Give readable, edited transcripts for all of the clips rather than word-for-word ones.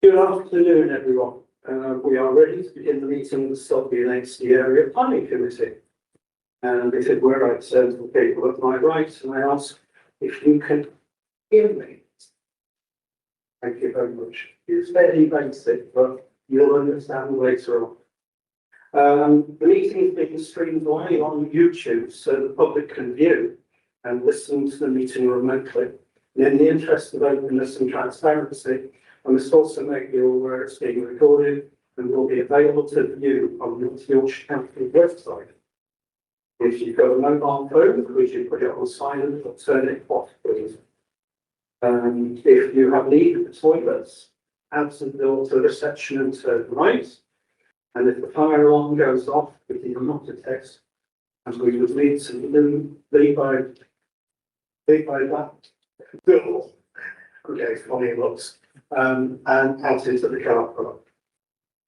Good afternoon, everyone. We are ready to begin the meeting of the Selby and Ainsty Area Planning Committee. And if it were, I'd turn to the people at my right and I ask if you can hear me. Thank you very much. It's fairly basic, but you'll understand later on. The meeting is being streamed live on YouTube so the public can view and listen to the meeting remotely. And in the interest of openness and transparency, I must also make you aware it's being recorded and will be available to view on the Yorkshire County website. If you've got a mobile phone, could you put it on silent or turn it off, please? If you have need of the toilets, absent the door to the reception and turn right. And if the fire alarm goes off, it is not a test, and we would need to leave by that door. Okay, funny it looks. And out into the car park.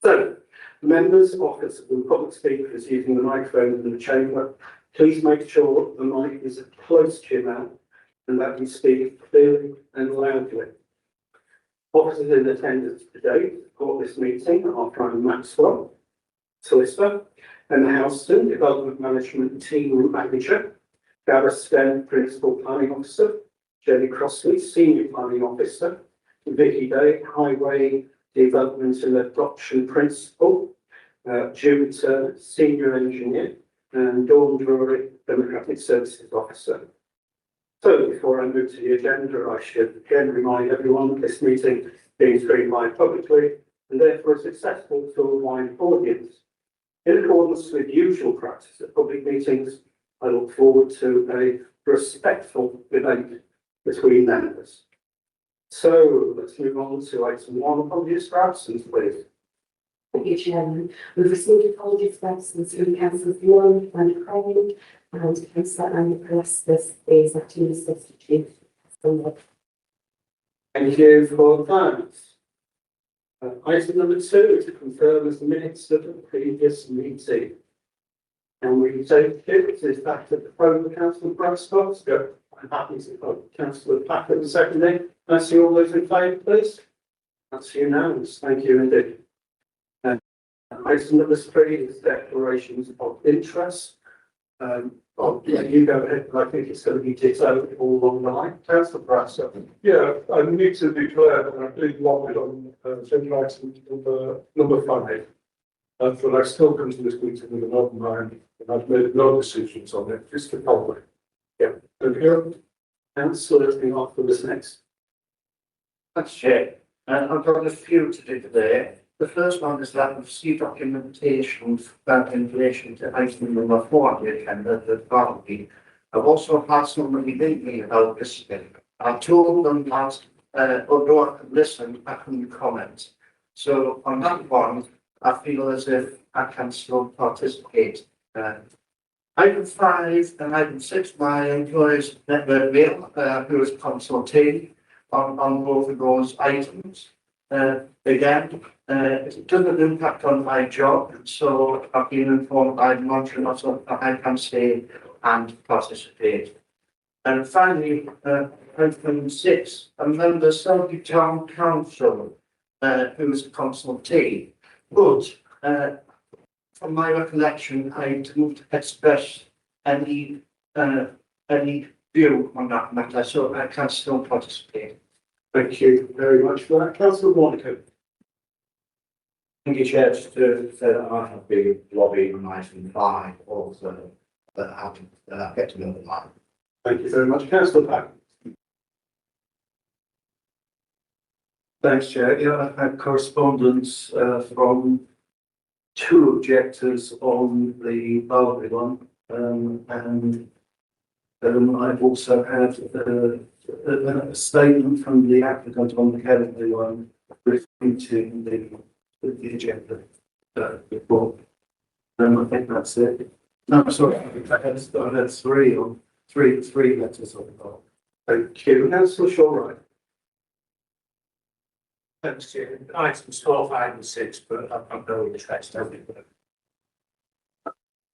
So, members, officers, and public speakers using the microphone in the chamber, please make sure the mic is close to your mouth and that you speak clearly and loudly. Officers in attendance today for this meeting are Brian Maxwell, solicitor, and Houston, Development Management Team Manager, Gareth Stent, Principal Planning Officer, Jenny Crossley, Senior Planning Officer, Vicky Day, Highway Development and Adoption Principal, Julie Turner, Senior Engineer, and Dawn Drury, Democratic Services Officer. So before I move to the agenda, I should again remind everyone that this meeting is being streamed live publicly and therefore is accessible to a wide audience. In accordance with usual practice at public meetings, I look forward to a respectful debate between members. So let's move on to item 1, apologies for absence, please. Thank you, Chairman. We've received apologies for absence from Councillors Warren and Crane, and Councillor Anna Palestis is acting as substitute. Thank you for that. Item number 2 to confirm as the minutes of the previous meeting. And we take it is back to the phone of Councillor Bradstock. Go. I'm happy to put Councillor Packard seconding. Can I see all those in favour, please? That's unanimous. Thank you indeed. Item number 3 is declarations of interest. You go ahead, but I think it's going to be ditto all along the line. Councillor Bradstock. Yeah, I need to declare that I did log it on agenda item number 5. But I still come to this meeting with an open mind, and I've made no decisions on it. Just the public. Yeah. And here, Councillor off for this next. Thanks, Chair. I've got a few to do today. The first one is that I've received documentation in relation to item number 4 on the agenda, the Bartleby. I've also had somebody link me about this. I've told them that although I can listen, I can comment. So on that one, I feel as if I can still participate. Item 5 and item 6, my employer's network mail, who is consulting on both of those items. Again, it doesn't impact on my job, so I've been informed by the monitoring officer that I can stay and participate. And finally, item 6, a member Selby Town Council, who is a consultee, but from my recollection, I didn't express any view on that matter, so I can still participate. Thank you very much for that. Councillor Warnick. Thank you, Chair. Just to say that I have been lobbying on item 5 also, but I haven't get to know the line. Thank you very much. Councillor Pack. Thanks, Chair. Yeah, I've had correspondence from 2 objectors on the Bartleby one, and I've also had a statement from the applicant on the Kennedy one refuting the agenda report. I think that's it. No, sorry, I had 3 letters on the Bartleby. Thank you. Councillor Shaw. Thanks, Chair. Items 4, 5 and 6, but I'm no interest in it.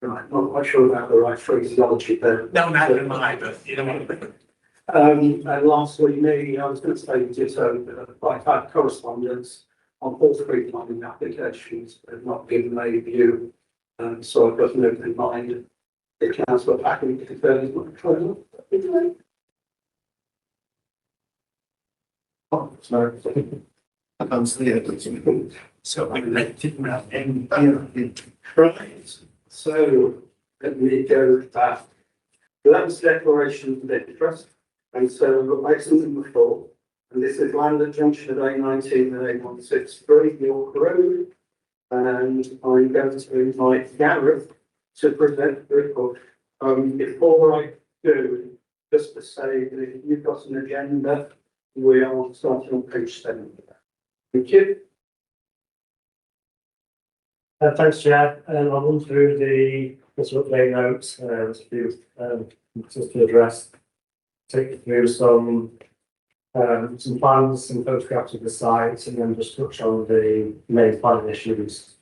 Right, not quite sure about the right phraseology there. No, neither am I, but you know what I mean. And lastly, me, I was going to say ditto, but I've had correspondence on all three planning applications have not given a view. So I've got an open mind. The council are happy to defer this proposal. I can't see it. So we let it round in. Right, so let me go back. Land's declaration of interest, and so item number 4, and this is land at junction of A19 and A163 York Road, and I'm going to invite Gareth to present the report. Before I do, just to say that if you've got an agenda, we are starting on page 7. Thank you. Thanks, Chair. I'll run through the sort of update notes, just to address, take you through some plans, some photographs of the site, and then just touch on the main planning issues,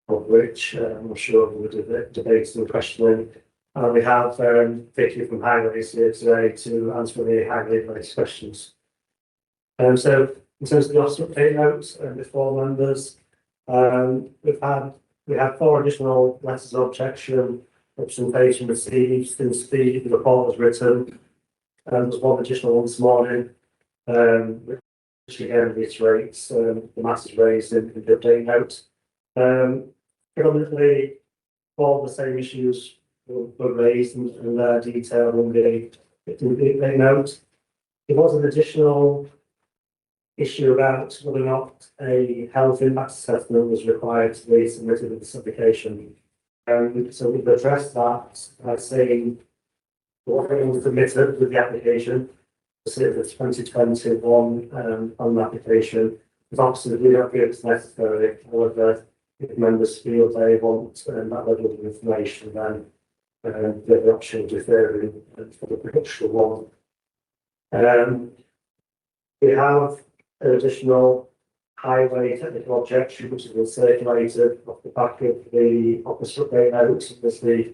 of which I'm sure we'll debate and questioning. And we have Vicky from Highways here today to answer the highway-related questions. So in terms of the officer update notes, the 4 members, we had 4 additional letters of objection, representation received since the report was written. There's 1 additional one this morning, which again reiterates the matters raised in the update note. Predominantly, all the same issues were raised and they're detailed in the update note. There was an additional issue about whether or not a health impact assessment was required to be submitted with this application. So we've addressed that by saying what was submitted with the application, the 2021 on the application. It's obviously we don't feel it's necessary. However, if members feel they want that level of information, then they have the option of deferring for the production one. We have an additional highway technical objection, which has been circulated off the back of the officer update notes. Obviously,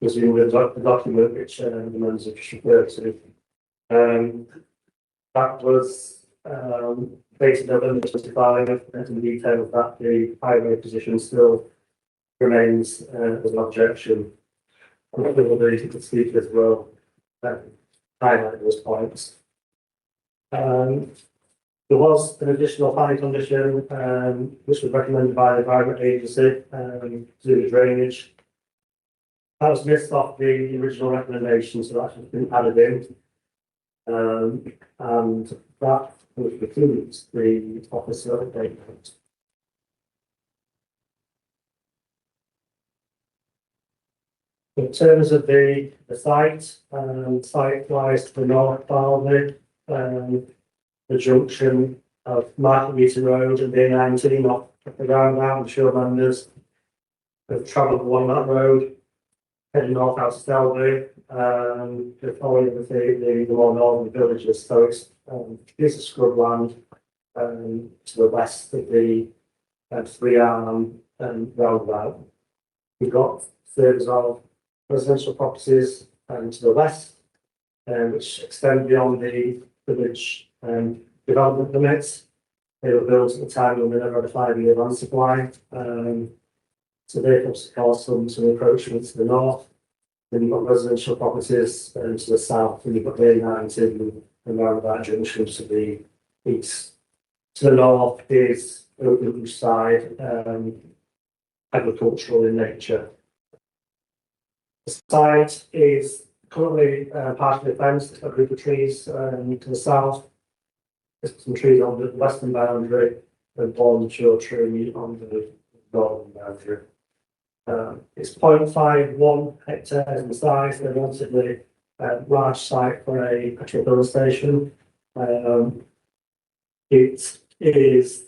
the document which the members have just referred to. That was dated November 25, and in detail that the highway position still remains as an objection. The speaker as well highlight those points. There was an additional planning condition which was recommended by the Environment Agency to do the drainage. That was missed off the original recommendation, so that's just been added in. And that includes the officer update note. In terms of the site, site lies to the north Selby, the junction of Market Meeting Road and A19 up the roundabout. I'm sure members have travelled along that road, heading north out to Selby, following the more northern villages. So it's a scrub land to the west of the 3-arm roundabout. We've got thirds of residential properties to the west, which extend beyond the village development limits. They were built at the time when we never had a 5-year land supply. So they obviously cause some encroachment to the north. Then you've got residential properties to the south, and you've got the A19 and roundabout junction to the east. To the north is open side, agricultural in nature. The site is currently partially fenced, a group of trees to the south. There's some trees on the western boundary and one mature tree on the northern boundary. It's 0.51 hectares in size, a relatively large site for a petrol filling station. It is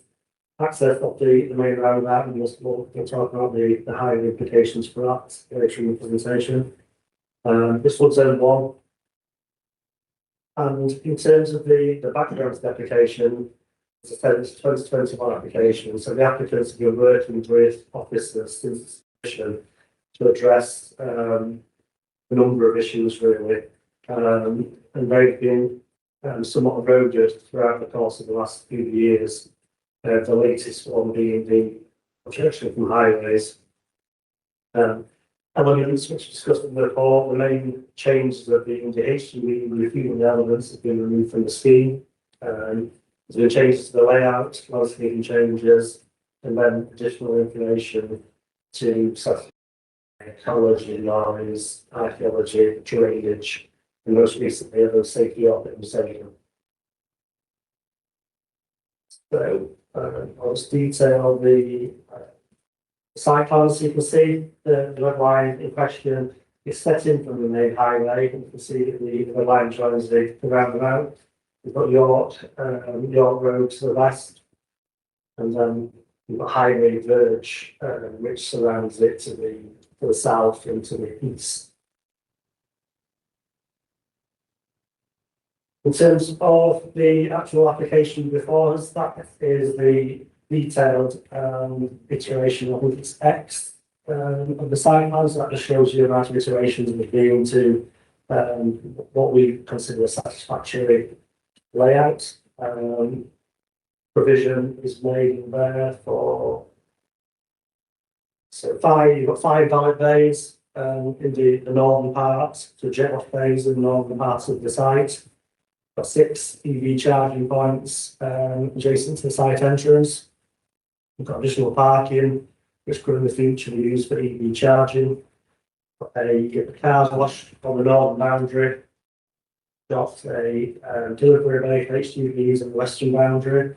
access of the main roundabout, and we'll talk about the highway implications for that later in the presentation. This one's zone 1. And in terms of the background of the application, as I said, it's a 2021 application, so the applicants have been working with officers since to address a number of issues really, and they've been somewhat eroded throughout the course of the last few years. The latest one being the objection from highways. Elements which discussed in the report, the main changes have been the HGV refueling elements have been removed from the scheme. There's been changes to the layout, landscaping changes, and then additional information to such ecology, lines, archaeology, drainage, and most recently the safety optimization. So I'll just detail the site plans. So you can see the red line in question is set in from the main highway. You can see that the red line joins the roundabout. We've got York Road to the west, and then we've got Highway Verge, which surrounds it to the south and to the east. In terms of the actual application before us, that is the detailed iteration, I think it's X of the site plans. That just shows you the amount of iterations we've been to what we consider a satisfactory layout. Provision is made in there for you've got 5 valid bays in the northern part, so jet off bays in the northern part of the site. Got 6 EV charging points adjacent to the site entrance. We've got additional parking, which could in the future be used for EV charging. Got a car wash on the northern boundary. Got a delivery bay for HGVs on the western boundary.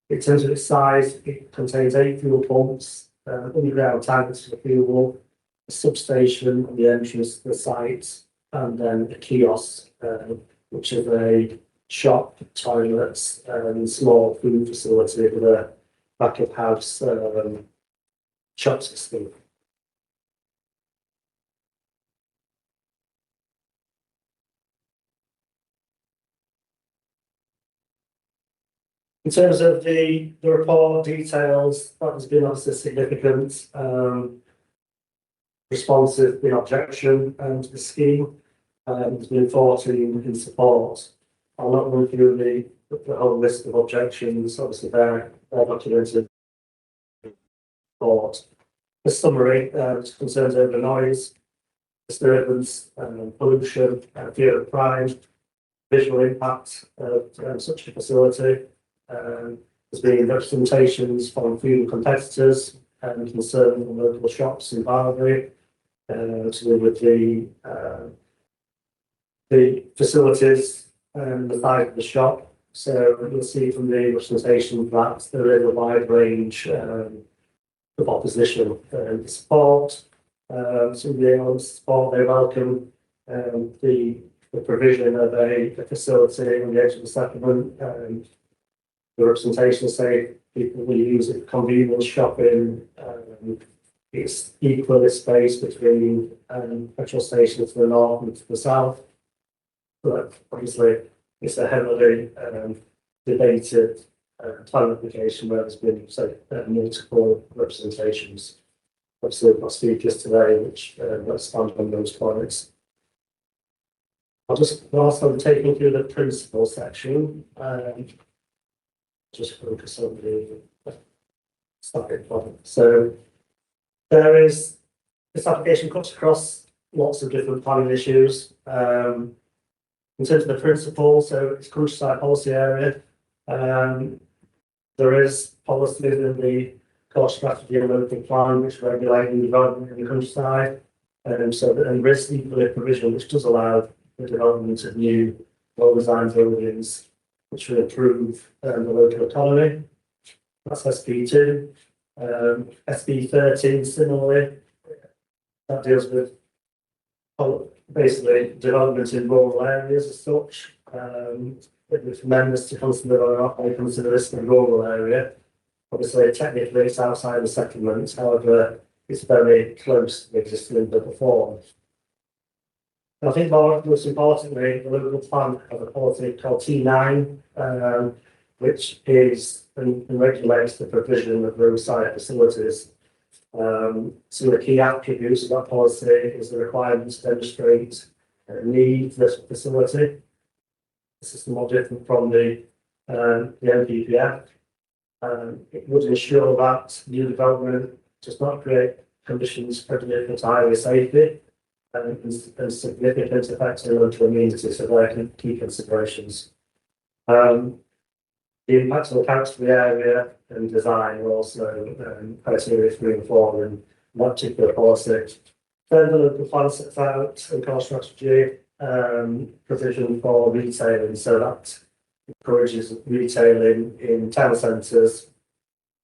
In terms of its size, it contains 8 fuel pumps, underground tanks for fuel, a substation on the entrance to the site, and then a kiosk, which is a shop, toilets, and small food facility with a back of house shop system. In terms of the report details, that has been obviously significant responsive in objection to the scheme. There's been 14 in support. I'll not run through the whole list of objections, obviously they're documented report. The summary concerns over noise, disturbance, pollution, fear of crime, visual impact of such a facility. There's been representations from few competitors and concern from local shops in Barbury to do with the facilities and the size of the shop. So you'll see from the representation that there is a wide range of opposition and support. Some of the support, they welcome the provision of a facility on the edge of the settlement. The representations say people will use it for convenience shopping. It's equally spaced between petrol stations to the north and to the south. But obviously, it's a heavily debated plan application where there's been multiple representations. Obviously, we've got speakers today which expand on those points. I'll just also take you through the principle section. Just focus on the starting point. So there is this application cuts across lots of different planning issues. In terms of the principle, so it's countryside policy area. There is policy in the core strategy and local plan which regulate the development in the countryside. And there is equally a provision which does allow the development of new well-designed buildings which will improve the local economy. That's SB2. SB13 similarly, that deals with basically development in rural areas as such. It's tremendous to consider or not, I consider this a rural area. Obviously, technically it's outside the settlement, however, it's very close to the existing local form. I think most importantly, the local plan has a policy called T9, which is and regulates the provision of roadside facilities. Some of the key attributes of that policy is the requirement to demonstrate a need for this facility. This is more different from the NPPF, It would ensure that new development does not create conditions for highway safety and significant effects on local communities, so there are key considerations. The impacts on the council, the area and design are also criteria 3 and 4 in that particular policy. Then the local plan sets out and core strategy provision for retailing, so that encourages retailing in town centres,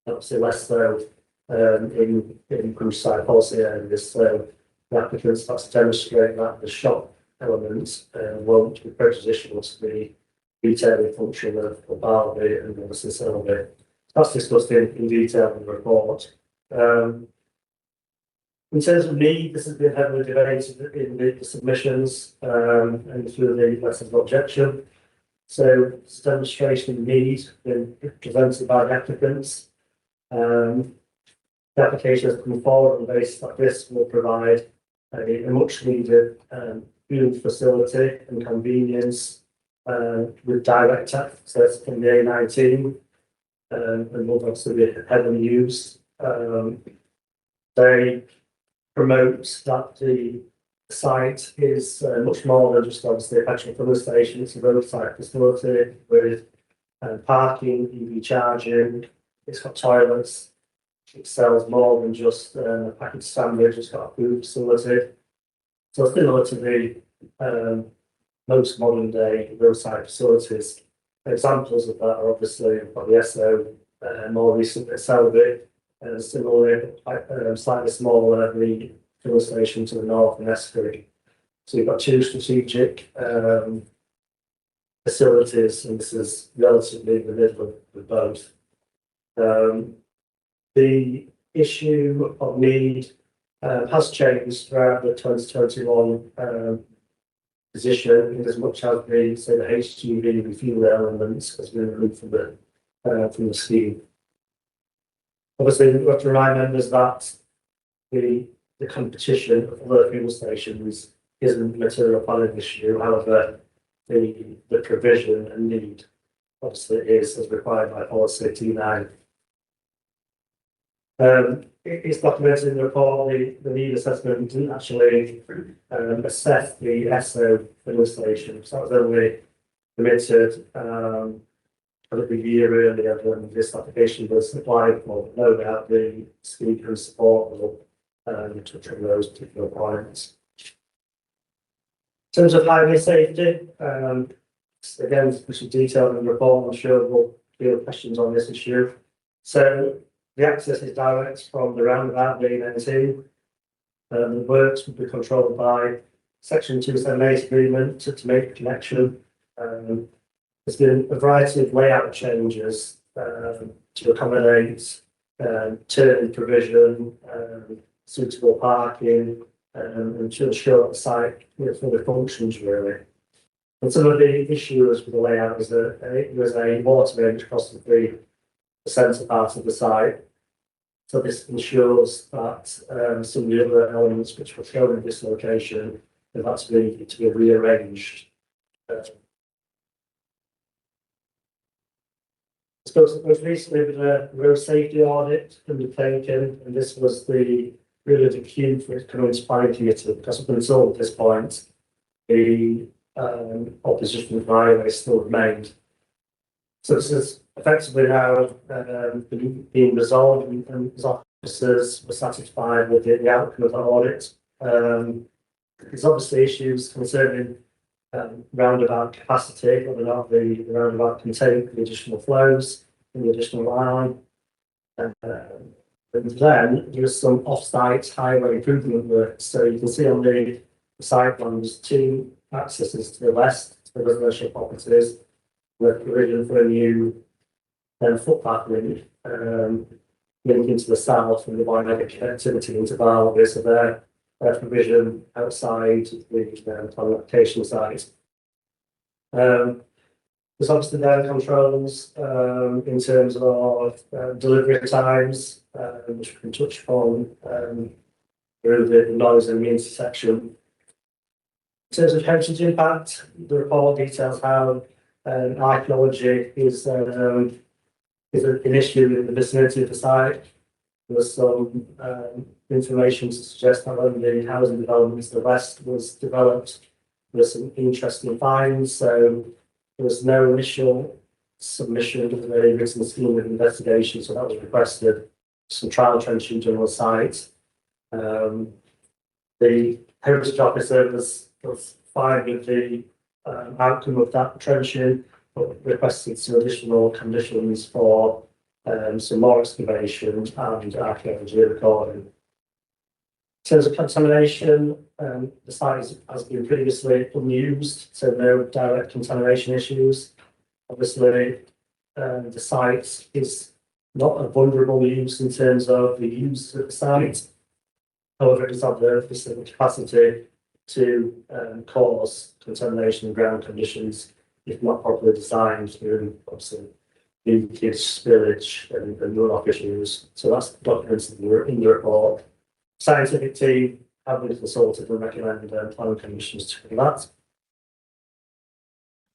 obviously less so in countryside policy areas. So the applicants have to demonstrate that the shop element won't be prejudicial to the retailing function of Barley and obviously Selby. That's discussed in detail in the report. In terms of need, this has been heavily debated in the submissions and through the letters of objection. So this demonstration of need been presented by the applicants. The application has come forward on the basis that this will provide a much needed food facility and convenience with direct access from the A19 and will obviously be heavily used. They promote that the site is much more than just obviously a petrol filling station. It's a roadside facility with parking, EV charging. It's got toilets. It sells more than just a packaged sandwich. It's got a food facility. So similar to the most modern day roadside facilities. Examples of that are obviously got the SO, more recently Selby, similarly slightly smaller the filling station to the north in Ainsty. So you've got two strategic facilities, and this is relatively in the middle of both. The issue of need has changed throughout the 2021 position, in as much as the HGV refuel elements has been removed from the scheme. Obviously, we have to remind members that the competition of other fuel stations isn't a material planning issue. However, the provision and need obviously is as required by policy T9. It's documented in the report the need assessment didn't actually assess the SO filling station, so that was only permitted every year earlier when this application was applied for. No doubt the speaker and support will touch on those particular points. In terms of highway safety, again, this is detailed in the report. I'm sure we'll deal with questions on this issue. So the access is direct from the roundabout being N2. The works will be controlled by Section 278 agreement to make the connection. There's been a variety of layout changes to accommodate turn provision, suitable parking, and to ensure that the site fully functions really. And some of the issues with the layout is that there's a water main which crosses the centre part of the site. So this ensures that some of the other elements which were shown in this location have had to be rearranged. I suppose most recently the road safety audit undertaken, and this was really the cue for it coming to planning committee, because up until this point, the opposition to highway still remained. So this is effectively now being resolved, and his officers were satisfied with the outcome of the audit. There's obviously issues concerning roundabout capacity, whether or not the roundabout can take the additional flows and the additional line. And then there's some off-site highway improvement work. So you can see on the site plan, there's two accesses to the west, to the residential properties, with provision for a new footpath link linking to the south and the dynamic connectivity into Barley. So their provision outside the plan application site. There's obviously their controls in terms of delivery times, which we can touch upon through the noise and the intersection. In terms of heritage impact, the report details how archaeology is is an issue in the vicinity of the site. There was some information to suggest that when the housing development to the west was developed, there was some interesting finds. So there was no initial submission of a written scheme of investigation, so that was requested. Some trial trenching done on the site. The Heritage Officer was fine with the outcome of that trenching, but requested some additional conditions for some more excavation and archaeology recording. In terms of contamination, the site has been previously unused, so no direct contamination issues. Obviously, the site is not a vulnerable use in terms of the use of the site. However, it does have the capacity to cause contamination in ground conditions if not properly designed through obviously leakage, spillage, and runoff issues. So that's documented in the report. Scientific team have been consulted and recommend planning commissions to do that.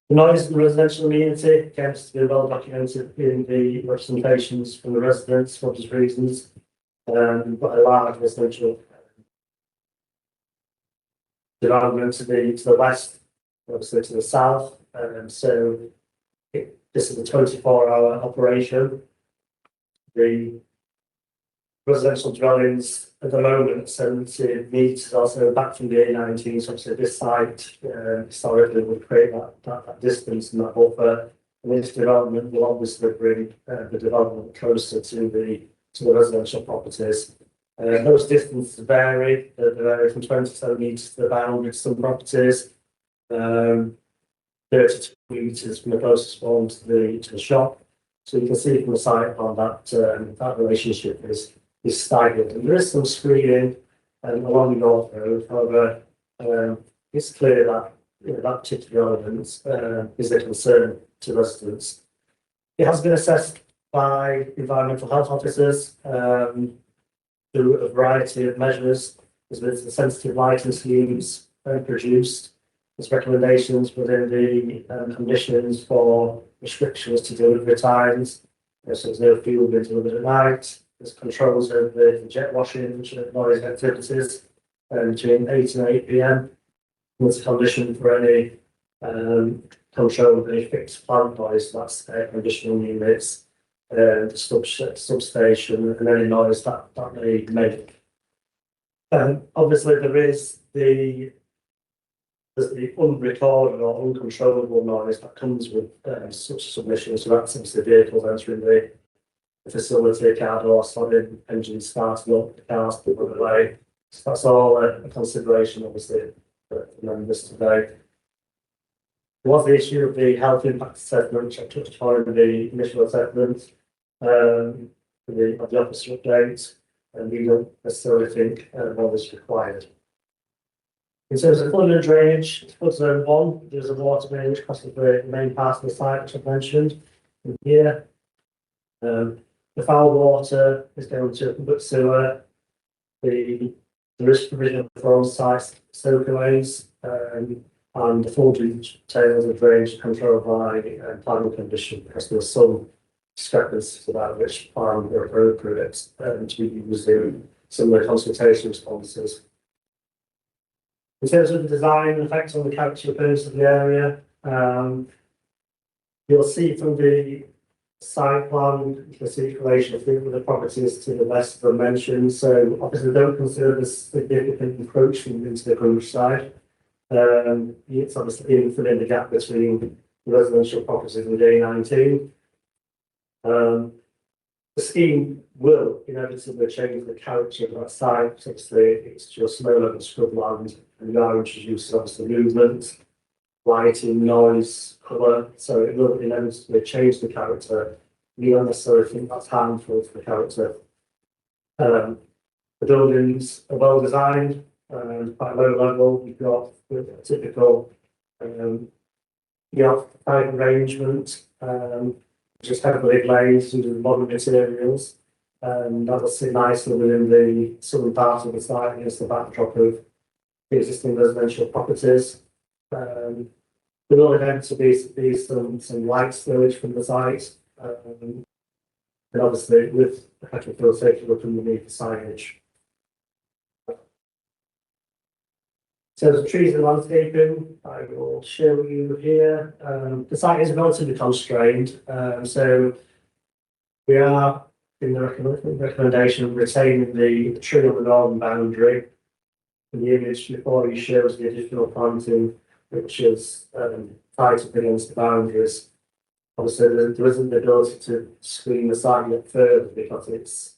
The noise in the residential community, again, has to be well documented in the representations from the residents for obvious reasons. But a large residential development to the west, obviously to the south. So this is a 24-hour operation. The residential dwellings at the moment, 70 metres or so back from the A19. So obviously this site historically would create that distance and that buffer. And this development will obviously bring the development closer to the residential properties. Those distances vary. They vary from 27 metres to the boundary to some properties. 32 metres from the closest farm to the shop. So you can see from the site on that relationship is staggered. And there is some screening along the North Road. However, it's clear that that particular element is a concern to residents. It has been assessed by environmental health officers through a variety of measures. There's been some sensitive lighting schemes produced. There's recommendations within the conditions for restrictions to delivery times. So there's no fuel being delivered at night. There's controls over the jet washing, which are noise activities between 8 and 8 p.m. There's a condition for any control of any fixed plant noise, that's air conditioning units, the substation, and any noise that may make. Obviously, there's the unrecorded or uncontrollable noise that comes with such submission. So that's obviously vehicles entering the facility, car door slamming, engines starting up, the cars pulling away. So that's all a consideration, obviously, for members today. There was the issue of the health impact assessment, which I touched upon in the initial assessment of the officer update, and we don't necessarily think one is required. In terms of flood and drainage, flood zone 1, there's a water main which crosses the main part of the site, which I've mentioned in here. The foul water is going to public sewer. There is provision for on-site soakaways, and the full details of drainage controlled by planning condition, because there was some discrepancies about which plan were appropriate to be used in some of the consultation responses. In terms of the design and effects on the character appearance of the area, you'll see from the site plan, you can see relation of the properties to the west of the mentioned. So obviously don't consider this significant encroachment into the countryside. It's obviously in filling the gap between the residential properties and the A19. The scheme will inevitably change the character of that site. Obviously, it's just no longer scrubland, and now introduces obviously movement, lighting, noise, colour. So it will inevitably change the character. We don't necessarily think that's harmful to the character. The buildings are well designed, quite low level. You've got a typical type arrangement. Just heavily glazed using modern materials, and that will sit nicely within the southern part of the site against the backdrop of the existing residential properties. There will inevitably be some light spillage from the site. And obviously with the petrol fuel safety look underneath the signage. So the trees and landscaping, I will show you here. The site is relatively constrained, so we are in the recommendation of retaining the tree on the northern boundary. And the image before you shows the additional planting, which is tied up against the boundaries. Obviously, there isn't the ability to screen the site yet further because it's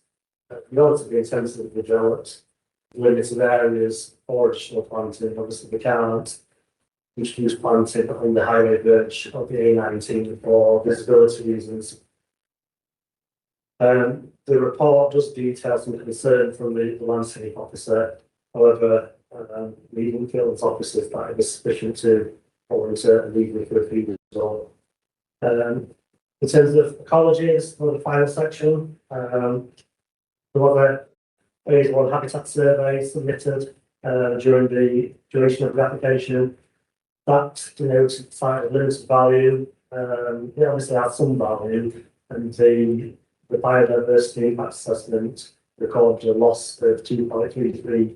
relatively intensively developed. Limited areas for additional planting. Obviously, we can't introduce planting on the highway verge of the A19 for visibility reasons. The report does detail some concern from the landscape officer. However, we didn't feel as officers that it was sufficient to warrant a legally for a fee result. In terms of ecologies for the final section, there was a phase one habitat survey submitted during the duration of the application. That denotes the site of limited value. It obviously has some value, and the biodiversity impact assessment recorded a loss of 2.33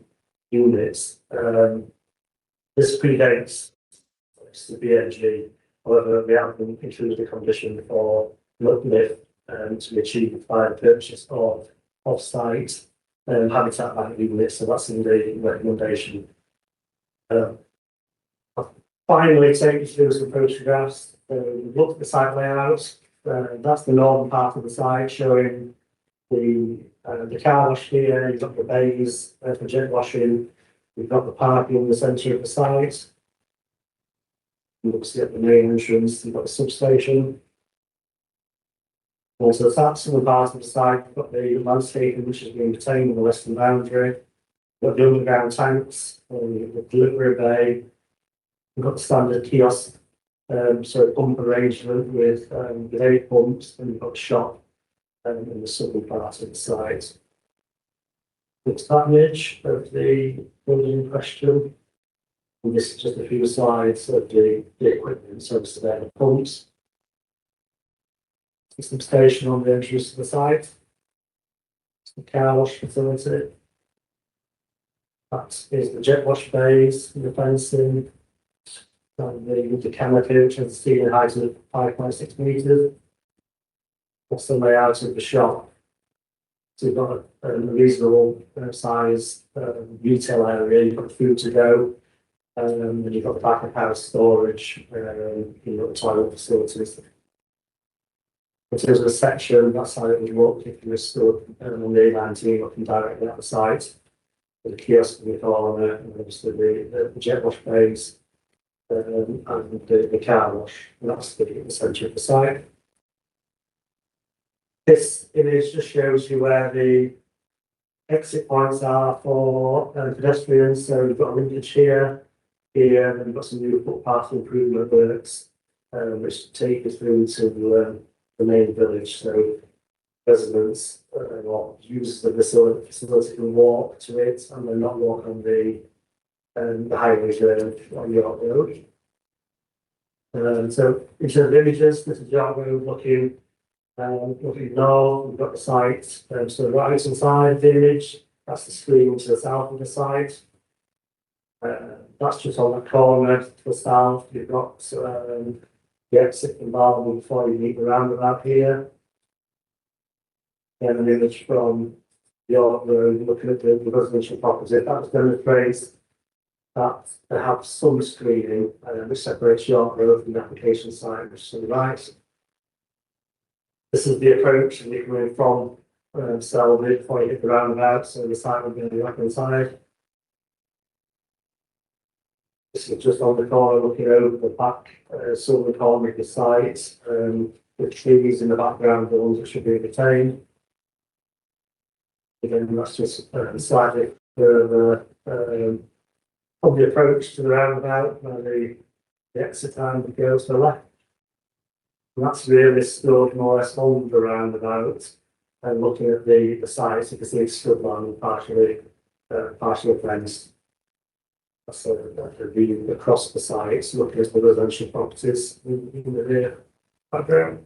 units. This predates the BNG. However, we have included a condition for an uplift to be achieved by the purchase of off-site habitat bank units. So that's in the recommendation. Finally, take you through some photographs. We've looked at the site layout. That's the northern part of the site, showing the car wash here. You've got the bays for jet washing. We've got the parking in the centre of the site. You look at the main entrance. You've got the substation. Also, that's some of the parts of the site. You've got the landscaping which is being retained on the western boundary. You've got the underground tanks, the delivery bay. We've got the standard kiosk, so pump arrangement with 8 pumps, and you've got the shop in the southern part of the site. It's that image of the building in question. And this is just a few slides of the equipment, so it's there the pumps. System station on the entrance to the site. It's the car wash facility. That is the jet wash bays, the fencing. And the canopy, which has a ceiling height of 5.6 metres. That's the layout of the shop. So you've got a reasonable size retail area, you've got food to go, and you've got the back of house storage, you've got the toilet facilities. In terms of the section, that's how it would look if you were stood on the A19 looking directly at the site. With the kiosk in the corner, and obviously the jet wash bays. And the car wash, and that's the centre of the site. This image just shows you where the exit points are for pedestrians. So we've got a linkage here, and we've got some new footpath improvement works, which take us through to the main village. So residents or users of the facility can walk to it, and then not walk on the highway road on York Road. So in terms of images, this is York Road looking north. We've got the site. So the right hand side of the image, that's the screen to the south of the site. That's just on the corner to the south. You've got the exit from Barnwell before you meet the roundabout here. And an image from York Road looking at the residential property. That demonstrates that they have some screening which separates York Road from the application site, which is to the right. This is the approach and you're coming from Selby before you hit the roundabout, so the site will be on the right hand side. This is just on the corner looking over the back southern corner of the site, with trees in the background, the ones that should be retained. Again, that's just slightly further from the approach to the roundabout where the exit time goes to the left. And that's really stood more or less on the roundabout and looking at the site, you can see it's stood on partially fenced. That's a view across the site, looking at the residential properties in the rear background.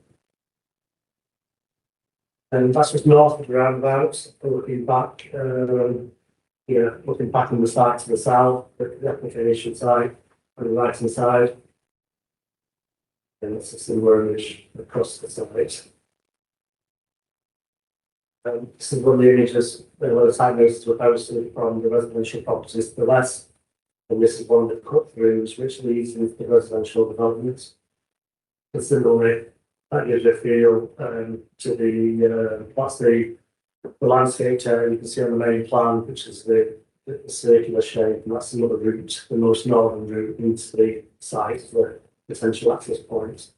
And that's just north of the roundabout, looking back, looking back on the site to the south, the application site on the right hand side. And it's a similar image across the site. This is one of the images where the site notices were posted from the residential properties to the west. And this is one of the cut throughs which leads into the residential developments. And similarly, that gives you a feel to that's the landscape area you can see on the main plan, which is the circular shape, and that's another route, the most northern route into the site, the potential access points.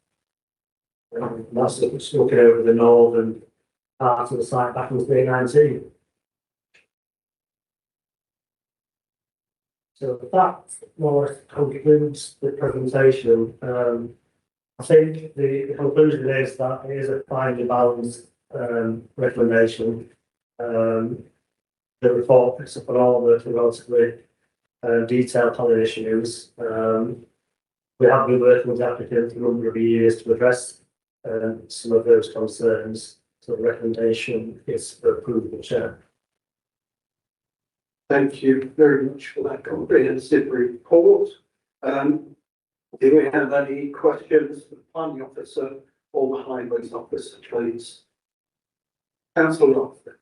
And that's just looking over the northern part of the site back into the A19. So that more or less concludes the presentation. I think the conclusion is that it is a finely balanced recommendation. The report picks up on all the relatively detailed planning issues. We have been working with the applicant for a number of years to address some of those concerns. So the recommendation is for approval, Chair. Thank you very much for that comprehensive report. Do we have any questions for the planning officer or the highways officer, please? Councillor Rothford.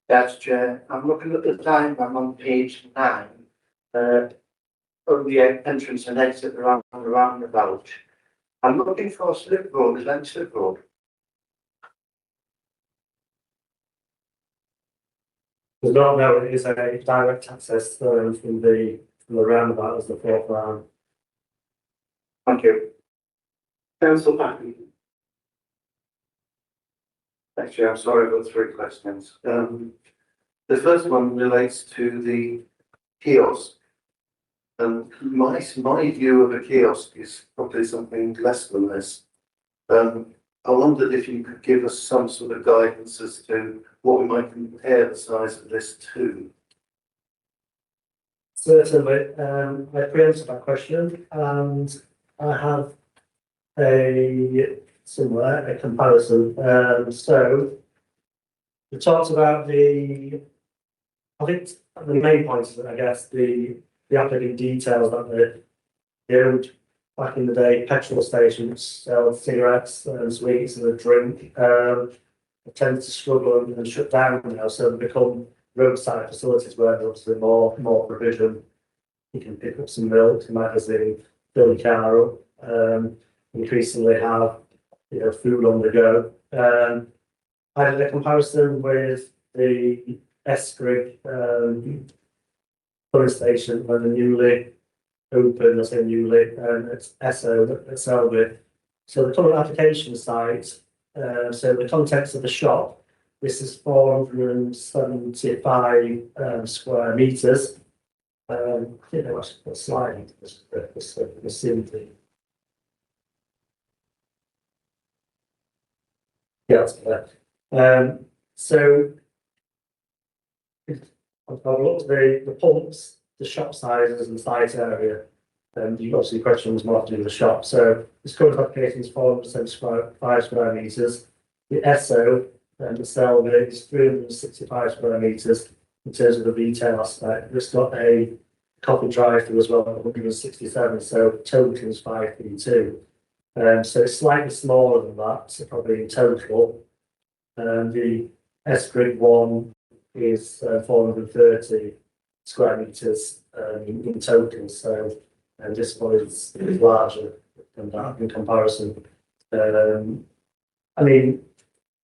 Yes, Chair. I'm looking at the diagram on page 9. Of the entrance and exit around the roundabout. I'm looking for a slip road. Is that a slip road? We don't know it is a direct access from the roundabout as the fourth line. Thank you. Councillor Patton. Thanks, Chair. I'm sorry, I've got 3 questions. The first one relates to the kiosk. My view of a kiosk is probably something less than this. I wondered if you could give us some sort of guidance as to what we might compare the size of this to. Certainly, I preempted that question, and I have a comparison. So we talked about I think the main point is that I guess the applicant details that they owned back in the day petrol stations sell cigarettes and sweets and a drink. They tend to struggle and shut down now, so they become roadside facilities where there's obviously more provision. You can pick up some milk, a magazine, fill the car up. Increasingly have food on the go. I did a comparison with the Escrig filling station when the newly opened, I say newly, it's Esso at Selby. So the current application site, so the context of the shop, this is 475 square metres. I think there was a slide, this simply. Yeah, that's correct. So I've looked at the pumps, the shop sizes and site area. You've obviously the question was more to do with the shop. So this current application is 475 square metres. The Esso and the Selby is 365 square metres in terms of the retail aspect. It's got a coffee drive-through as well, 167, so total is 532. So it's slightly smaller than that, so probably in total. The S-Grid one is 430 square metres in total, so this one is larger than that in comparison. I mean,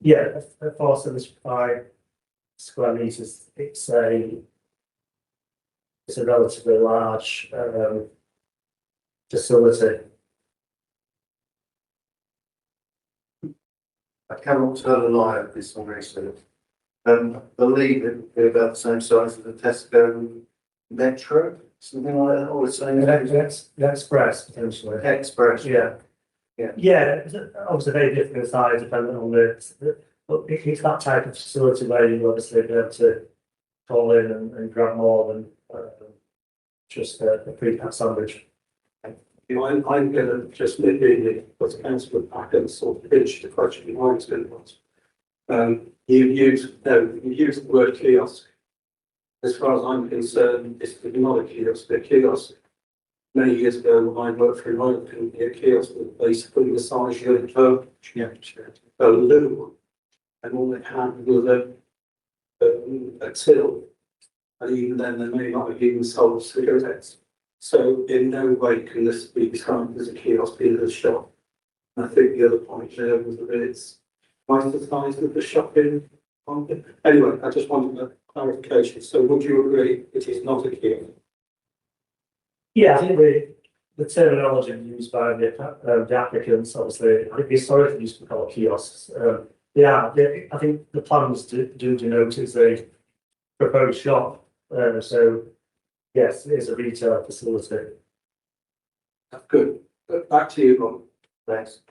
yeah, at 475 square metres, it's a relatively large facility. I cannot tell a lie of this on research. I believe it would be about the same size as the Tesco Metro, something like that, or the same. The Express, potentially. Express. Yeah. Yeah. Yeah, it's obviously very different in size depending on but it's that type of facility where you obviously be able to call in and grab more than just a pre-packed sandwich. I'm gonna just nip in it, but councillor Packer sort of finished the question mine's going to ask. You used the word kiosk. As far as I'm concerned, it's not a kiosk. A kiosk, many years ago, when I worked for another company, a kiosk was basically the size of a loo. And all it had was a till. And even then, they may not have even sold cigarettes. So in no way can this be described as a kiosk in a shop. And I think the other point there was that it's twice the size of the shopping market. Anyway, I just wanted a clarification. So would you agree it is not a kiosk? Yeah, I think the terminology used by the applicants, obviously, I think historically used to be called kiosks. I think the plans do denote it's a proposed shop. So yes, it is a retail facility. That's good. But back to you, Ron. Thanks.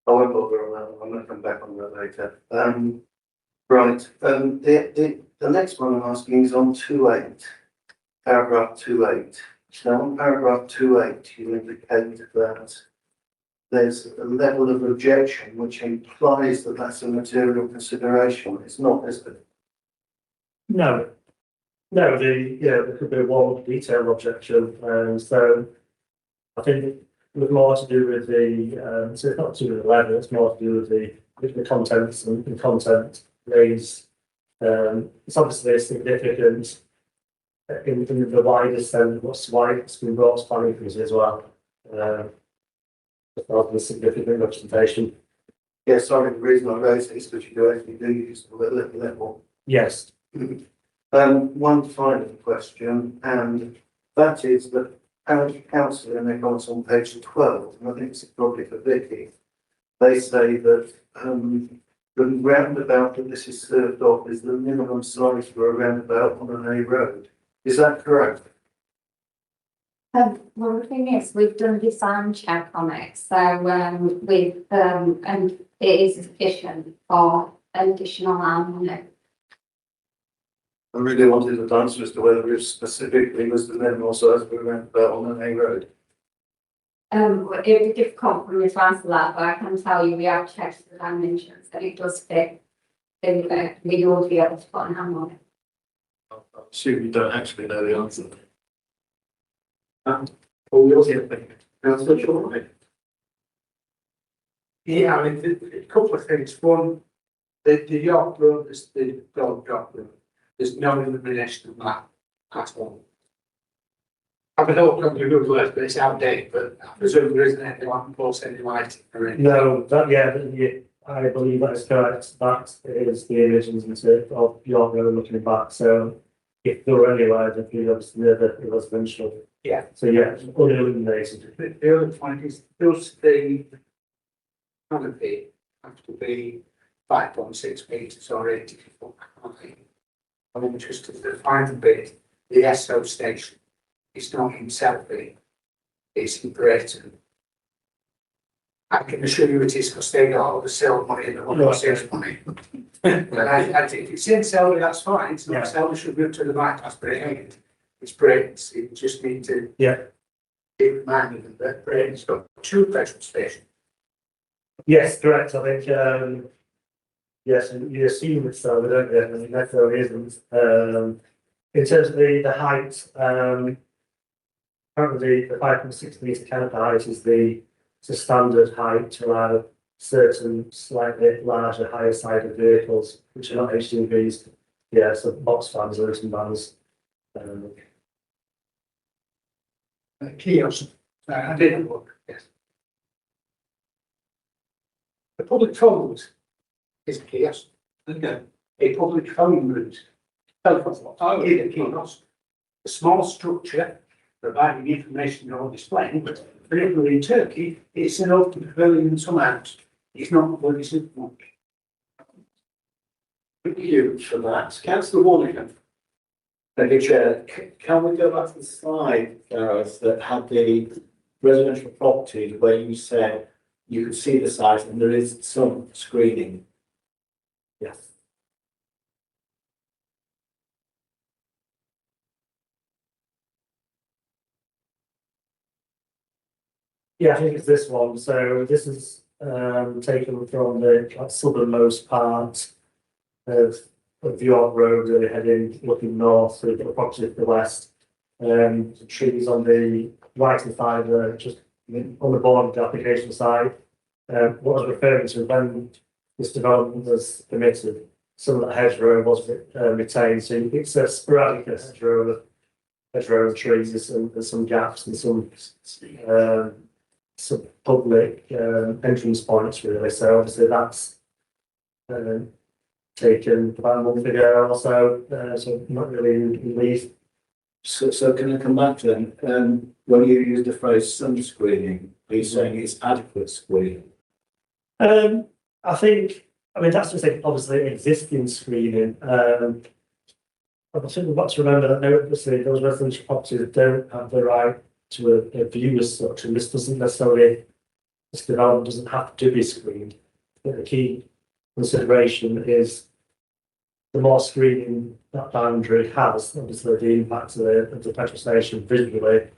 I won't bother on that. I'm going to come back on that later. Right. The next one I'm asking is on 2.8, paragraph 2.8. Now, on paragraph 2.8, you indicate that there's a level of objection which implies that that's a material consideration. It's not, is it? No, there could be one detailed objection, so I think it was more to do with the, so it's not to do with the level, it's more to do with the contents and content raised. It's obviously significant in the wider sense, why it's been brought to planning committee as well. Rather than significant representation. Yeah, sorry, the reason I raised it is because you do actually do use the level. Yes. One final question, and that is that parish council in their comments on page 12, and I think it's probably for Vicky, they say that the roundabout that this is served off is the minimum size for a roundabout on an A road. Is that correct? Well, the thing is, we've done a design check on it, so and it is sufficient for an additional harmony. I really wanted an answer as to whether it specifically was the minimum size for a roundabout on an A road. It would be difficult for me to answer that, but I can tell you we have checked the dimensions and it does fit. Then we will be able to put an hand on it. I assume you don't actually know the answer. Or yours here, Councillor Shaw. Yeah, I mean, a couple of things. One, the York Road, the dog York Road, there's no illumination of that at all. I mean, don't get me wrong, but it's outdated, but I presume there isn't any one post any lighting or anything. No, I believe that is correct. That is the images of York Road looking back. So if there were any light, it'd be obviously near the residential. Yeah. So yeah, unilluminated. The other point is, does the canopy have to be 5.6 metres or 80 foot high? I mean, just to define a bit, the SO station is not in Selby, it's in Brighton. I can assure you it is because they got all the sale money and the 1.6 money. And if it's in Selby, that's fine. It's not Selby should be up to the bypass, but it ain't. It's Brighton. You just need to keep in mind that Brighton's got 2 petrol stations. Yes, correct. I think yes, and you assume it's so, don't you? I mean, that there isn't. In terms of the height, currently the 5.6 metre canopy height is the standard height to allow certain slightly larger, higher sided vehicles, which are not HGVs. Yeah, so box vans, Luton vans. Kiosk. I didn't look. Yes. The public phone route is a kiosk. Okay. A public phone route. Telephone is a kiosk. A small structure providing information or displaying, but particularly in Turkey, it's an open pavilion somehow. It's not what it's not. Thank you for that. Councillor Warner. Thank you, Chair. Can we go back to the slide, Gareth, that had the residential properties where you said you could see the site and there is some screening? Yes. Yeah, I think it's this one. So this is taken from the like, southernmost part of, of York Road, really heading looking north, so you've got the property to the west. The trees on the right hand side are just on the border of the application side. What I was referring to when this development was permitted, some of the hedgerow was retained, so it's a sporadic hedgerow of trees and some gaps and some public entrance points really. So obviously that's taken about a month ago or so, so not really in leaf. So can I come back to them? When you use the phrase sun screening, are you saying it's adequate screening? I think, I mean, that's just like obviously existing screening. I think we've got to remember that now, obviously, those residential properties don't have the right to a view as such, and this doesn't necessarily, this development doesn't have to be screened. But the key consideration is the more screening that boundary has, obviously the impact of the petrol station visually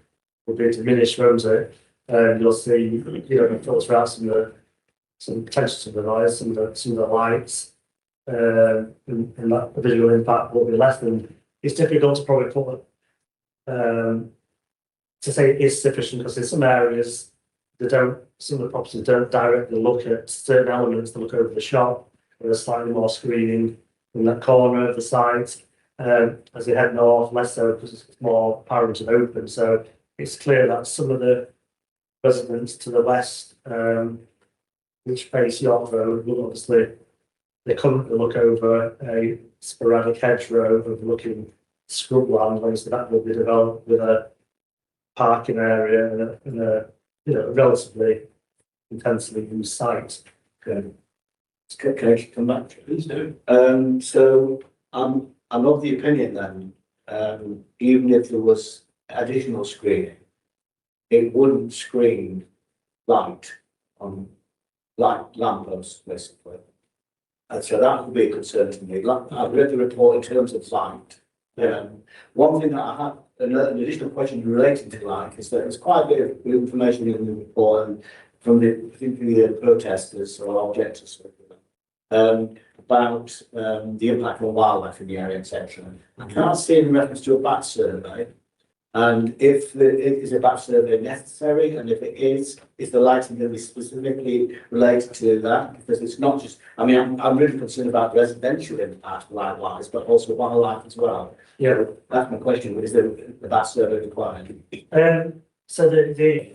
will be diminished, won't it? And you'll see, you know, filter out some potential to the noise, some of the lights, and that visual impact will be less than. It's difficult to probably put to say it is sufficient because in some areas some of the properties don't directly look at certain elements. They look over the shop, or there's slightly more screening in that corner of the site. As you head north, less so because it's more apparent and open. So it's clear that some of the residents to the west, which face York Road, will obviously they currently look over a sporadic hedgerow overlooking scrubland, so that will be developed with a parking area and a you know relatively intensively used site. Can I come back? Please do. So I'm of the opinion then, even if there was additional screening, it wouldn't screen light on lampposts, basically. And so that would be a concern to me. I've read the report in terms of light. One thing that I have, an additional question relating to light is that there's quite a bit of information in the report and from the protesters or objectors about the impact on wildlife in the area, etc. I can't see in reference to a bat survey. And if is a bat survey necessary, and if it is the lighting going to be specifically related to that? Because it's not just, I mean, I'm really concerned about residential impact, light-wise, but also wildlife as well. Yeah, That's my question. Is the bat survey required? so the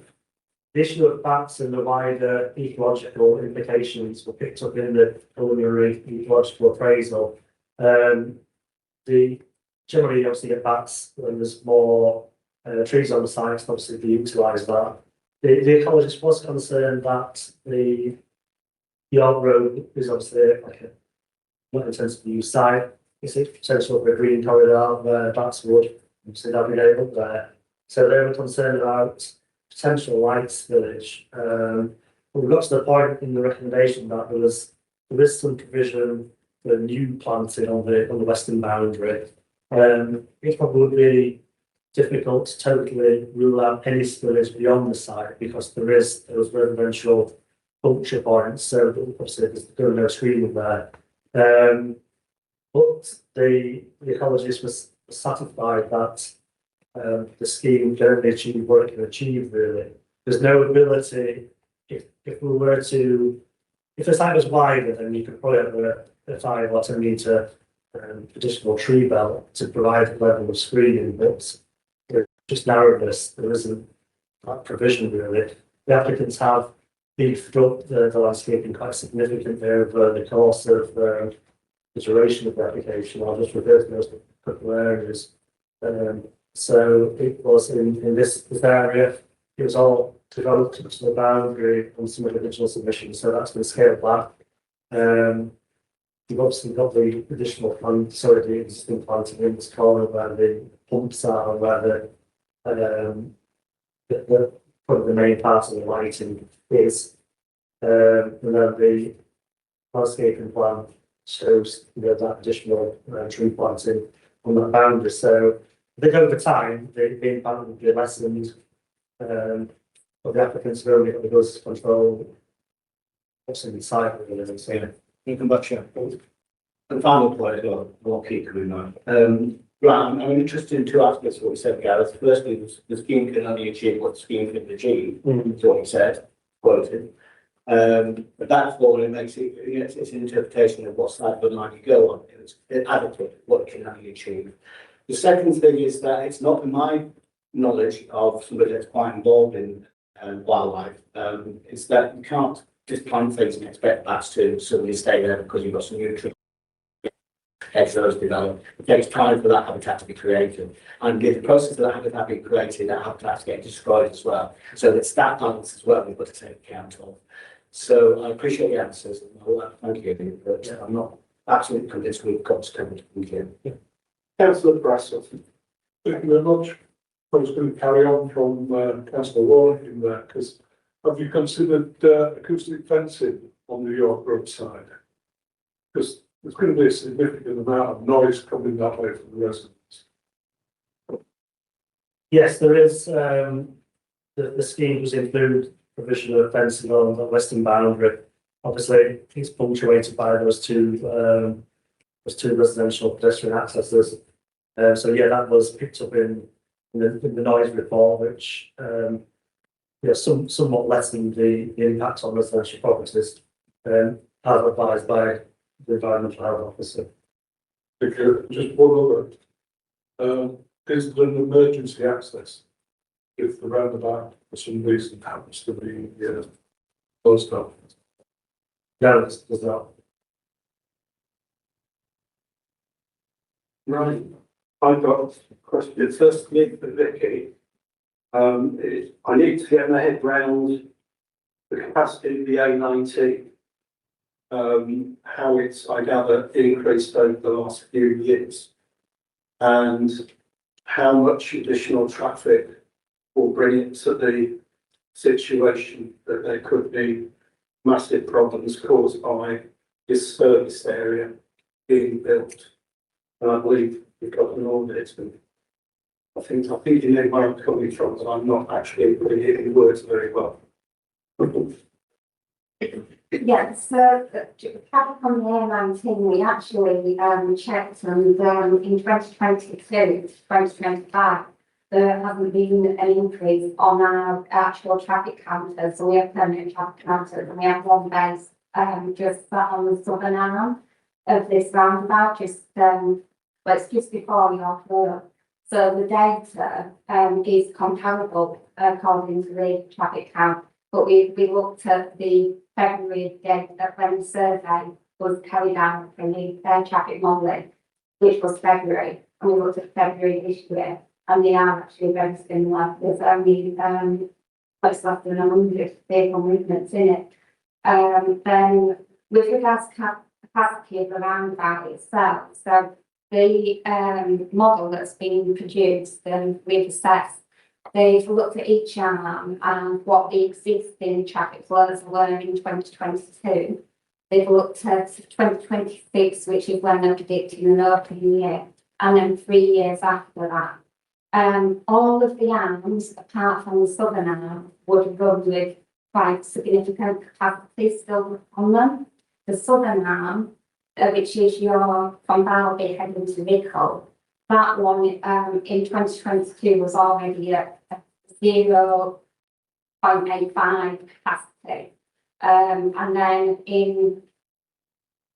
issue of bats and the wider ecological implications were picked up in the preliminary ecological appraisal. Generally, you obviously get bats when there's more trees on the site, obviously they utilise that. The ecologist was concerned that the York Road is obviously like a not intensively used site. It's a potential for a green corridor where bats would obviously navigate up there. So they were concerned about potential light spillage. We got to the point in the recommendation that there is some provision for new planting on the western boundary. It probably would be difficult to totally rule out any spillage beyond the site because there is those residential puncture points, so obviously there's no screening there. But the ecologist was satisfied that the scheme generally achieved what it can achieve really. There's no ability, if we were to, if the site was wider, then you could probably have a 5 or 10 metre additional tree belt to provide a level of screening, but just narrowness, there isn't that provision really. The applicants have beefed up the landscaping quite significantly over the course of the duration of the application. I'll just refer to those couple of areas. So it was in this area, it was all developed up to the boundary on some of the original submissions, so that's been scaled back. You've obviously got the additional plant, sorry, the existing planting in this corner where the pumps are, where probably the main part of the lighting is. And then the landscaping plan shows that additional tree planting on that boundary. So I think over time the impact will be lessened. of the applicant's building it does control what's in the site, really, so. You can much, the final point, I won't keep going on. Right, I'm interested in two aspects of what you said, Gareth. Firstly, the scheme can only achieve what the scheme can achieve, is what you said, quoted. But that formula makes it, it's an interpretation of what side of the line you go on. It's adequate, what it can only achieve. The second thing is that it's not in my knowledge of somebody that's quite involved in wildlife, is that you can't just plant things and expect that to suddenly stay there because you've got some nutrients. Hedgerows develop. It takes time for that habitat to be created. And in the process of that habitat being created, that habitat's getting destroyed as well. So it's that balance as well we've got to take account of. So I appreciate the answers. Thank you. But I'm not absolutely convinced we've got to come to conclusion. Councillor Brassel. Thank you very much. I was going to carry on from Councillor Warwick in there, because have you considered acoustic fencing on the York Road side? Because there's going to be a significant amount of noise coming that way from the residents. Yes, there is, the scheme does include provision of fencing on the western boundary. Obviously, it's punctuated by those two residential pedestrian accesses. So yeah, that was picked up in the noise report, which somewhat lessened the impact on residential properties, as advised by the environmental health officer. Just one other. Is there an emergency access if the roundabout for some reason happens to be closed off? No, there's not. Right, I've got a question. Firstly, for Vicky. I need to get my head round the capacity of the A90. How it's, I gather, increased over the last few years, and how much additional traffic will bring it to the situation that there could be massive problems caused by this service area being built. And I believe we've got an audit, and I think you know where I'm coming from, but I'm not actually putting it in words very well. Yeah, so traffic on the airline team, we actually checked, and in 2022 to 2025, there hasn't been an increase on our actual traffic counters. So we have permanent traffic counters, and we have one base just on the southern arm of this roundabout, it's just before York Road. So the data is comparable according to the traffic count, but we looked at the February data when the survey was carried out from the traffic modelling, which was February, and we looked at February this year, and they are actually very similar. There's only less than 100 vehicle movements in it. Then with regards to capacity of the roundabout itself, so the model that's been produced and we've assessed, they've looked at each arm and what the existing traffic flows were in 2022. They've looked at 2026, which is when they're predicting an open year, and then 3 years after that. All of the arms, apart from the southern arm, would run with quite significant capacity still on them. The southern arm, which is your from Selby heading to Mickle, that one in 2022 was already at 0.85 capacity. And then in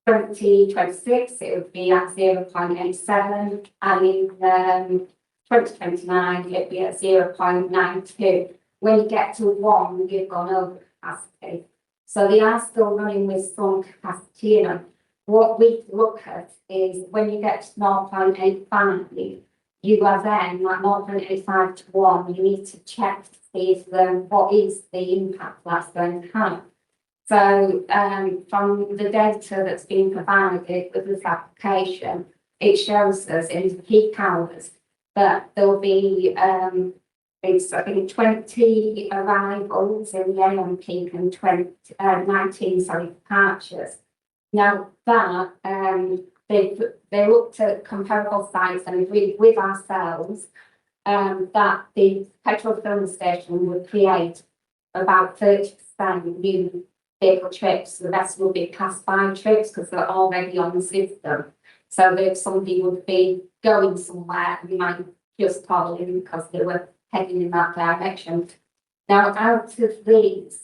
2026 it would be at 0.87, and in 2029 it'd be at 0.92. When you get to 1, you've gone over capacity. So they are still running with some capacity in them. What we look at is when you get to 0.85, you are then like 0.85 to 1, you need to check to see if what is the impact that's going to have. So from the data that's been provided with this application, it shows us in the peak hours that there will be it's I think 20 arrivals in the AM peak and 19 departures. Now that they looked at comparable sites and agreed with ourselves that the petrol filling station would create about 30% new vehicle trips, the rest will be class 5 trips because they're already on the system. So that if somebody would be going somewhere, we might just call in because they were heading in that direction. Now, out of these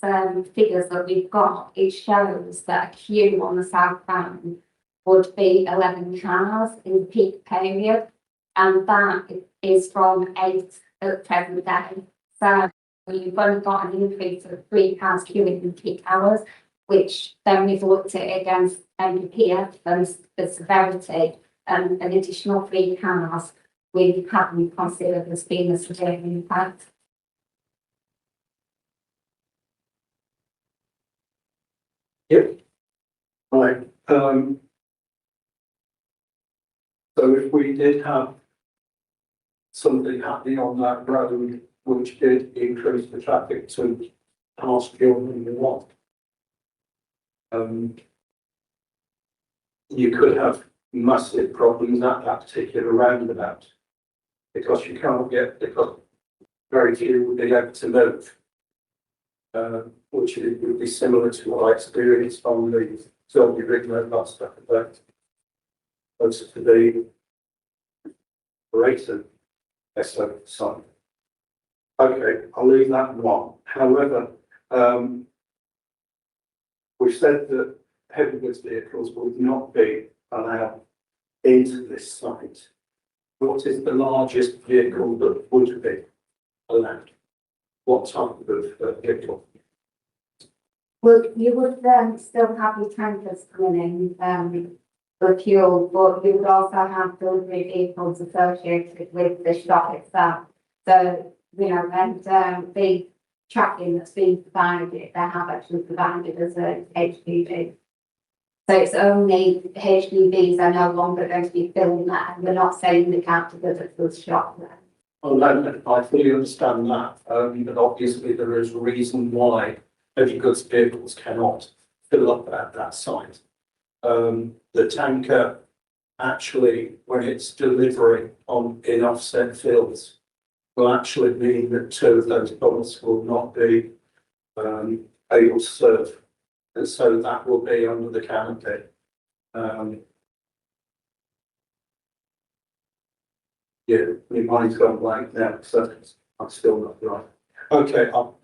figures that we've got, it shows that a queue on the southbound would be 11 cars in the peak period, and that is from 8 at present day. So you've only got an increase of 3 cars queuing in peak hours, which then we've looked at against MPPF and the severity, an additional 3 cars we haven't considered as being a severe impact. Yep. Right, so if we did have something happening on that road, which did increase the traffic to past your number one, you could have massive problems at that particular roundabout, because you can't get, because very few would be able to move. Which would be similar to what I experienced on the Selby Rigno bus stop effect, closer to the Brayton SO site. Okay, I'll leave that one. However, we've said that heavy goods vehicles would not be allowed into this site. What is the largest vehicle that would be allowed? What type of vehicle? Well, you would still have your tankers coming in for fuel, but you would also have delivery vehicles associated with the shop itself. So, you know, and the tracking that's been provided, they have actually provided as a HGV. So it's only HGVs are no longer going to be filling that, and we're not saying they can't deliver to the shop there. Well, I fully understand that, but obviously there is a reason why heavy goods vehicles cannot fill up at that site. The tanker actually, when it's delivering in offset fields, will actually mean that 2 of those products will not be able to serve, and so that will be under the canopy. Yeah, my mind's gone blank now, so I'm still not right. Okay, oh,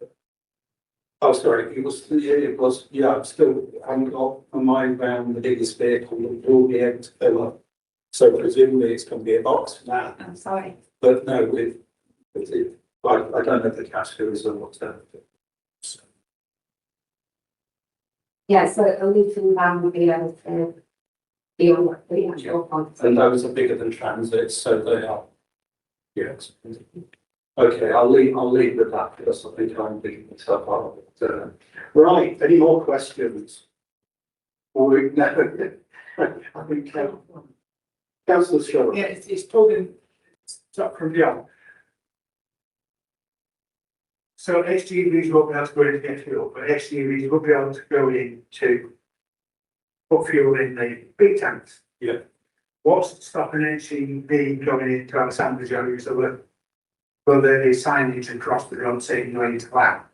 sorry, it was, yeah, I'm still, I haven't got my mind around the biggest vehicle that will be able to fill up. So presumably it's going to be a box now. I'm sorry. But no, with it, I don't know the categories or whatever. Yeah, so a lithium van would be able to deal with the actual points. And those are bigger than transits, so they are. Yes. Okay, I'll leave with that because I think I'm beating myself up. Right, any more questions? Or no? I think Councillor Shaw. Yeah, it's talking up from beyond. So HGVs won't be able to go in and get fuel, but HGVs will be able to go in to put fuel in the big tanks. Yeah. What's stopping HGV going into our sandwich areas? So will there be signage across the road saying no into that?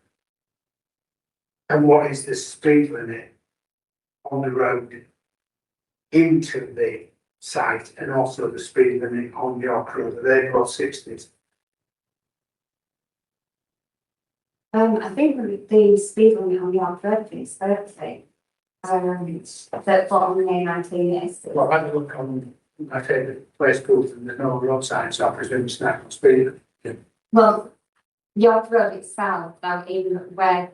And what is the speed limit on the road into the site, and also the speed limit on York Road? Are they both 60s? I think the speed limit on York Road is 30. But on the A19 is. Well, I had a look on my favourite place called and there's no road sign, so I presume it's not speed. Well, York Road itself, though, even where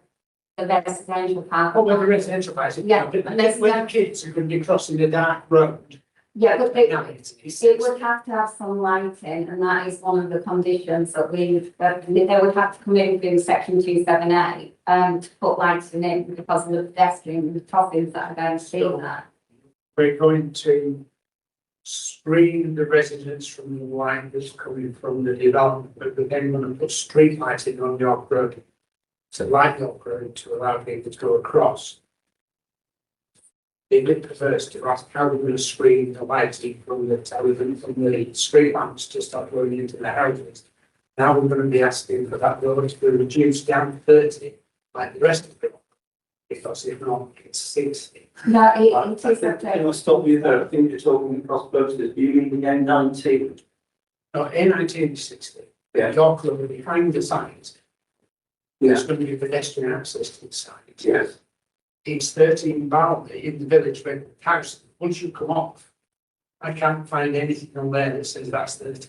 the residential part. Oh, well, the residential place. Yeah, And then when the kids are going to be crossing the dark road. Yeah, but at night, it would have to have some lighting, and that is one of the conditions that they would have to come in through section 278 to put lighting in because of the pedestrian crossings that are going to be there. We're going to screen the residents from the light that's coming from the development, but we're then going to put street lighting on York Road. To light York Road to allow people to go across. It bit perverse to ask how we're going to screen the lighting from the television, from the street lamps to start going into the houses. Now we're going to be asking for that road to be reduced down to 30 like the rest of it. Because if not, it's 60. No, it I is think, okay. I'll stop you there. I think you're talking across both, do you mean the N19? No, A19 is 60. Yeah. Your club behind the site, Yeah, there's going to be pedestrian access to the site. yes. It's 13 Barley in the village where the house, once you come off, I can't find anything on there that says that's 30.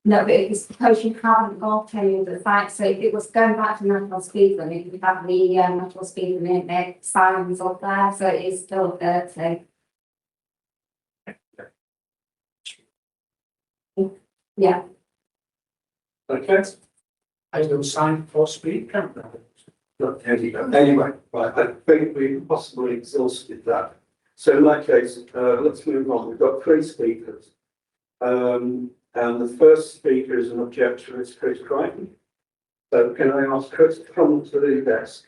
No, but it's because you haven't got any of the sites, so if it was going back to national speed limit, you have the national speed limit signs up there, so it is still 30. Yeah, Okay. I no sign for speed camera. Look, there you go. Anyway, right, I think we've possibly exhausted that. So in that case, let's move on. We've got three speakers. And the first speaker is an objector, it's Chris Crichton. So can I ask Chris to come to the desk?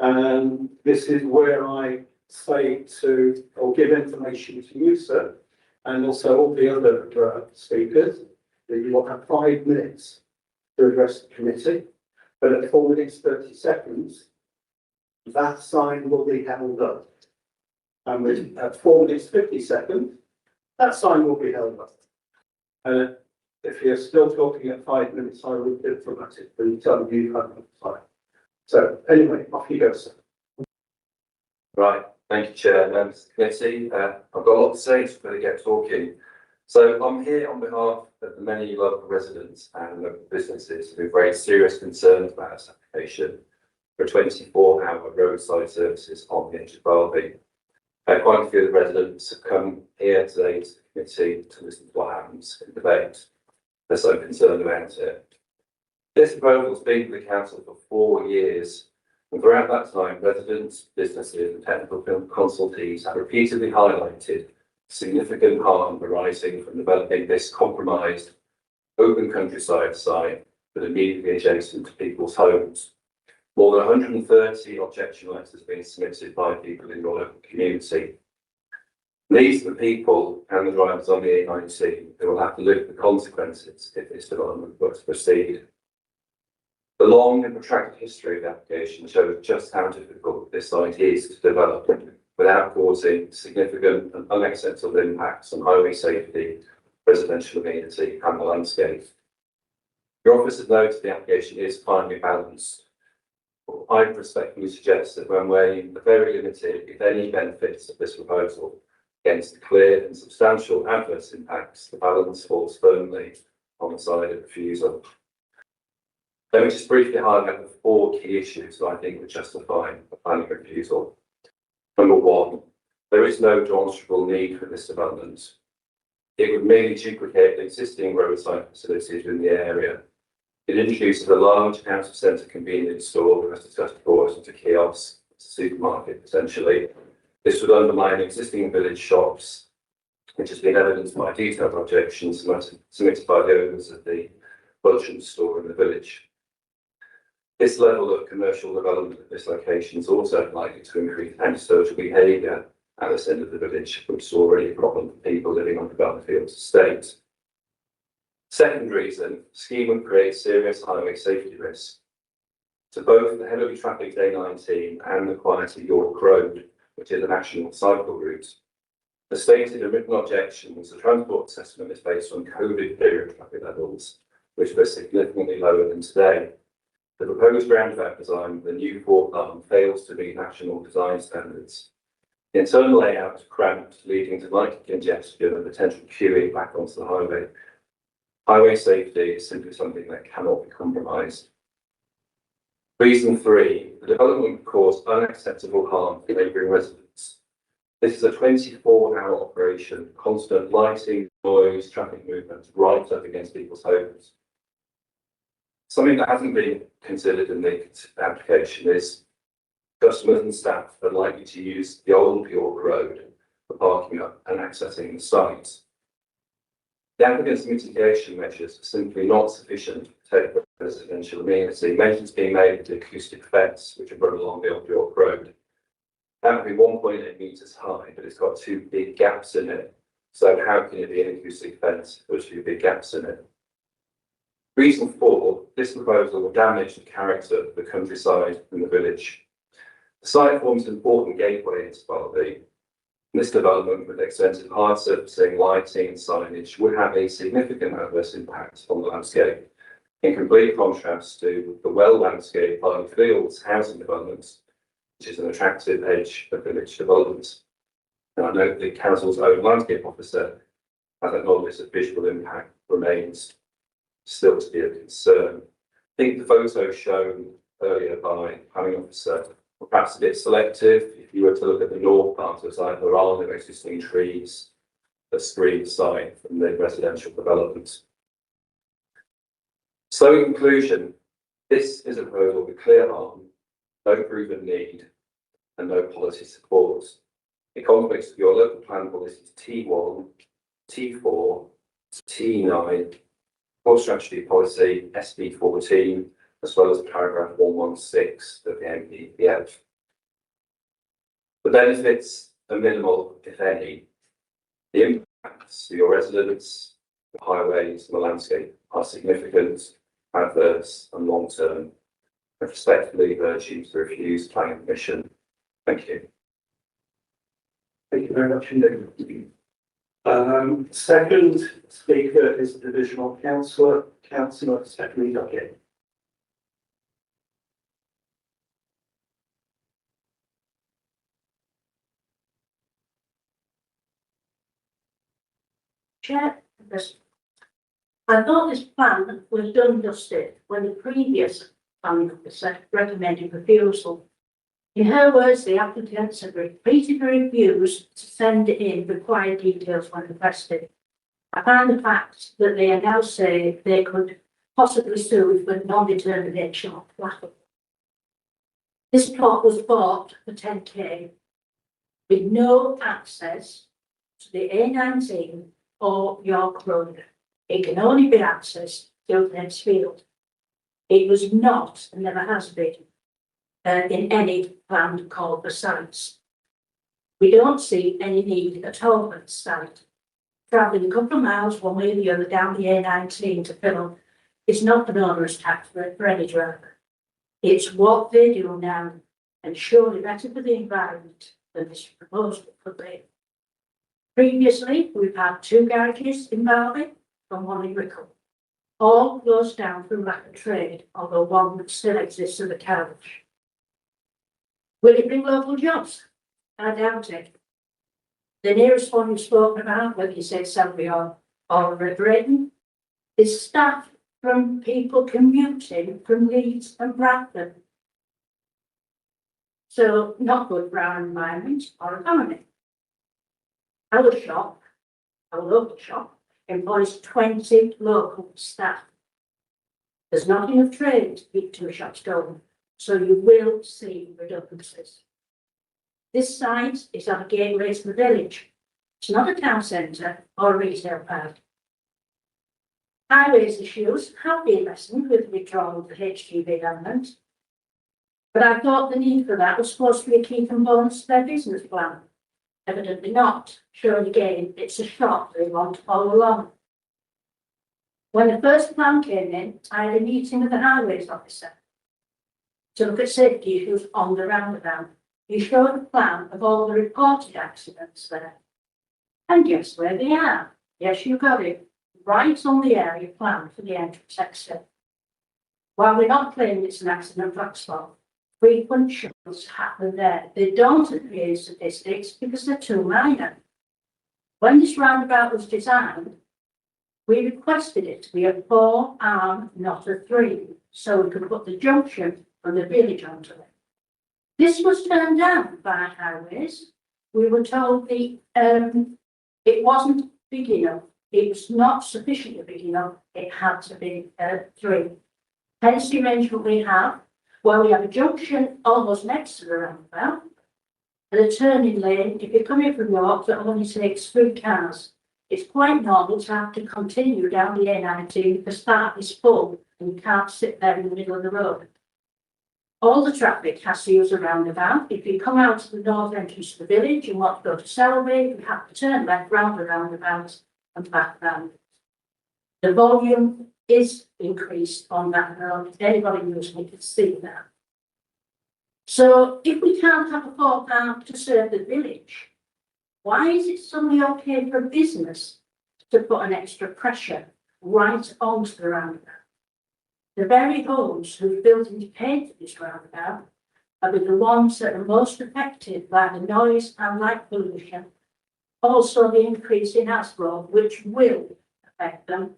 And this is where I say to, or give information to you, sir, and also all the other speakers, that you will have 5 minutes to address the committee. But at 4 minutes, 30 seconds, that sign will be held up. And at 4 minutes, 50 seconds, that sign will be held up. And if you're still talking at 5 minutes, I will be diplomatic, but you tell me you have enough time. So anyway, off you go, sir. Right, thank you, Chair, members of the committee. I've got a lot to say, so better get talking. So I'm here on behalf of the many local residents and local businesses who've raised serious concerns about this application for 24-hour roadside services on the edge of Selby. Quite a few of the residents have come here today to the committee to listen to what happens in debate. They're so concerned about it. This proposal has been with the council for 4 years, and throughout that time, residents, businesses, and technical consultees have repeatedly highlighted significant harm arising from developing this compromised open countryside site that immediately adjacent to people's homes. More than 130 objection letters have been submitted by people in your local community. These are the people and the drivers on the A19 who will have to live with the consequences if this development were to proceed. The long and protracted history of the application shows just how difficult this site is to develop without causing significant and unacceptable impacts on highway safety, residential amenity and the landscape. Your office has noted the application is finely balanced. I respectfully suggest that when weighing the very limited, if any, benefits of this proposal against the clear and substantial adverse impacts, the balance falls firmly on the side of refusal. Let me just briefly highlight the 4 key issues that I think would justify a planning refusal. Number 1, there is no demonstrable need for this development. It would merely duplicate the existing roadside facilities in the area. It introduces a large out-of-centre convenience store, as discussed before, into kiosks, a supermarket potentially. This would undermine existing village shops, which has been evidenced by detailed objections submitted by the owners of the Budgeon store in the village. This level of commercial development at this location is also likely to increase antisocial behaviour at this end of the village, which is already a problem for people living on the Garfields estate. Second reason, the scheme would create serious highway safety risk. To both the heavily trafficked A19 and the quieter York Road, which is a national cycle route, the stated and written objections, the transport assessment is based on COVID period traffic levels, which were significantly lower than today. The proposed roundabout design with the new fourth arm fails to meet national design standards. The internal layout is cramped, leading to likely congestion and potential queuing back onto the highway. Highway safety is simply something that cannot be compromised. Reason 3, the development would cause unacceptable harm to neighbouring residents. This is a 24-hour operation, constant lighting, noise, traffic movement, right up against people's homes. Something that hasn't been considered in the application is customers and staff are likely to use the old York Road for parking up and accessing the site. The applicant's mitigation measures are simply not sufficient to protect the residential amenity. Mentions being made of the acoustic fence, which would run along the old York Road. That would be 1.8 metres high, but it's got 2 big gaps in it. So how can it be an acoustic fence if there's 2 big gaps in it? Reason 4, this proposal will damage the character of the countryside and the village. The site forms an important gateway into Selby. This development with extensive hard surfacing, lighting and signage would have a significant adverse impact on the landscape, in complete contrast to the well-landscaped Barley Fields housing developments, which is an attractive edge of village development. And I note the council's own landscape officer has acknowledged that visual impact remains still to be a concern. I think the photos shown earlier by the planning officer were perhaps a bit selective. If you were to look at the north part of the site, there are no existing trees that screen the site from the residential development. So in conclusion, this is a proposal with clear harm, no proven need, and no policy support. It conflicts with your local plan policies T1, T4, T9, core strategy policy SB14, as well as paragraph 116 of the NPPF. The benefits are minimal, if any. The impacts to your residents, the highways, and the landscape are significant, adverse, and long-term. I respectfully urge you to refuse planning permission. Thank you. Thank you very much indeed. Second speaker is the divisional councillor, Councillor Stephanie Duckett. Chair, I thought this plan was done justice when the previous planning officer recommended refusal. In her words, the applicants have repeatedly refused to send in required details when requested. I find the fact that they are now saying they could possibly sue for non-determination of laughable. This plot was bought for 10k with no access to the A19 or York Road. It can only be accessed through Ainsty. It was not, and never has been, in any planned call for sites. We don't see any need at all for the site. Travelling a couple of miles one way or the other down the A19 to Philip is not an onerous tax for any driver. It's what they do now, and surely better for the environment than this proposal could be. Previously, we've had 2 garages in Barley and 1 in Rickle. All closed down through lack of trade, although one still exists as a carriage. Will it bring local jobs? I doubt it. The nearest one you've spoken about, whether you say Selby or Britain, is staff from people commuting from Leeds and Bradford. So not good for our environment or economy. Our shop, our local shop, employs 20 local staff. There's not enough trade to keep 2 shops going, so you will see redundancies. This site is on a gateway to the village. It's not a town centre or a retail park. Highways issues have been lessened with the withdrawal of the HGV element, but I thought the need for that was supposed to be a key component to their business plan. Evidently not. Showing again, it's a shop they want to follow along. When the first plan came in, I had a meeting with the highways officer to look at safety issues on the roundabout. He showed a plan of all the reported accidents there. And guess where they are? Yes, you got it. Right on the area plan for the entrance exit. While we're not claiming it's an accident hotspot, frequent shuttles happen there. They don't appear in statistics because they're too minor. When this roundabout was designed, we requested it to be a 4-arm, not a 3, so we could put the junction from the village onto it. This was turned down by highways. We were told it wasn't big enough. It was not sufficiently big enough. It had to be 3. Hence the arrangement we have, where we have a junction almost next to the roundabout, and a turning lane. If you're coming from York, that only takes 3 cars. It's quite normal to have to continue down the A19 because that is full and you can't sit there in the middle of the road. All the traffic has to use a roundabout. If you come out to the north entrance of the village and want to go to Selby, you have to turn left round the roundabout and back round. The volume is increased on that road. Anybody knows me can see that. So if we can't have a footpath to serve the village, why is it suddenly okay for a business to put an extra pressure right onto the roundabout? The very homes who've built and paid for this roundabout are the ones that are most affected by the noise and light pollution. Also the increase in asphalt, which will affect them.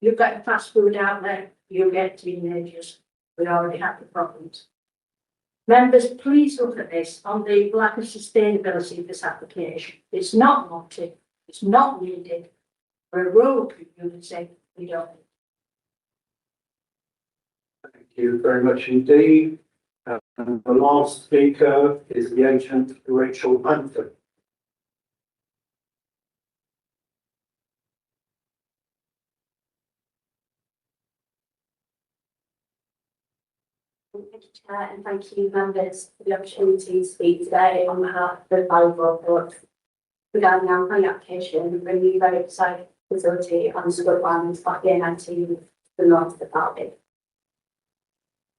You've got a fast food outlet, you get teenagers, we already have the problems. Members, please look at this on the lack of sustainability of this application. It's not wanted, it's not needed. For a rural community, we don't. Thank you very much indeed. And the last speaker is the ancient Rachel Hunter. Thank you, Chair, and thank you, members, for the opportunity to speak today on behalf of the valuable report regarding our planning application for a new roadside facility on Scud Lands off the A19 to the north of the Selby.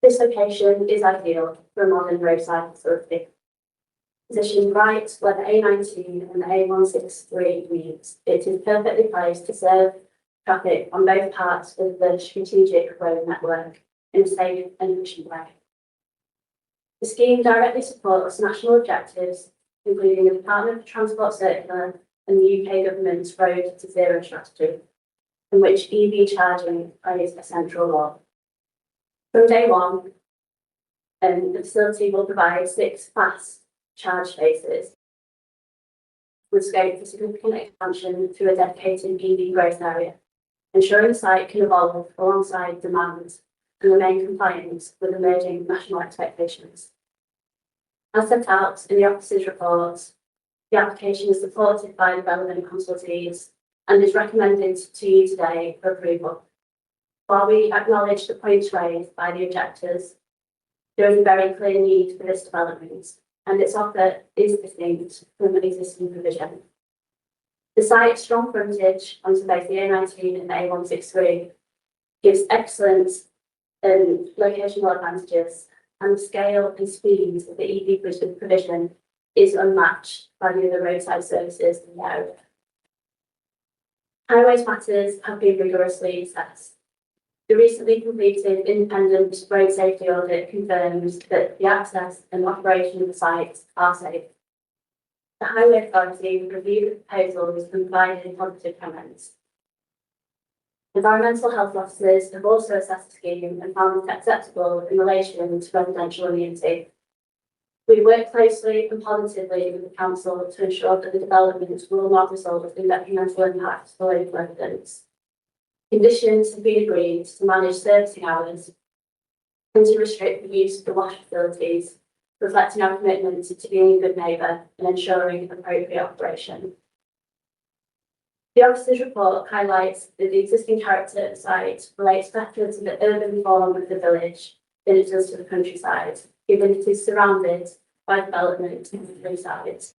This location is ideal for a modern roadside facility. Positioned right where the A19 and the A163 meet, it is perfectly placed to serve traffic on both parts of the strategic road network in a safe and efficient way. The scheme directly supports national objectives, including the Department for Transport Circular and the UK government's Road to Zero strategy, in which EV charging plays a central role. From day one, the facility will provide 6 fast charge spaces with scope for significant expansion through a dedicated EV growth area, ensuring the site can evolve alongside demand and remain compliant with emerging national expectations. As set out in the office's report, the application is supported by the relevant consultees and is recommended to you today for approval. While we acknowledge the points raised by the objectors, there is a very clear need for this development, and its offer is distinct from an existing provision. The site's strong frontage onto both the A19 and the A163 gives excellent locational advantages, and the scale and speed of the EV provision is unmatched by the other roadside services in the area. Highways matters have been rigorously assessed. The recently completed independent road safety audit confirms that the access and operation of the site are safe. The Highway Authority reviewed the proposals and provided positive comments. Environmental health officers have also assessed the scheme and found it acceptable in relation to residential immunity. We work closely and positively with the council to ensure that the development will not result in detrimental impacts for local residents. Conditions have been agreed to manage servicing hours and to restrict the use of the wash facilities, reflecting our commitment to being a good neighbour and ensuring appropriate operation. The officer's report highlights that the existing character of the site relates better to the urban form of the village than it does to the countryside, given it is surrounded by development on 3 sides.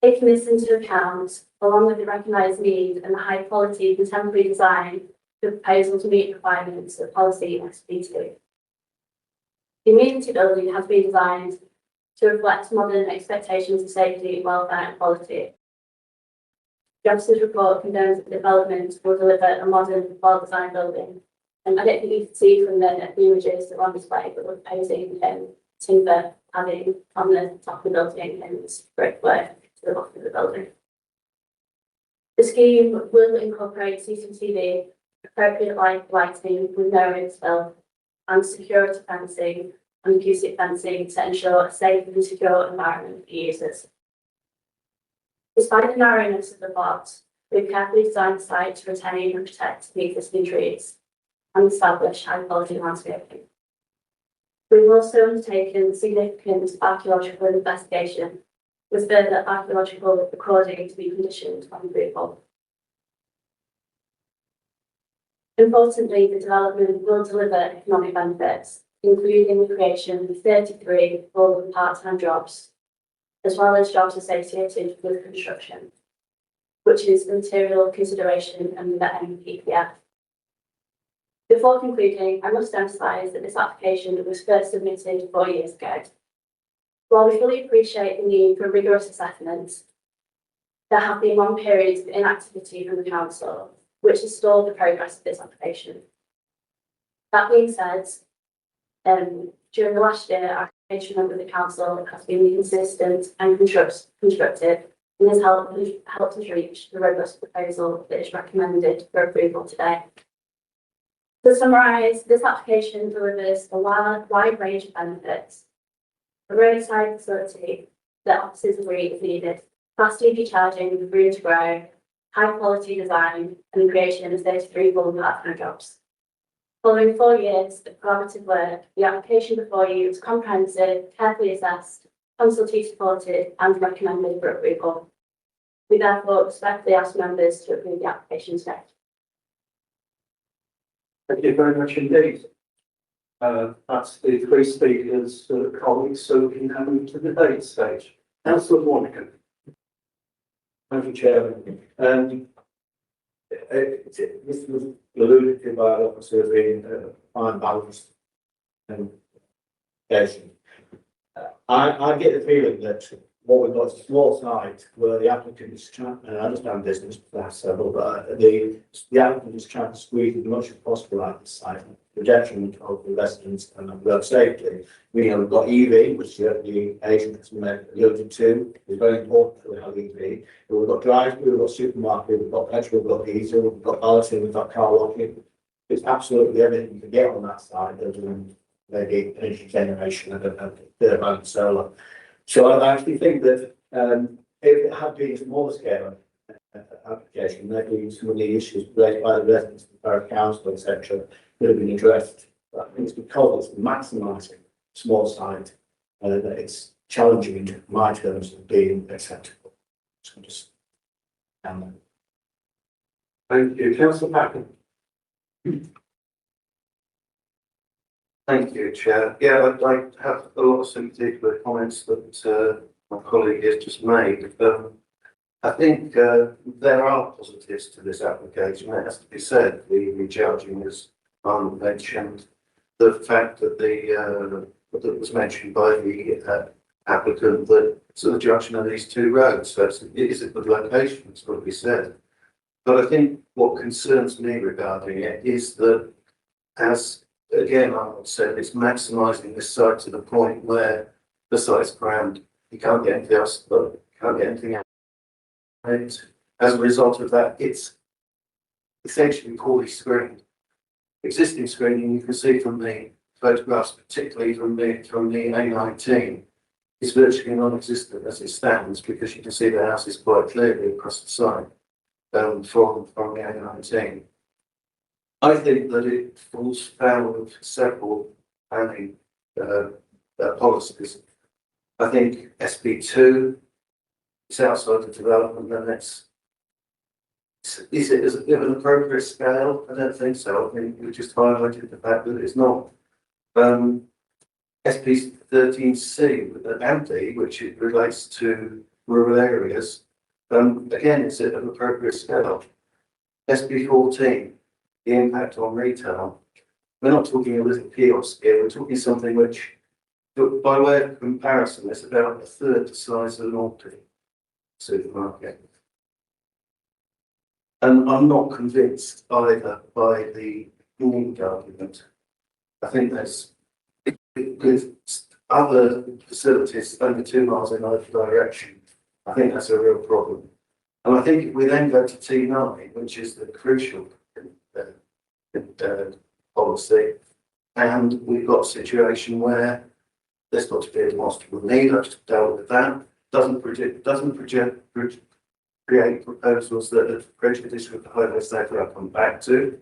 Taking this into account, along with the recognised need and the high quality contemporary design, the proposal to meet requirements of policy SB2. The amenity building has been designed to reflect modern expectations of safety, welfare and quality. The officer's report condemns that the development will deliver a modern, well-designed building. And I don't think you can see from the images that are on display, but we're proposing timber padding on the top of the building and brickwork to the bottom of the building. The scheme will incorporate CCTV, appropriate lighting with no infill, and security fencing and acoustic fencing to ensure a safe and secure environment for users. Despite the narrowness of the plot, we've carefully designed the site to retain and protect the existing trees and establish high quality landscaping. We've also undertaken significant archaeological investigation with further archaeological recording to be conditioned on approval. Importantly, the development will deliver economic benefits, including the creation of 33 full and part-time jobs, as well as jobs associated with construction, which is a material consideration under the NPPF. Before concluding, I must emphasise that this application was first submitted 4 years ago. While we fully appreciate the need for rigorous assessments, there have been long periods of inactivity from the council, which has stalled the progress of this application. That being said, during the last year, our engagement with the council has been consistent and constructive, and has helped us reach the robust proposal that is recommended for approval today. To summarise, this application delivers a wide range of benefits. A roadside facility that officers agree is needed, fast EV charging with room to grow, high quality design, and the creation of 33 full part-time jobs. Following 4 years of collaborative work, the application before you is comprehensive, carefully assessed, consultative supported, and recommended for approval. We therefore respectfully ask members to approve the application today. Thank you very much indeed. That's the three speakers, colleagues, so we can have them to the debate stage. Councillor Warnigan. Thank you, Chairman. This was alluded to by the officer being fine balanced and education. I get the feeling that what we've got is a small site where the applicant is trying, and I understand business, that's several, but the applicant is trying to squeeze as much as possible out of the site, the detriment of the residents and road safety. We've got EV, which the agent has alluded to, is very important for our EV. We've got drive-through, we've got supermarket, we've got petrol, we've got diesel, we've got balloting, we've got car washing. It's absolutely everything you can get on that side, other than maybe energy generation and a bit of solar. So I actually think that if it had been a smaller scale application, maybe some of the issues raised by the residents, the borough council, etc., could have been addressed. But I think it's because it's maximising small site that it's challenging in my terms of being acceptable. So just Thank you. Councillor Packen. Thank you, Chair. Yeah, I have a lot of sympathy for the comments that my colleague has just made. I think there are positives to this application. It has to be said. The charging is mentioned. The fact that that was mentioned by the applicant that sort of junction of these two roads. So it is a good location. It's got to be said. But I think what concerns me regarding it is that, as again, I would say it's maximising this site to the point where the site's crammed. You can't get anything else, but you can't get anything out. And as a result of that, it's essentially poorly screened. Existing screening, you can see from the photographs, particularly from the A19, is virtually non-existent as it stands, because you can see the house is quite clearly across the site from the A19. I think that it falls foul of several planning policies. I think SB2 is outside the development limits. Is it an appropriate scale? I don't think so. I think we just highlighted the fact that it's not. SP13C with the MD, which it relates to rural areas. Again, it's an appropriate scale. SB14. The impact on retail. We're not talking a little kiosk here, we're talking something which, by way of comparison, is about a third the size of an Aldi supermarket. And I'm not convinced either by the need argument. I think there's, with other facilities only 2 miles in either direction, I think that's a real problem. And I think if we then go to T9, which is the crucial policy, and we've got a situation where there's got to be a demonstrable need. I've just dealt with that. Doesn't create proposals that are prejudicial with the highway safety. I'll come back to.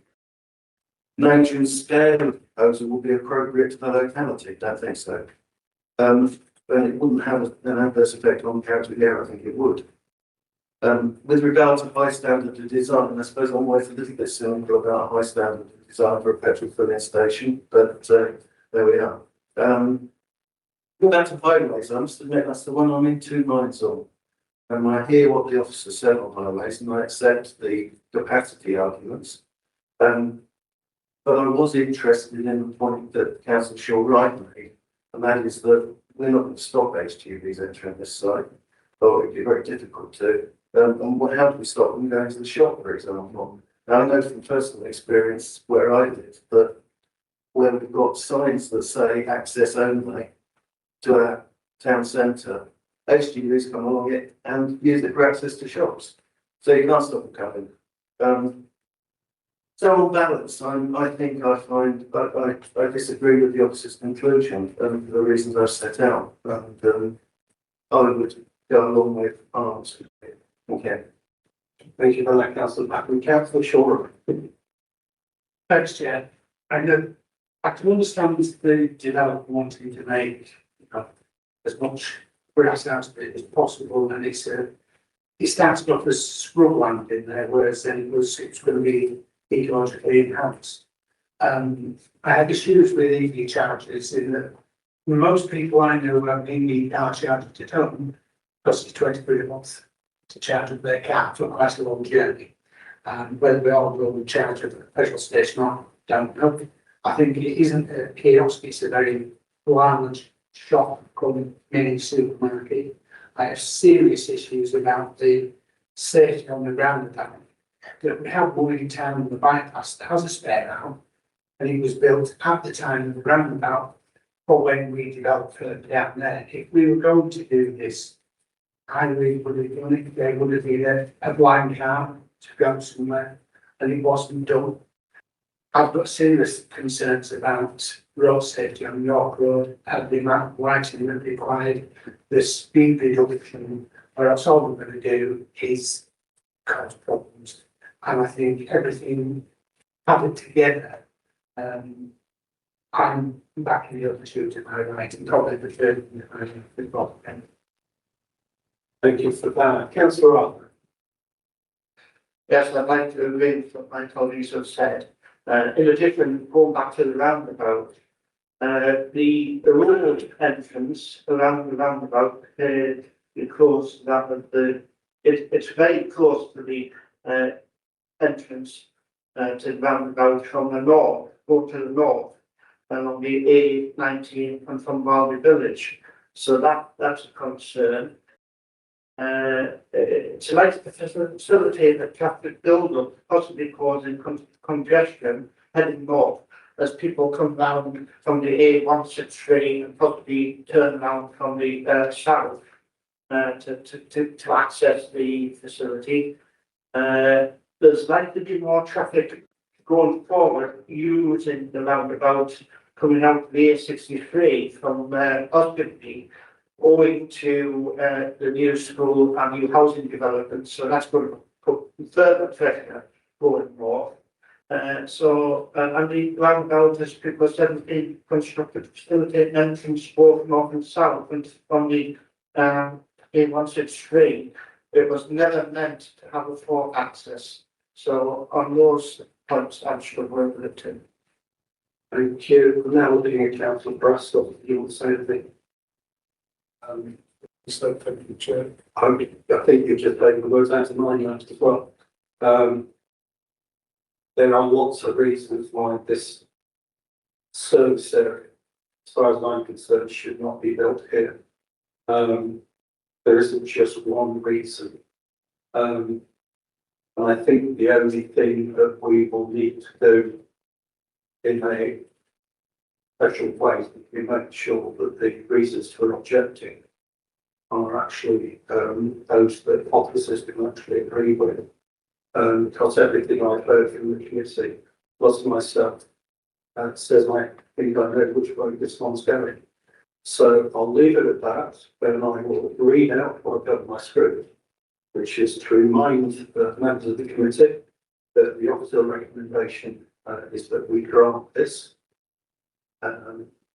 Nature and scale of the proposal will be appropriate to the locality. Don't think so. But it wouldn't have an adverse effect on character of the area. I think it would. With regard to high standard of design, and I suppose I'm always a little bit cynical about high standard of design for a petrol filling station, but there we are. Go back to highways. I must admit that's the one I'm in 2 minds on. And I hear what the officer said on highways, and I accept the capacity arguments. But I was interested in the point that Councillor Shaw Wright made, and that is that we're not going to stop HGVs entering this site, or it'd be very difficult to. How do we stop them going to the shop, for example? Now, I know from personal experience where I live that when we've got signs that say access only to our town centre, HGVs come along it and use it for access to shops. So you can't stop them coming. So on balance, I think I disagree with the officer's conclusion for the reasons I've set out. And I would go along with arms. Okay. Thank you for that, Councillor Patrick. Councillor Shaw. Thanks, Chair. I can understand the developer wanting to make as much grass out of it as possible, and it started off as scrubland in there, whereas then it was going to be ecologically enhanced. I had issues with EV chargers in that most people I know who have EV car chargers at home cost £20 a month to charge up their car for quite a long journey. Whether we all go and charge at the petrol station or don't know. I think it isn't a kiosk, it's a very large shop called mini supermarket. I have serious issues about the safety on the roundabout. That we have one in town on the bypass that has a spare now, and it was built at the time of the roundabout for when we developed further down there. If we were going to do this, I really would have done it. There would have been a blind car to go somewhere, and it wasn't done. I've got serious concerns about road safety on York Road and the amount of lighting that required, the speed reduction, or else all we're going to do is cause problems. And I think everything added together, I'm backing the other two to my right and probably the third the problem. Thank you for that. Councillor Arthur. Yes, I'd like to agree with what my colleagues have said. In addition, going back to the roundabout, the road entrance around the roundabout is close to that of it's very close to the entrance to the roundabout from the north, go to the north, along the A19 and from Wildby Village. So that's a concern. It's likely to facilitate a traffic build-up, possibly causing congestion heading north as people come down from the A163 and possibly turn around from the south to access the facility. There's likely to be more traffic going forward using the roundabout coming out of the A63 from Osborne, owing to the new school and new housing development. So that's going to put further pressure going north. And the roundabout, as people said, has been constructed to facilitate an entrance both north and south, and from the A163. It was never meant to have a four access. So on those points, I'm struggling with it too. Thank you. Now we're looking at Councillor Brastel. You want to say anything? So thank you, Chair. I think you've just taken the words out of my mouth as well. There are lots of reasons why this service area, as far as I'm concerned, should not be built here. There isn't just one reason. And I think the only thing that we will need to do in a special way is to make sure that the reasons for objecting are actually those that officers can actually agree with. Because everything I've heard from the committee, plus myself, says I think I know which way this one's going. So I'll leave it at that, then I will read out what I've got in my script, which is to remind the members of the committee that the officer recommendation is that we grant this.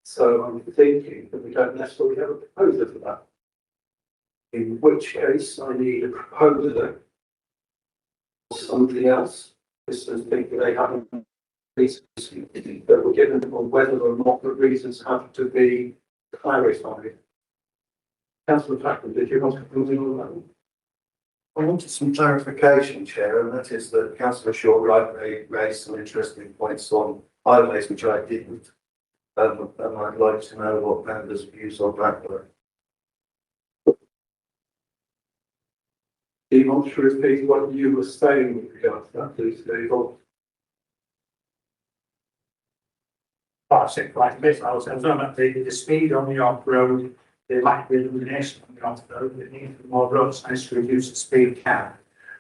So I'm thinking that we don't necessarily have a proposer for that. In which case I need a proposer or something else. This is thinking they haven't reasons that were given, or whether or not the reasons have to be clarified. Councillor Packard, did you want to come in on that? I wanted some clarification, Chair, and that is that Councillor Shaw raised some interesting points on highways, which I didn't. And I'd like to know what members' views on that were. Do you want to repeat what you were saying with regard to that, please, Dave? I said quite a bit, I was talking about the speed on the off-road, the lack of illumination on the off-road, the need for more road signs to reduce the speed cap.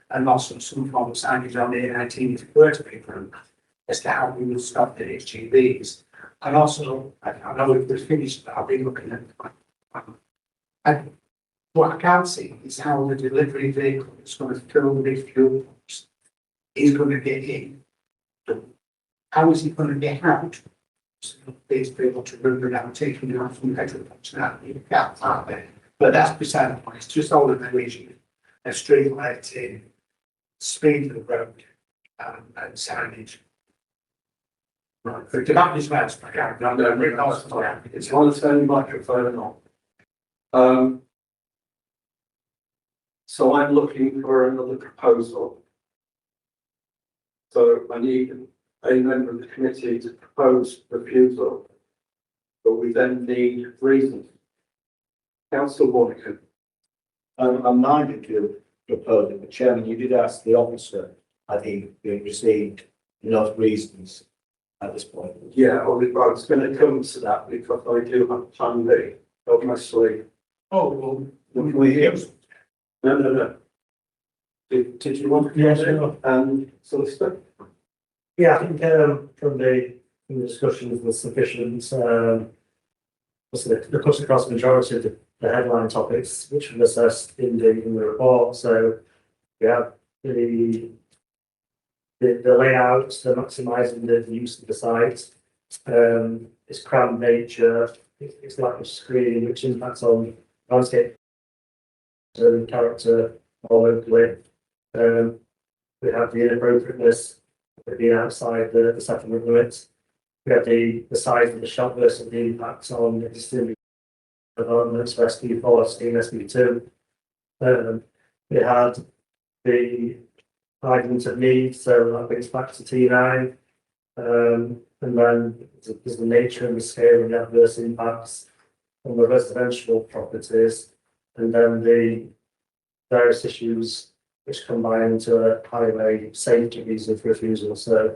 And also some form of signage on the A19 if it were to be approved, as to how we would stop the HGVs. And also, I know we've finished, but I've been looking at, and what I can't see is how the delivery vehicle is going to fill the fuel pumps is going to get in. How is it going to get out? So these people to move around, taking it out from petrol pumps now, you can't, aren't they? But that's beside the point, it's just all of the issue. A street lighting, speed of the road, and signage. Right, the demand is less, I can't, no, It's on the same microphone or not. So I'm looking for another proposal. So I need a member of the committee to propose refusal, but we then need reasons. Councillor Warnick. I'm minded to propose it, but Chairman, you did ask the officer, I think, we received enough reasons at this point. Yeah, I was going to come to that because I do have plan B, obviously. Oh, well, We hear. No. Did you want to? Yes, sure. Solicitor? Yeah, I think from the discussions was sufficient. It cuts across the majority of the headline topics which were assessed in the report. So we have the layout, so maximising the use of the site. Its cramped nature, its lack of screening, which impacts on landscape character more locally. We have the inappropriateness of being outside the settlement limits. We have the size of the shop versus the impact on existing developments for SP4, SP2. We had the argument of need, so that brings back to T9. And then there's the nature and the scale and the adverse impacts on the residential properties, and then the various issues which combine into a highway safety reason for refusal. So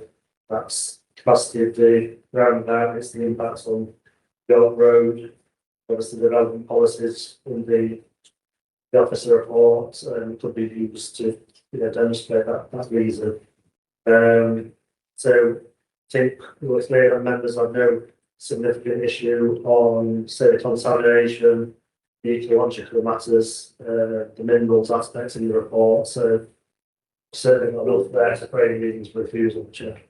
that's capacity of the roundabout, it's the impacts on York Road, obviously the relevant policies in the officer report could be used to demonstrate that reason. So I think it was clear that members have no significant issue on, say, contamination, the ecological matters, the minerals aspects in the report. So certainly not enough there to create reasons for refusal, Chair.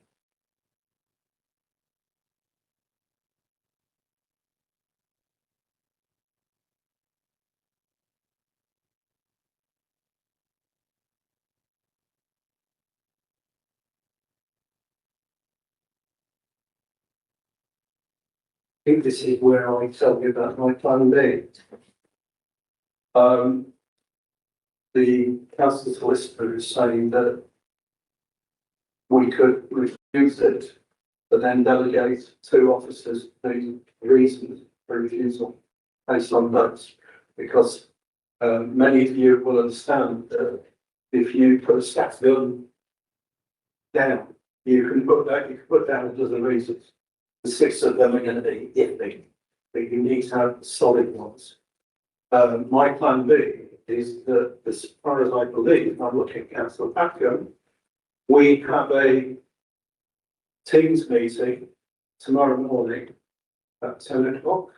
I think this is where I tell you about my plan B. The council solicitor is saying that we could refuse it, but then delegate two officers the reasons for refusal based on those. Because many of you will understand that if you put a staff gun down, you can put down a dozen reasons. The 6 of them are going to be iffy, but you need to have solid ones. My plan B is that, as far as I believe, I'm looking at Councillor Packham, we have a Teams meeting tomorrow morning at 10 o'clock.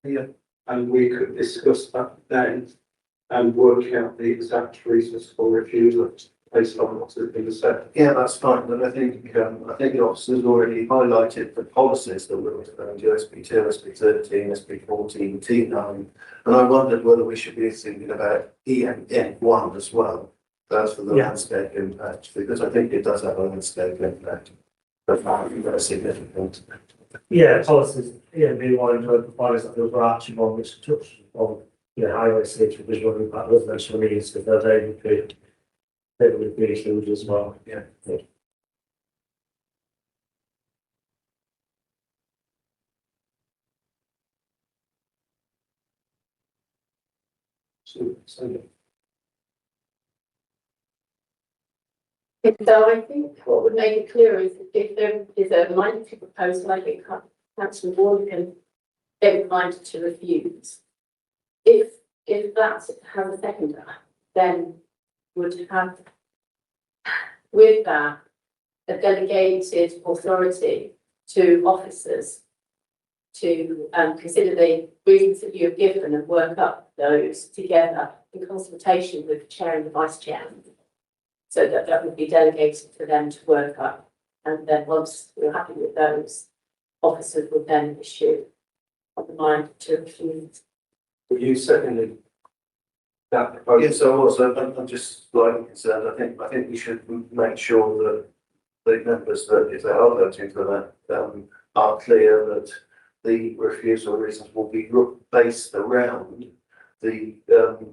Yeah. And we could discuss that then and work out the exact reasons for refusal based on what has been said. Yeah, that's fine, but I think the officer's already highlighted the policies that we're referring to, SP2, SP13, SP14, T9, and I wondered whether we should be thinking about EM1 as well. That's for the landscape impact, because I think it does have a landscape impact, but not very significant. Yeah, policies, EMB1 requires that the overarching one which touch on highway safety, visual impact, residential needs, if they would be included as well. Yeah. to say. So I think what would make it clear is if there is a minority proposal, I think Councillor Ward can get reminded to refuse. If that's how the seconder, then would have with that a delegated authority to officers to consider the reasons that you have given and work up those together in consultation with the chair and the vice chair. So that would be delegated to them to work up. And then once we're happy with those, officers would then issue on the mind to refuse. Were you seconding that proposal? Yes, I was. I'm just slightly concerned. I think we should make sure that the members that, if they are voting for that, are clear that the refusal reasons will be based around the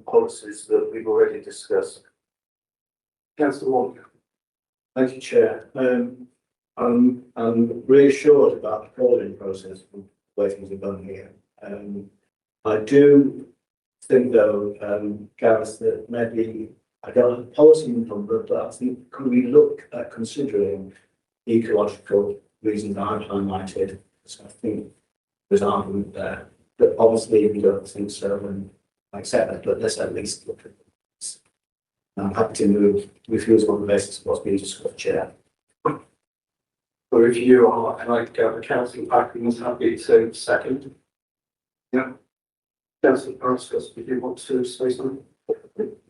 policies that we've already discussed. Councillor Ward. Thank you, Chair. I'm reassured about the polling process and the way things are done here. I do think though, Gareth, that maybe I don't have a policy number, but I think could we look at considering ecological reasons I've highlighted? So I think there's an argument there, but obviously we don't think so, and I accept that, but let's at least look at this. I'm happy to move refusal on the basis of what's been discussed, Chair. Or if you are, and I go to Councillor Packham is happy to second. Yeah. Councillor Parscus, if you want to say something.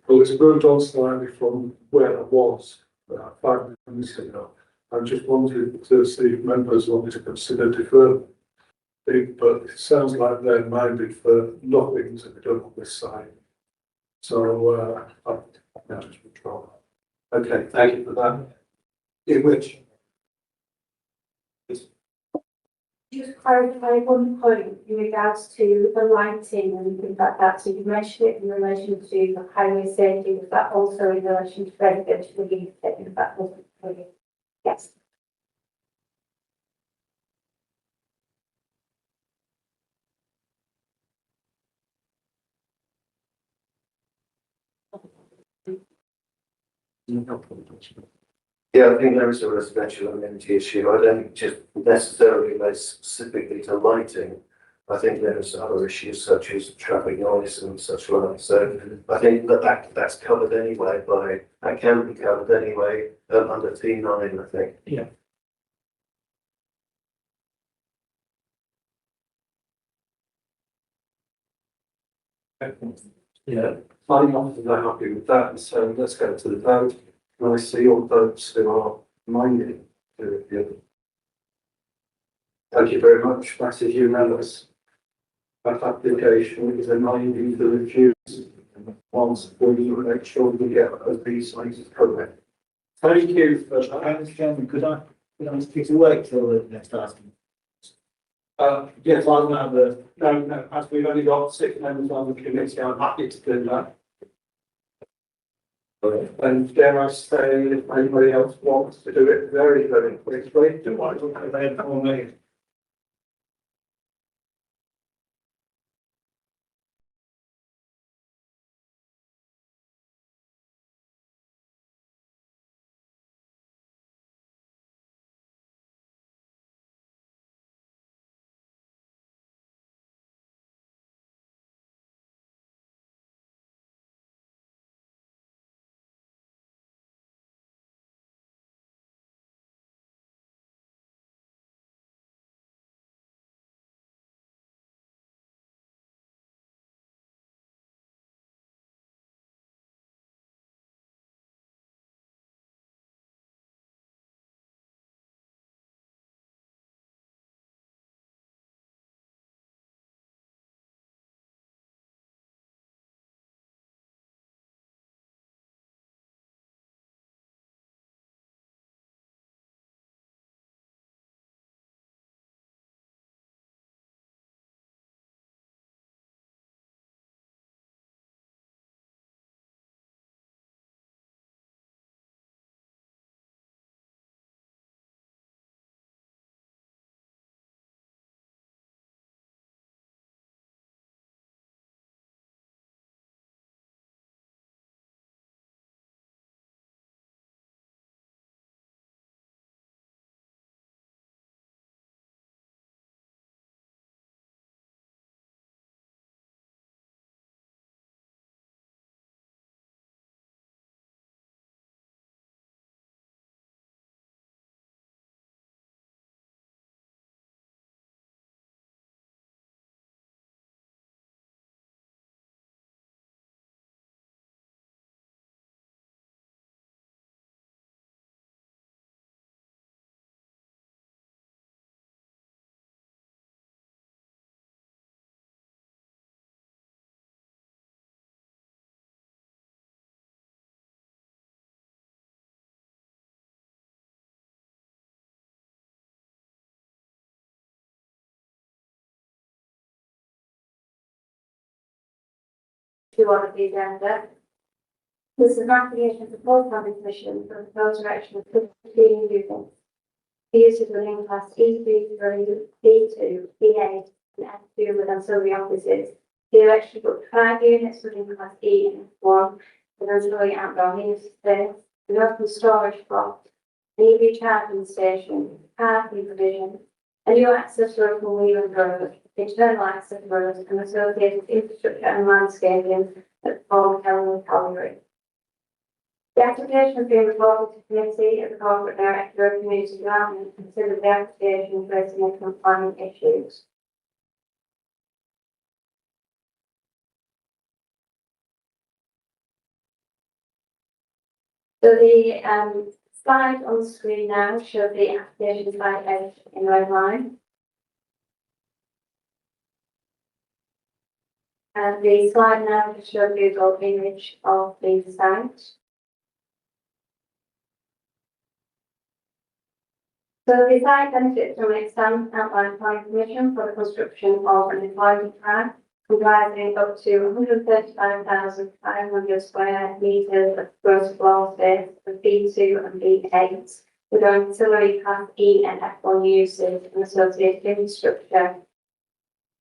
Well, it's moved on slightly from where I was 5 minutes ago. I just wanted to see if members wanted to consider deferment. But it sounds like they're minded for nothing to be done on this side. So I'll just withdraw. Okay, thank you for that. In which? Just clarify one point in regards to the lighting and things like that. So you mentioned it in relation to the highway safety. Was that also in relation to residential use? If that wasn't clear. Yes. Yeah, I think there is a residential amenity issue. I don't just necessarily relate specifically to lighting. I think there's other issues such as traffic noise and such like. So I think that's covered anyway that can be covered anyway under T9, I think. Yeah. Yeah, I'm not happy with that, so let's go to the vote. And I see all votes who are minded to review. Thank you very much. That is unanimous. That application is a minding to refuse. Once we make sure we get these things correct. Thank you for that. Mr. Chairman, could I ask you to wait till the next item? Yes, I'll have a no, as we've only got 6 members on the committee, I'm happy to do that. And dare I say, if anybody else wants to do it very, very quickly, do I? available me. two on the agenda. This is an application for full planning permission for the proposed erection of 15 units. Used within class E3, B2, B8, and F2 with ancillary offices. The erection of 5 units within class E and F1 with ancillary outdoor unit space, an open storage block, an EV charging station, parking provision, a new access road from Wheeling Road, internal access roads, and associated infrastructure and landscaping at the former Kellenwood Colliery. The application has been reported to committee as the corporate director of community development considered the application for significant planning issues. So the slide on the screen now shows the application by edge in red line. And the slide now shows the Google image of the site. So the site benefits from an extant outline planning permission for the construction of an employment plan comprising up to 135,500 square metres of gross floor space for B2 and B8 with ancillary class E and F1 uses and associated infrastructure.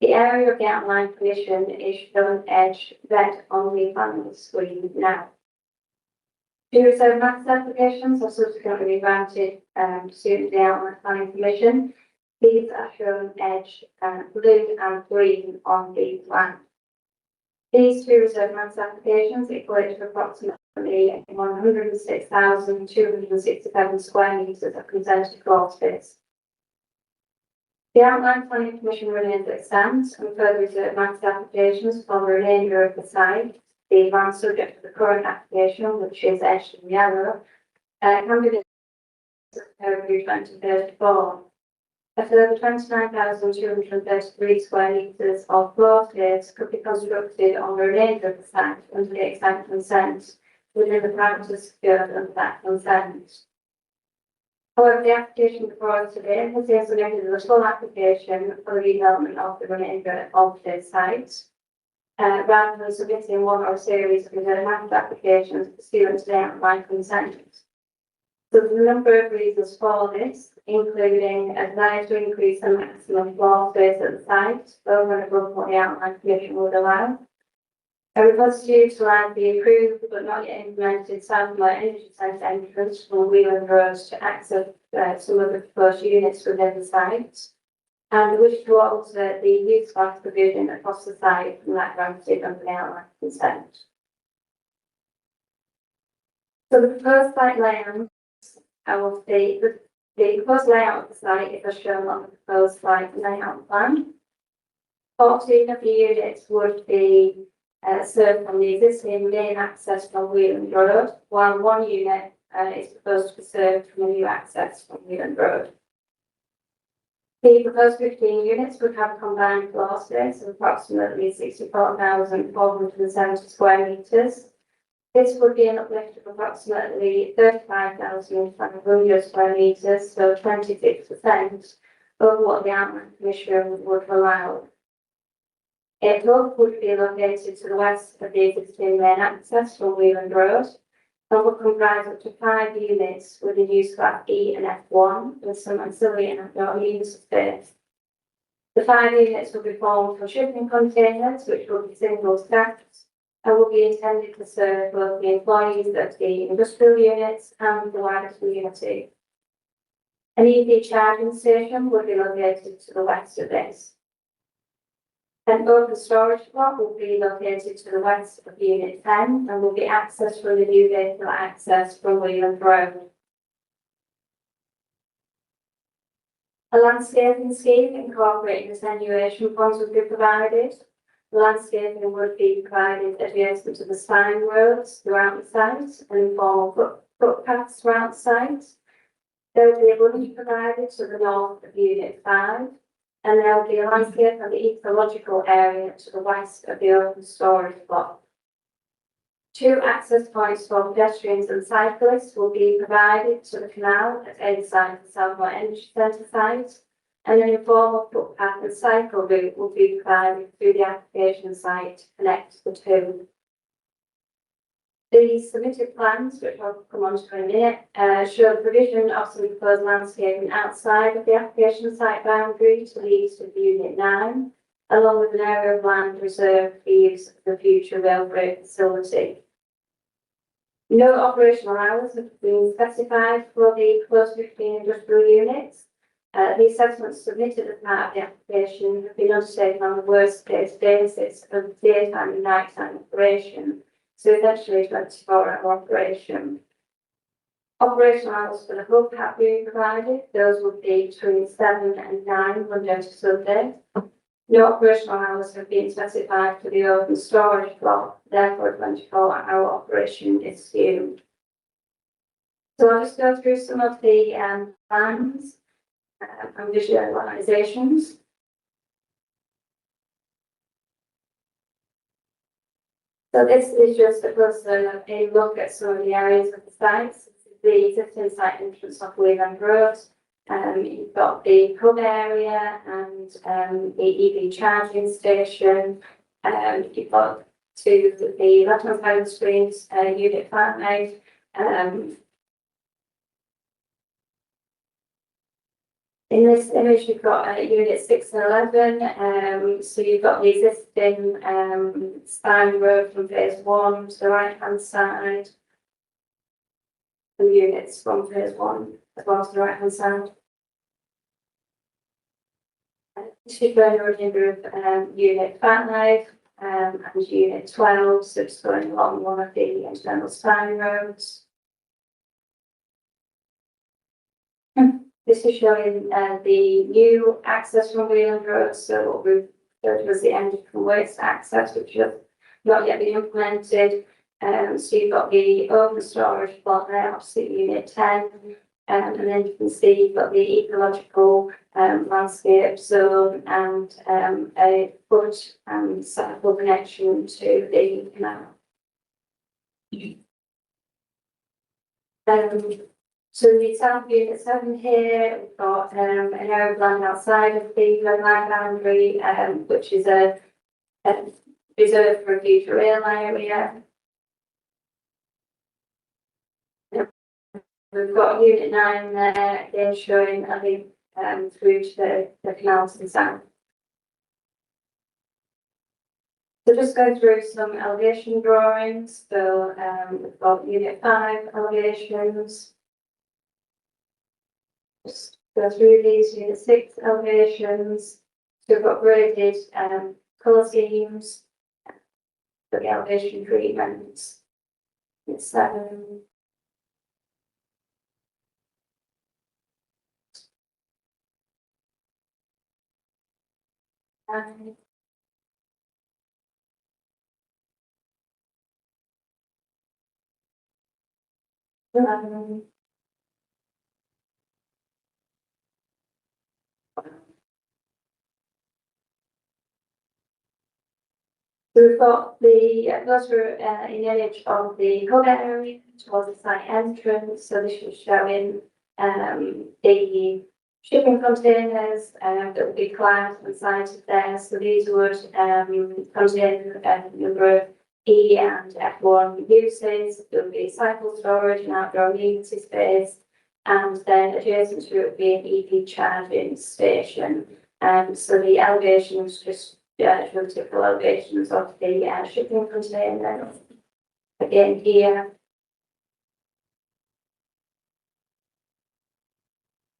The area of the outline permission is shown edge red on the planning screen now. Two reserve max applications are subsequently granted pursuant to the outline planning permission. These are shown edge blue and green on the plan. These two reserve max applications equate to approximately 106,267 square metres of consented floor space. The outline planning permission remains extant and further reserve max applications for the remainder of the site. The land subject to the current application, which is edged in yellow, can be February 2034. A further 29,233 square metres of floor space could be constructed on the remainder of the site under the exempt consent within the parameters secured under that consent. However, the application before us today has been submitted as a full application for the redevelopment of the remainder of the site. Rather than submitting one or a series of reserve max applications pursuant to the outline consent. So there's a number of reasons for this, including a desire to increase the maximum floor space at the site over and above what the outline permission would allow. A request to utilise the approved but not yet implemented Southlight Energy Centre entrance from Wheeling Road to access some of the proposed units within the site. And wish to alter the use class provision across the site from that granted under the outline consent. So the proposed site layout, I will state the proposed layout of the site is as shown on the proposed site layout plan. 14 of the units would be served from the existing main access from Wheeling Road, while one unit is proposed to be served from a new access from Wheeling Road. The proposed 15 units would have a combined floor space of approximately 64,470 square metres. This would be an uplift of approximately 35,500 square metres, so 26% over what the outline permission would allow. A hub would be located to the west of the existing main access from Wheeling Road and would comprise up to 5 units with a use class E and F1 with some ancillary and outdoor unit space. The 5 units will be formed from shipping containers, which will be single stacked and will be intended to serve both the employees of the industrial units and the wider community. An EV charging station would be located to the west of this. An open storage block will be located to the west of Unit 10 and will be accessed from the new vehicle access from Wheeling Road. A landscaping scheme incorporating attenuation ponds would be provided. The landscaping would be provided adjacent to the spine roads throughout the site and informal footpaths throughout the site. There will be a bridge provided to the north of Unit 5. And there will be a landscape of the ecological area to the west of the open storage block. 2 access points for pedestrians and cyclists will be provided to the canal at either side of the Selby Energy Centre site, and an informal footpath and cycle route will be provided through the application site to connect the two. The submitted plans, which I'll come on to in a minute, show the provision of some proposed landscaping outside of the application site boundary to the east of Unit 9, along with an area of land reserved for use of the future railway facility. No operational hours have been specified for the proposed 15 industrial units. The assessments submitted as part of the application have been undertaken on the worst case basis of daytime and nighttime operation, so essentially 24-hour operation. Operational hours for the hub have been provided. Those would be between 7 and 9 Monday to Sunday. No operational hours have been specified for the open storage block, therefore a 24-hour operation is assumed. So I'll just go through some of the plans and visualizations. So this is just a look at some of the areas of the sites. This is the existing site entrance off Wayland Road. You've got the hub area and the EV charging station. You've got to the left-hand side of the screen, Unit 5. In this image, you've got Unit 6 and 11. So you've got the existing spine road from phase 1 to the right-hand side. And units from phase 1 as well to the right-hand side. Should go in order of Unit 5 and Unit 12, so it's going along one of the internal spine roads. This is showing the new access from Wayland Road, so what we've referred to as the end from waste access, which has not yet been implemented. So you've got the open storage block there, opposite Unit 10, and then you can see you've got the ecological landscape zone and a foot and cycle connection to the canal. So the south Unit 7 here, we've got an area of land outside of the line boundary, which is a reserved for a future rail area. We've got Unit 9 there, again showing, I think, through to the canal to the south. So just go through some elevation drawings. So we've got Unit 5 elevations. Just go through these Unit 6 elevations. So we've got graded colour schemes for the elevation treatments. Unit 7. So we've got the those were an image of the hub area towards the site entrance. So this is showing the shipping containers that will be classed and sited there. So these would contain a number of E and F1 uses. There will be cycle storage and outdoor amenity space, and then adjacent to it would be an EV charging station. So the elevations just show typical elevations of the shipping container. Again here.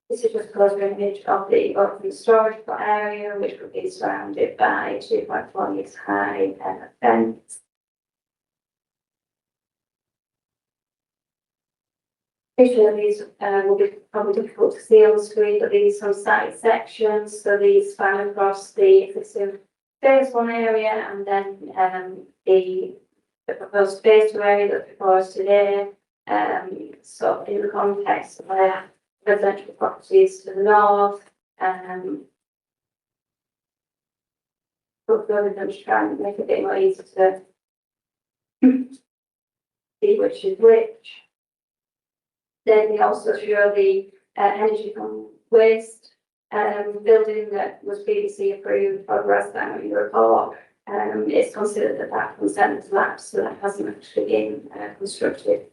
This is just a closer image of the open storage area, which would be surrounded by 2.4 meters high fence. Visually, these will be probably difficult to see on the screen, but these are some site sections. So these span across the existing phase 1 area and then the proposed phase 2 area that's before us today. So in the context of residential properties to the north, but going them to try and make it a bit more easy to see which is which. Then we also show the energy from waste building that was previously approved for the resident report. it's considered that that consent has lapsed, so that hasn't actually been constructed.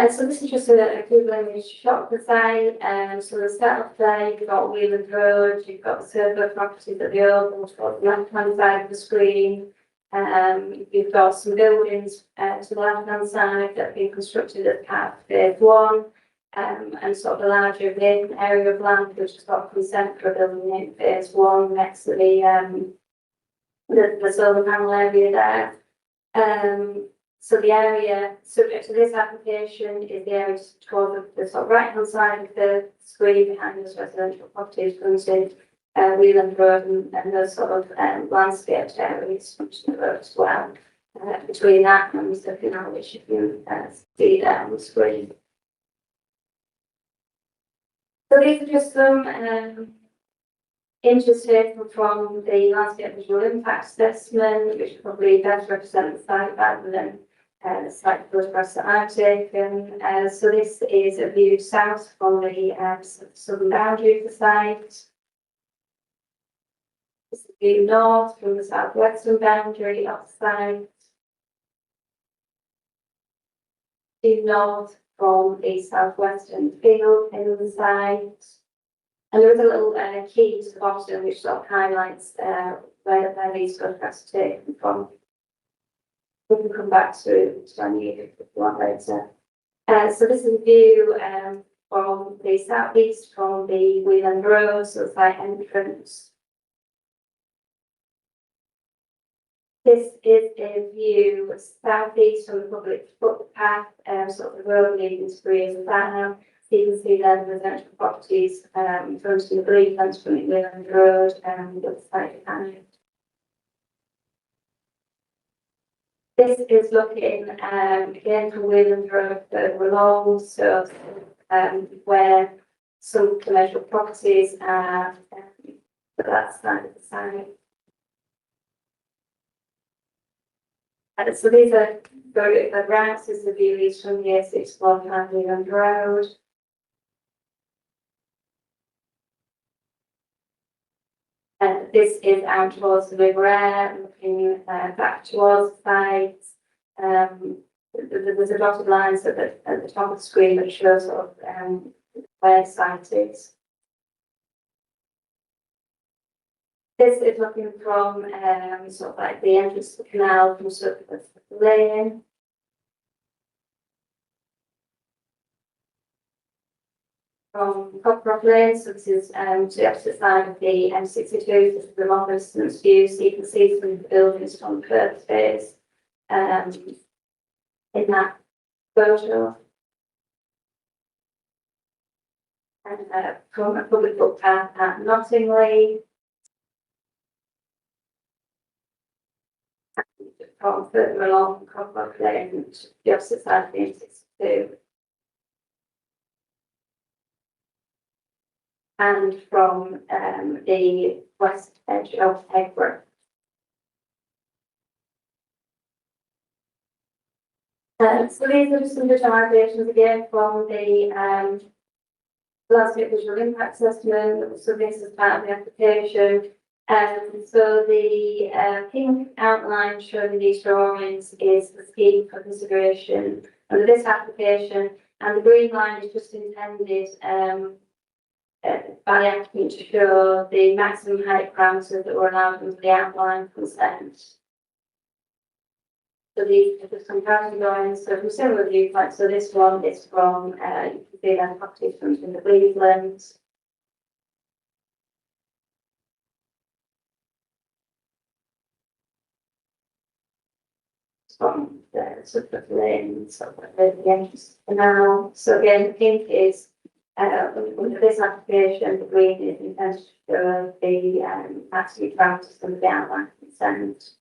So this is just a Google image shot of the site. So the start of there, you've got Wheeland Road, you've got the Selby property that they own, towards the left-hand side of the screen. You've got some buildings to the left-hand side that have been constructed as part of phase one. And sort of the larger vacant area of land, which has got consent for building in phase one next to the solar panel area there. So the area subject to this application is the area towards the sort of right-hand side of the screen behind those residential properties, fronting Wheeland Road and those sort of landscaped areas which the road as well. Between that and the canal, which you can see there on the screen. So these are just some images taken from the landscape visual impact assessment, which probably does represent the site rather than the site photographs that I've taken. So this is a view south from the southern boundary of the site. This is a view north from the southwestern boundary of the site. View north from the southwestern field in the site. And there is a little key to the bottom which sort of highlights where these photographs are taken from. We can come back to any if you want later. So this is a view from the southeast from the Wheeland Road, so it's like entrance. This is a view southeast from the public footpath, sort of the road leading to Breeze Farm. So you can see there the residential properties from the blue fence from the Wheeland Road and the site behind. This is looking again from Wheeland Road further along, so where some commercial properties are for that side of the site. So these are the routes is the views from the A615 Wheeland Road. This is out towards the River Air, looking back towards the site. There's a dotted line at the top of the screen that shows sort of where the site is. This is looking from sort of like the entrance to the canal from sort of the lane. From Cockrock Lane, so this is to the opposite side of the M62, this is the long distance view, so you can see some of the buildings from the first phase in that photo. And from a public footpath at Nottingley. From further along Cockrock Lane to the opposite side of the M62. And from the west edge of Eggborough. So these are some visualizations again from the landscape visual impact assessment. So this is part of the application. So the pink outline shown in these drawings is the scheme for consideration under this application, and the green line is just intended by the applicant to show the maximum height parameters that were allowed under the outline consent. So these are just comparison drawings. So from similar viewpoints, so this one is from you can see that property from the Cleveland. From the sort of lane, sort of the entrance canal. So again, the pink is under this application, the green is intended to show the absolute parameters under the outline consent.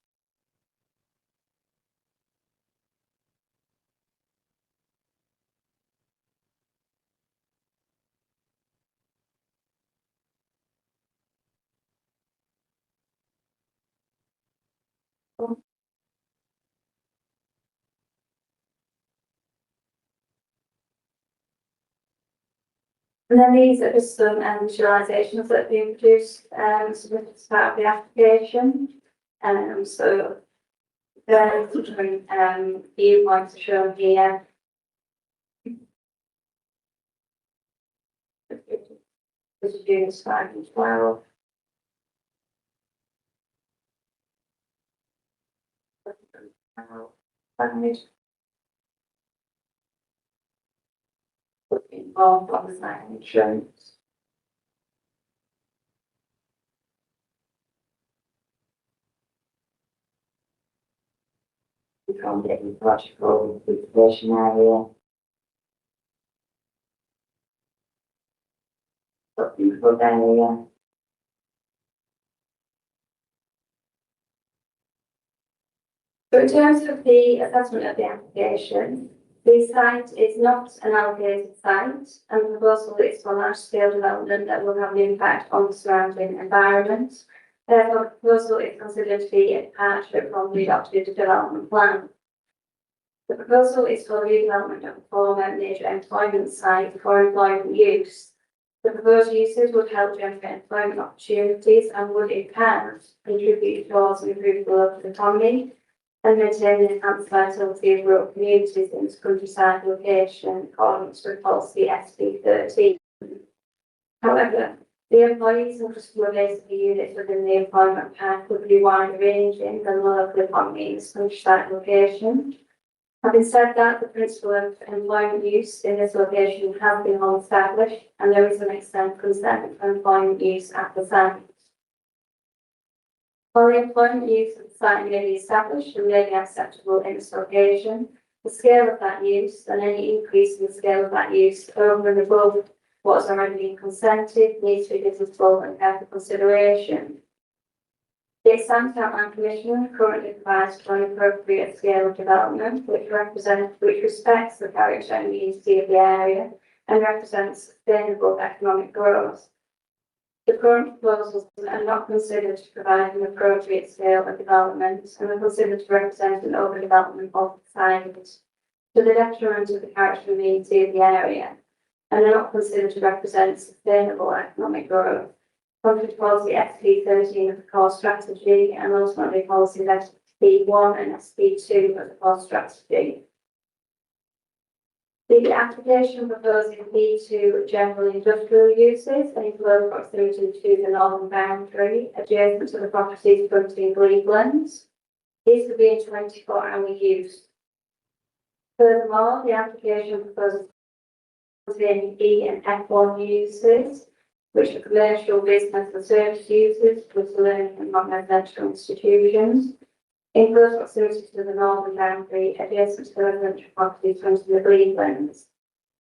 And then these are just some visualisations that have been produced, submitted as part of the application. So the different viewpoints are shown here. This is units 5 and 12. Involved on the site insurance. From the ecological conservation area. Beautiful area. So in terms of the assessment of the application, the site is not an allocated site, and the proposal is for large scale development that will have an impact on the surrounding environment. Therefore, the proposal is considered to be a departure from the adopted development plan. The proposal is for redevelopment of a former major employment site for employment use. The proposed uses would help generate employment opportunities and would in part contribute towards improving the local economy and maintain the enhanced vitality of rural communities in this countryside location according to policy SB 13. However, the employees and customer base of the units within the employment path would be wider ranging than the local economy in this countryside location. Having said that, the principle of employment use in this location has been long established and there is an extent consent for employment use at the site. While the employment use of the site may be established and may be acceptable in this location, the scale of that use and any increase in the scale of that use over and above what has already been consented needs to be given full and careful consideration. The Extant Outline Commission currently provides for an appropriate scale of development which respects the character and unity of the area and represents sustainable economic growth. The current proposals are not considered to provide an appropriate scale of development and are considered to represent an overdevelopment of the site to the detriment of the character and unity of the area and are not considered to represent sustainable economic growth. Contrary to policy SB 13 of the core strategy and ultimately policy SB 1 and SB 2 of the core strategy. The application proposes B2 general industrial uses in close proximity to the northern boundary adjacent to the properties fronting Cleveland. These could be in 24-hour use. Furthermore, the application proposes E and F1 uses, which are commercial, business and service uses with learning and non-residential institutions, in close proximity to the northern boundary, adjacent to the residential properties fronting the Clevelands.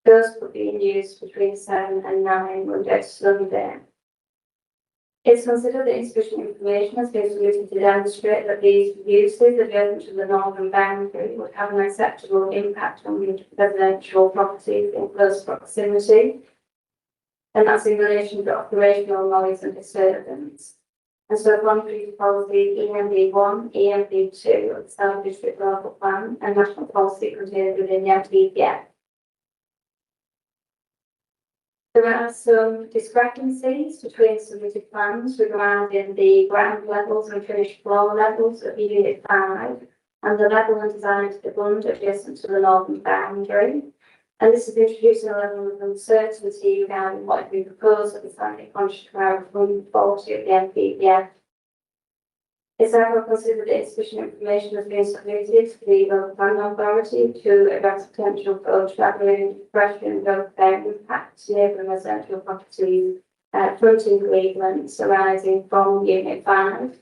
Those could be in use between 7 and 9 Monday to Sunday. It's considered that insufficient information has been submitted to demonstrate that these uses adjacent to the northern boundary would have an acceptable impact on residential properties in close proximity, and that's in relation to operational noise and disturbance. And so contrary to policy EMB 1, EMB 2 of the Selby District Local Plan and national policy contained within the MPPF. There are some discrepancies between submitted plans regarding the ground levels and finished floor levels of Unit 5 and the level and design to the bund adjacent to the northern boundary. And this is introducing a level of uncertainty regarding what has been proposed at the site conscious to our 140 of the MPPF. It's therefore considered that insufficient information has been submitted to the local planning authority to address potential for overshadowing, depression, and impact to neighbouring residential properties fronting Cleveland arising from Unit 5.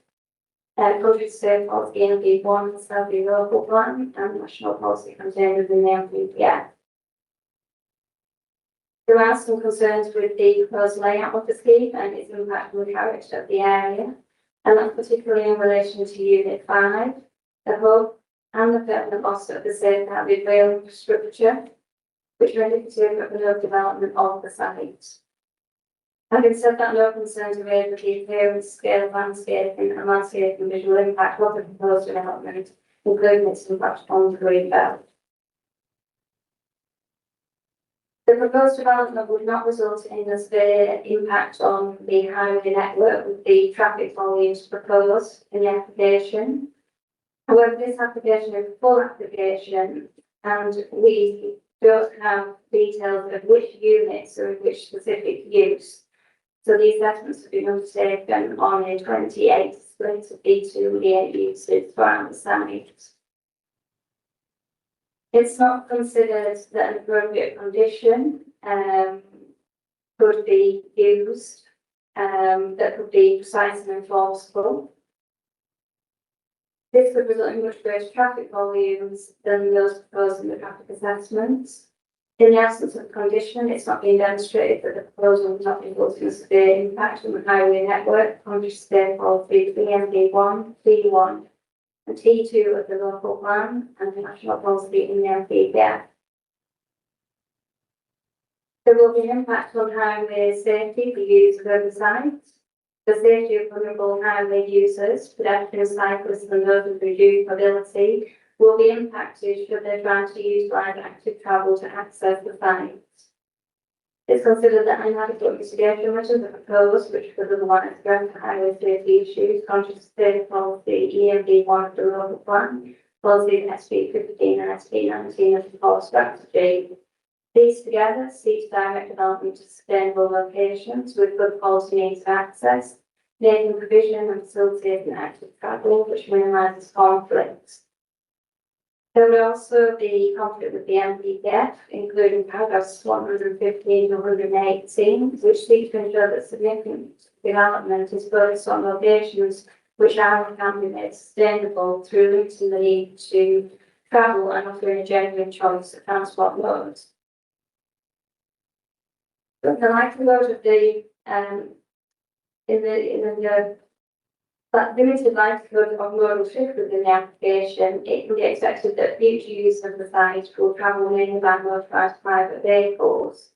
Contrary to state policy EMB 1, Selby Local Plan and national policy contained within the MPPF. There are some concerns with the proposed layout of the scheme and its impact on the character of the area, and that's particularly in relation to Unit 5, the hub, and the permanent loss of the safeguarded rail infrastructure, which are indicative of the no development of the site. Having said that, no concerns are raised with the appearance, scale of landscaping, and landscaping visual impact of the proposed development, including its impact on the green belt. The proposed development would not result in a severe impact on the highway network with the traffic volumes proposed in the application. However, this application is a full application and we don't have details of which units or which specific use. So the assessments have been undertaken on a 28 split of B2 E8 uses throughout the site. It's not considered that an appropriate condition could be used that could be precise and enforceable. This could result in much greater traffic volumes than those proposed in the traffic assessments. In the absence of a condition, it's not been demonstrated that the proposal will not result in a severe impact on the highway network, conscious therefore through BMD1, B1, and T2 of the local plan and the national policy in the NPPF. There will be an impact on highway safety for use of urban sites. The safety of vulnerable highway users, pedestrians, cyclists, and those with reduced mobility will be impacted should they try to utilise active travel to access the site. It's considered that inadequate mitigation measures are proposed, which could otherwise address the highway safety issues, conscious of state policy, EMB1 of the local plan, policy SP15 and SP19 of the core strategy. These together seek to direct development to sustainable locations with good quality means of access, making provision and facilitating active travel, which minimises conflicts. There will also be conflict with the NPPF, including paragraphs 115 to 118, which seek to ensure that significant development is focused on locations which are and can be made sustainable through limiting the need to travel and offering a genuine choice of transport modes. The likelihood of the limited likelihood of modal shift within the application, it can be expected that future use of the site will travel mainly by motorised private vehicles,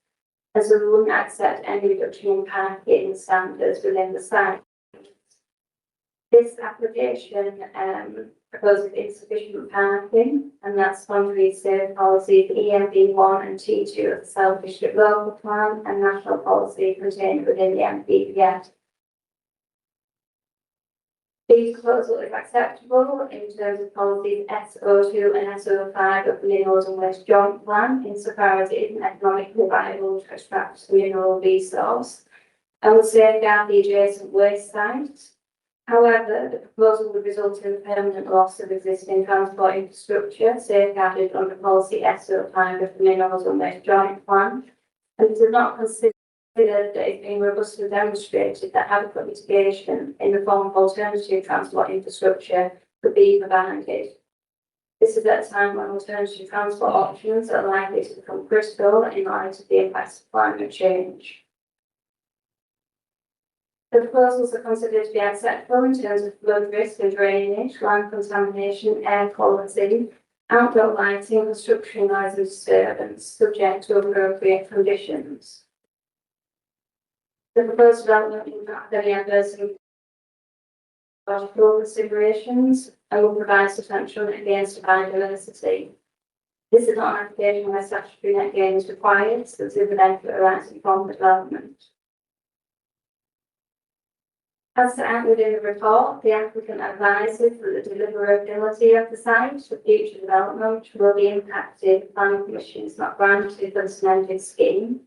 as we wouldn't accept any reduction in parking standards within the site. This application proposes insufficient parking, and that's contrary to state policy of EMB1 and T2 of the Selby District Local Plan and national policy contained within the NPPF. The proposal is acceptable in terms of policies SO2 and SO5 of the Minerals and Waste Joint Plan, insofar as it isn't economically viable to extract the mineral resource and will safeguard the adjacent waste site. However, the proposal would result in permanent loss of existing transport infrastructure safeguarded under policy SO5 of the Minerals and Waste Joint Plan, and does not consider that it's been robustly demonstrated that adequate mitigation in the form of alternative transport infrastructure could be provided. This is at a time when alternative transport options are likely to become critical in light of the impacts of climate change. The proposals are considered to be acceptable in terms of flood risk and drainage, land contamination, air quality, outdoor lighting, construction noise and disturbance, subject to appropriate conditions. The proposed development will not have any adverse ecological considerations and will provide substantial net gains to biodiversity. This is not an application where statutory net gain is required, so it's the benefit arising from the development. As set out within the report, the applicant advises that the deliverability of the site for future development will be impacted if planning permission is not granted for the amended scheme.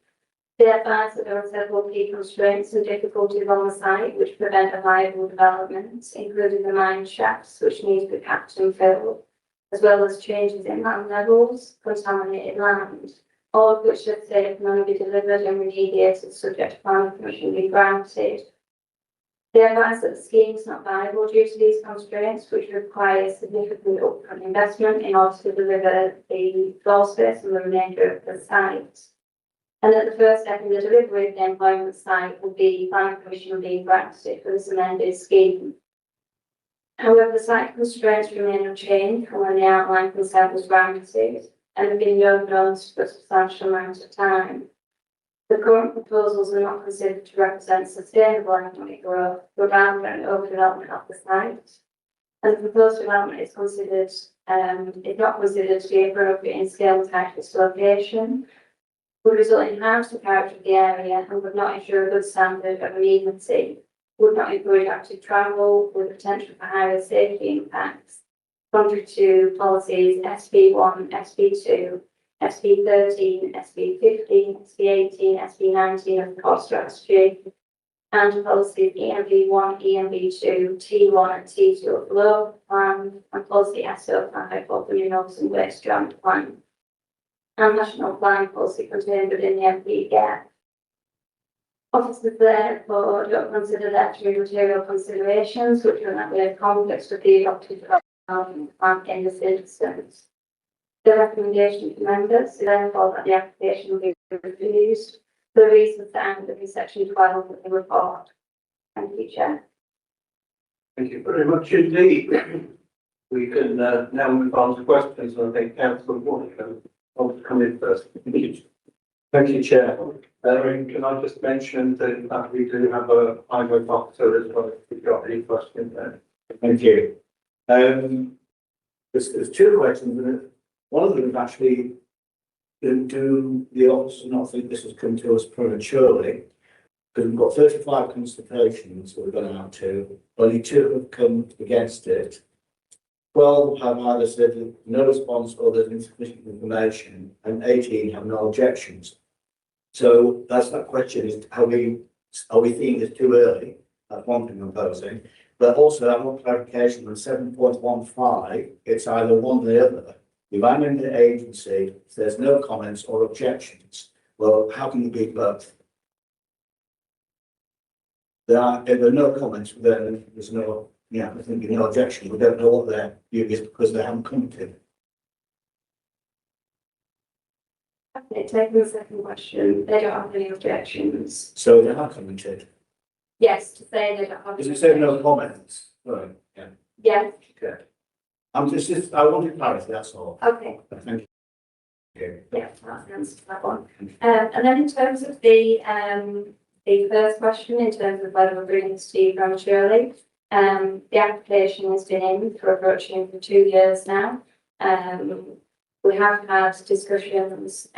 They advise that there are several key constraints and difficulties on the site which prevent a viable development, including the mine shafts which need to be capped and filled, as well as changes in land levels, contaminated land, all of which should say can only be delivered and remediated subject to planning permission being granted. They advise that the scheme is not viable due to these constraints, which require significant upfront investment in order to deliver the floor space and the remainder of the site. And that the first step in the delivery of the employment site will be planning permission being granted for this amended scheme. However, the site constraints remain unchanged from when the outline consent was granted and have been known for a substantial amount of time. The current proposals are not considered to represent sustainable economic growth, but rather an overdevelopment of the site. And the proposed development is not considered to be appropriate in scale and type of location. would result in harm to the character of the area and would not ensure a good standard of amenity, would not encourage active travel with potential for higher safety impacts, contrary to policies SB1, SB2, SB13, SB15, SB18, SB19 of the core strategy, and policy EMB1, EMB2, T1 and T2 of the local plan, and policy SO5 of the New Northern Waste Joint Plan, and national planning policy contained within the MPGAP. Officers therefore don't consider there to be material considerations which are not in conflict with the adopted development plan in this instance. The recommendation to members is therefore that the application will be refused for the reasons set out in section 12 of the report. Thank you, Chair. Thank you very much indeed. We can now move on to questions. I think Councillor Waterman wants to come in first. Thank you, Chair. Can I just mention that we do have a highway officer as well, if you've got any questions there. Thank you. There's two questions. One of them is actually, do the officer not think this has come to us prematurely? Because we've got 35 consultations we've gone out to, only 2 have come against it. 12 have either said no response or there's insufficient information, and 18 have no objections. So that's that question: is are we thinking it's too early? That's one thing I'm posing. But also I want clarification on 7.15. It's either one or the other. If I'm in the agency, if there's no comments or objections, well, how can you be both? If there are no comments, then there's no, I think no objection. We don't know what their view is because they haven't commented. Okay, taking the second question, they don't have any objections. So they have commented. Yes, to say they don't have. Does it say no comments? Right, yeah. Yeah. Okay. I wanted clarity, that's all. Okay. Thank you. Yeah, that's the answer to that one. And then in terms of the first question, in terms of whether we're bringing this to you prematurely, the application has been in for approaching for 2 years now. We have had discussions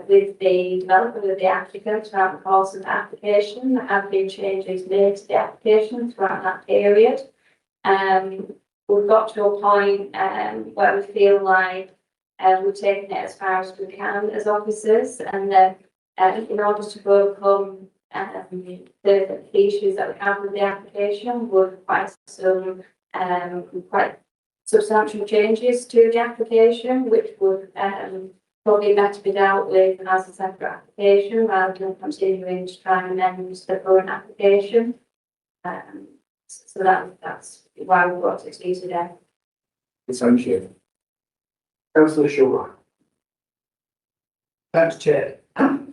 with the developer, with the applicant throughout the course of the application. There have been changes made to the application throughout that period. We've got to a point where we feel like we've taken it as far as we can as officers, and in order to overcome the issues that we have with the application, would require some quite substantial changes to the application, which would probably better be dealt with as a separate application rather than continuing to try and amend the current application. So that's why we brought it to you today. Thank you. Councillor Shaw. Thanks, Chair. The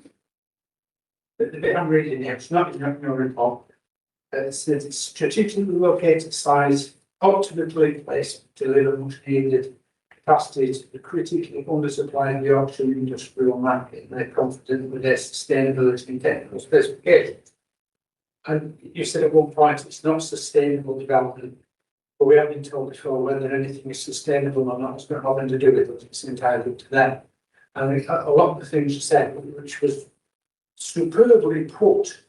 bit I'm reading here, it's not in your report. It says it's strategically located size, optimally placed to deliver much needed capacity to the critically undersupplied Yorkshire industrial market, and they're confident with their sustainability and technical specifications. And you said at one point it's not sustainable development, but we have been told before whether anything is sustainable or not. It's got nothing to do with us. It's entirely up to them. And a lot of the things you said, which was superbly put,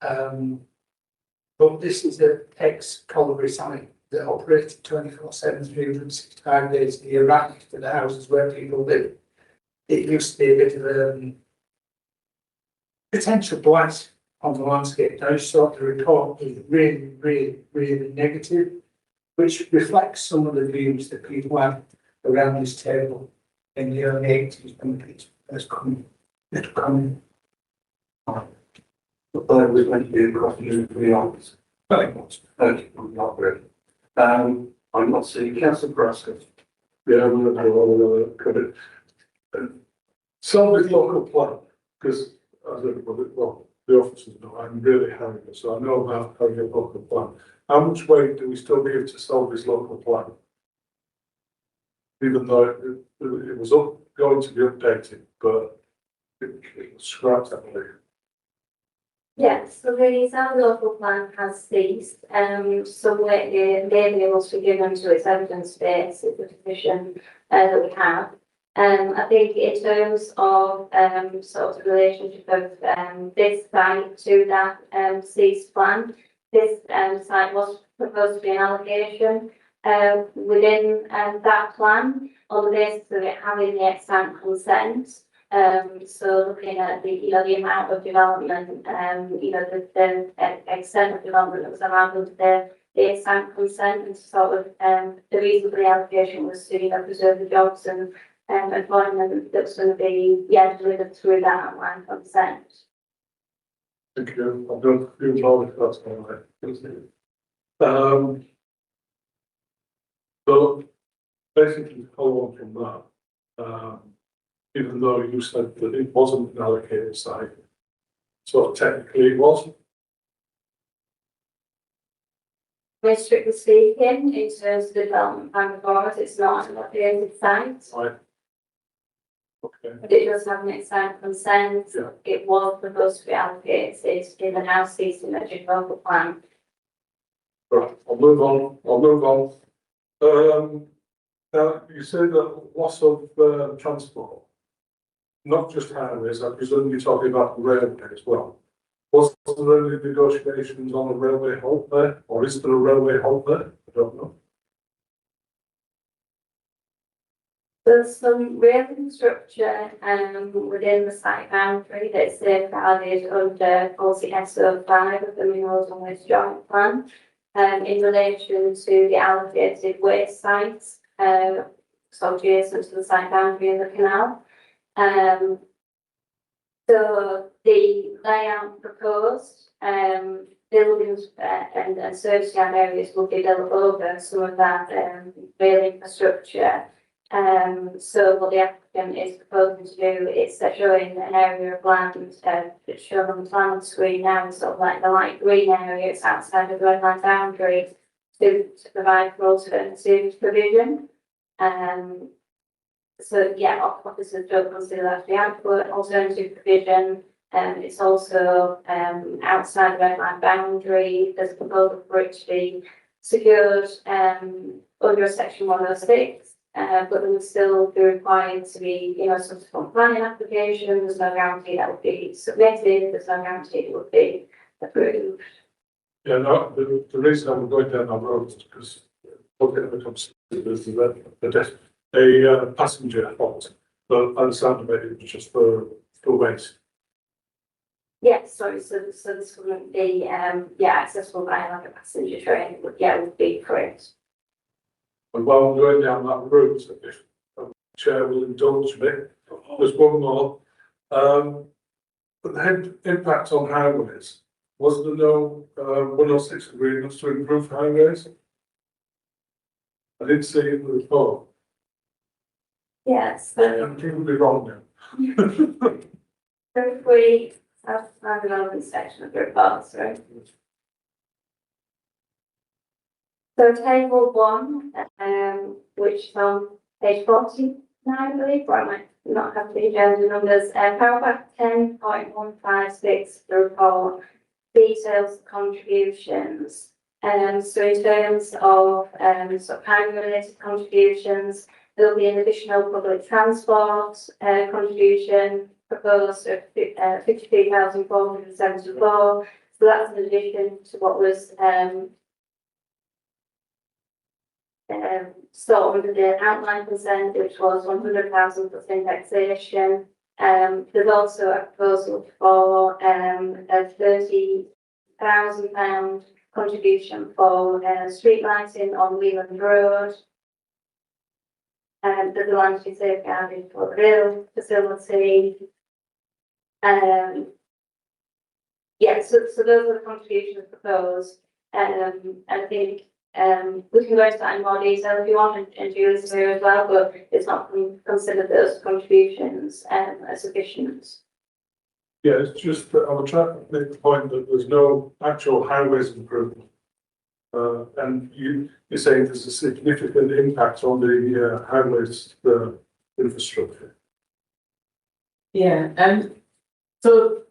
but this is an ex-colliery site that operates 24/7, 365 days a year, right next to the houses where people live. It used to be a bit of a potential blight on the landscape. I just thought the report was really, really, really negative, which reflects some of the views that people have around this table in the early 80s when it first come. I was going to do questions for the office. Well, it was. Okay, not really. I'm not seeing Councillor Brasco. Yeah, we'll cover it. Selby's local plan, because as everybody, well, the officers know, I'm really having it, so I know about having a local plan. How much weight do we still give to Selby's local plan? Even though it was going to be updated, but it was scrapped, I believe. Yes, so the Selby local plan has ceased. Some weight mainly was given to its evidence base, it's the position that we have. I think in terms of sort of the relationship of this site to that ceased plan, this site was proposed to be an allocation within that plan on the basis of it having the extant consent. So looking at the, you know, the amount of development, you know, the extent of development that was around the extant consent, and sort of the reason for the allocation was to, you know, preserve the jobs and employment that was going to be, yeah, delivered through that outline consent. Thank you. I've done a few more if that's all right. So basically, to follow on from that, even though you said that it wasn't an allocated site, so technically it was. Very strictly speaking, in terms of the development plan before us, it's not an allocated site. Right. Okay. But it does have an extent consent. Yeah. It was proposed to be allocated in the now ceased emerging local plan. Right, I'll move on. Now, you say that loss of transport, not just highways, I presume you're talking about the railway as well. Was there any negotiations on a railway halt there, or is there a railway halt there? I don't know. There's some rail infrastructure within the site boundary that's safeguarded under policy SO5 of the Minerals and Waste Joint Plan in relation to the allocated waste sites, so adjacent to the site boundary in the canal. So the layout proposed, buildings and service yard areas will be built over some of that rail infrastructure. So what the applicant is proposing to do is showing an area of land that's shown on the plan on the screen now, sort of like the light green area, it's outside of the red line boundary to provide for alternative provision. So yeah, officers don't consider that to be adequate alternative provision. It's also outside the red line boundary. There's a proposal for it to be secured under a section 106. But there would still be required to be, you know, subsequent planning application. There's no guarantee that would be submitted. There's no guarantee it would be approved. Yeah, no, the reason I'm going down that road is because looking at the consistency, a passenger fault, but by the sound of it was just for waste. Yes, sorry, so this wouldn't be, accessible by like a passenger train, would be correct. And while I'm going down that route, if the chair will indulge me, there's one more. But the impact on highways, was there no 106 agreements to improve highways? I didn't see it in the report. Yes, I'm probably wrong now. so if we have the development section of the report, sorry. So table 1, which is on page 49, I believe, or I might not have the agenda numbers. Paragraph 10.156, the report details contributions. So in terms of sort of highway-related contributions, there will be an additional public transport contribution proposed of 53,474. So that's in addition to what was so under the outline consent, which was 100,000 plus indexation. There's also a proposal for a £30,000 contribution for street lighting on Wheeland Road. There's a land to be safeguarded for the rail facility. So those are the contributions proposed. And I think we can go into that in more detail if you want, and Julie's here as well, but it's not considered those contributions as sufficient. Yeah, it's just that I was trying to make the point that there's no actual highways improvement. And you're saying there's a significant impact on the highways infrastructure. Yeah, so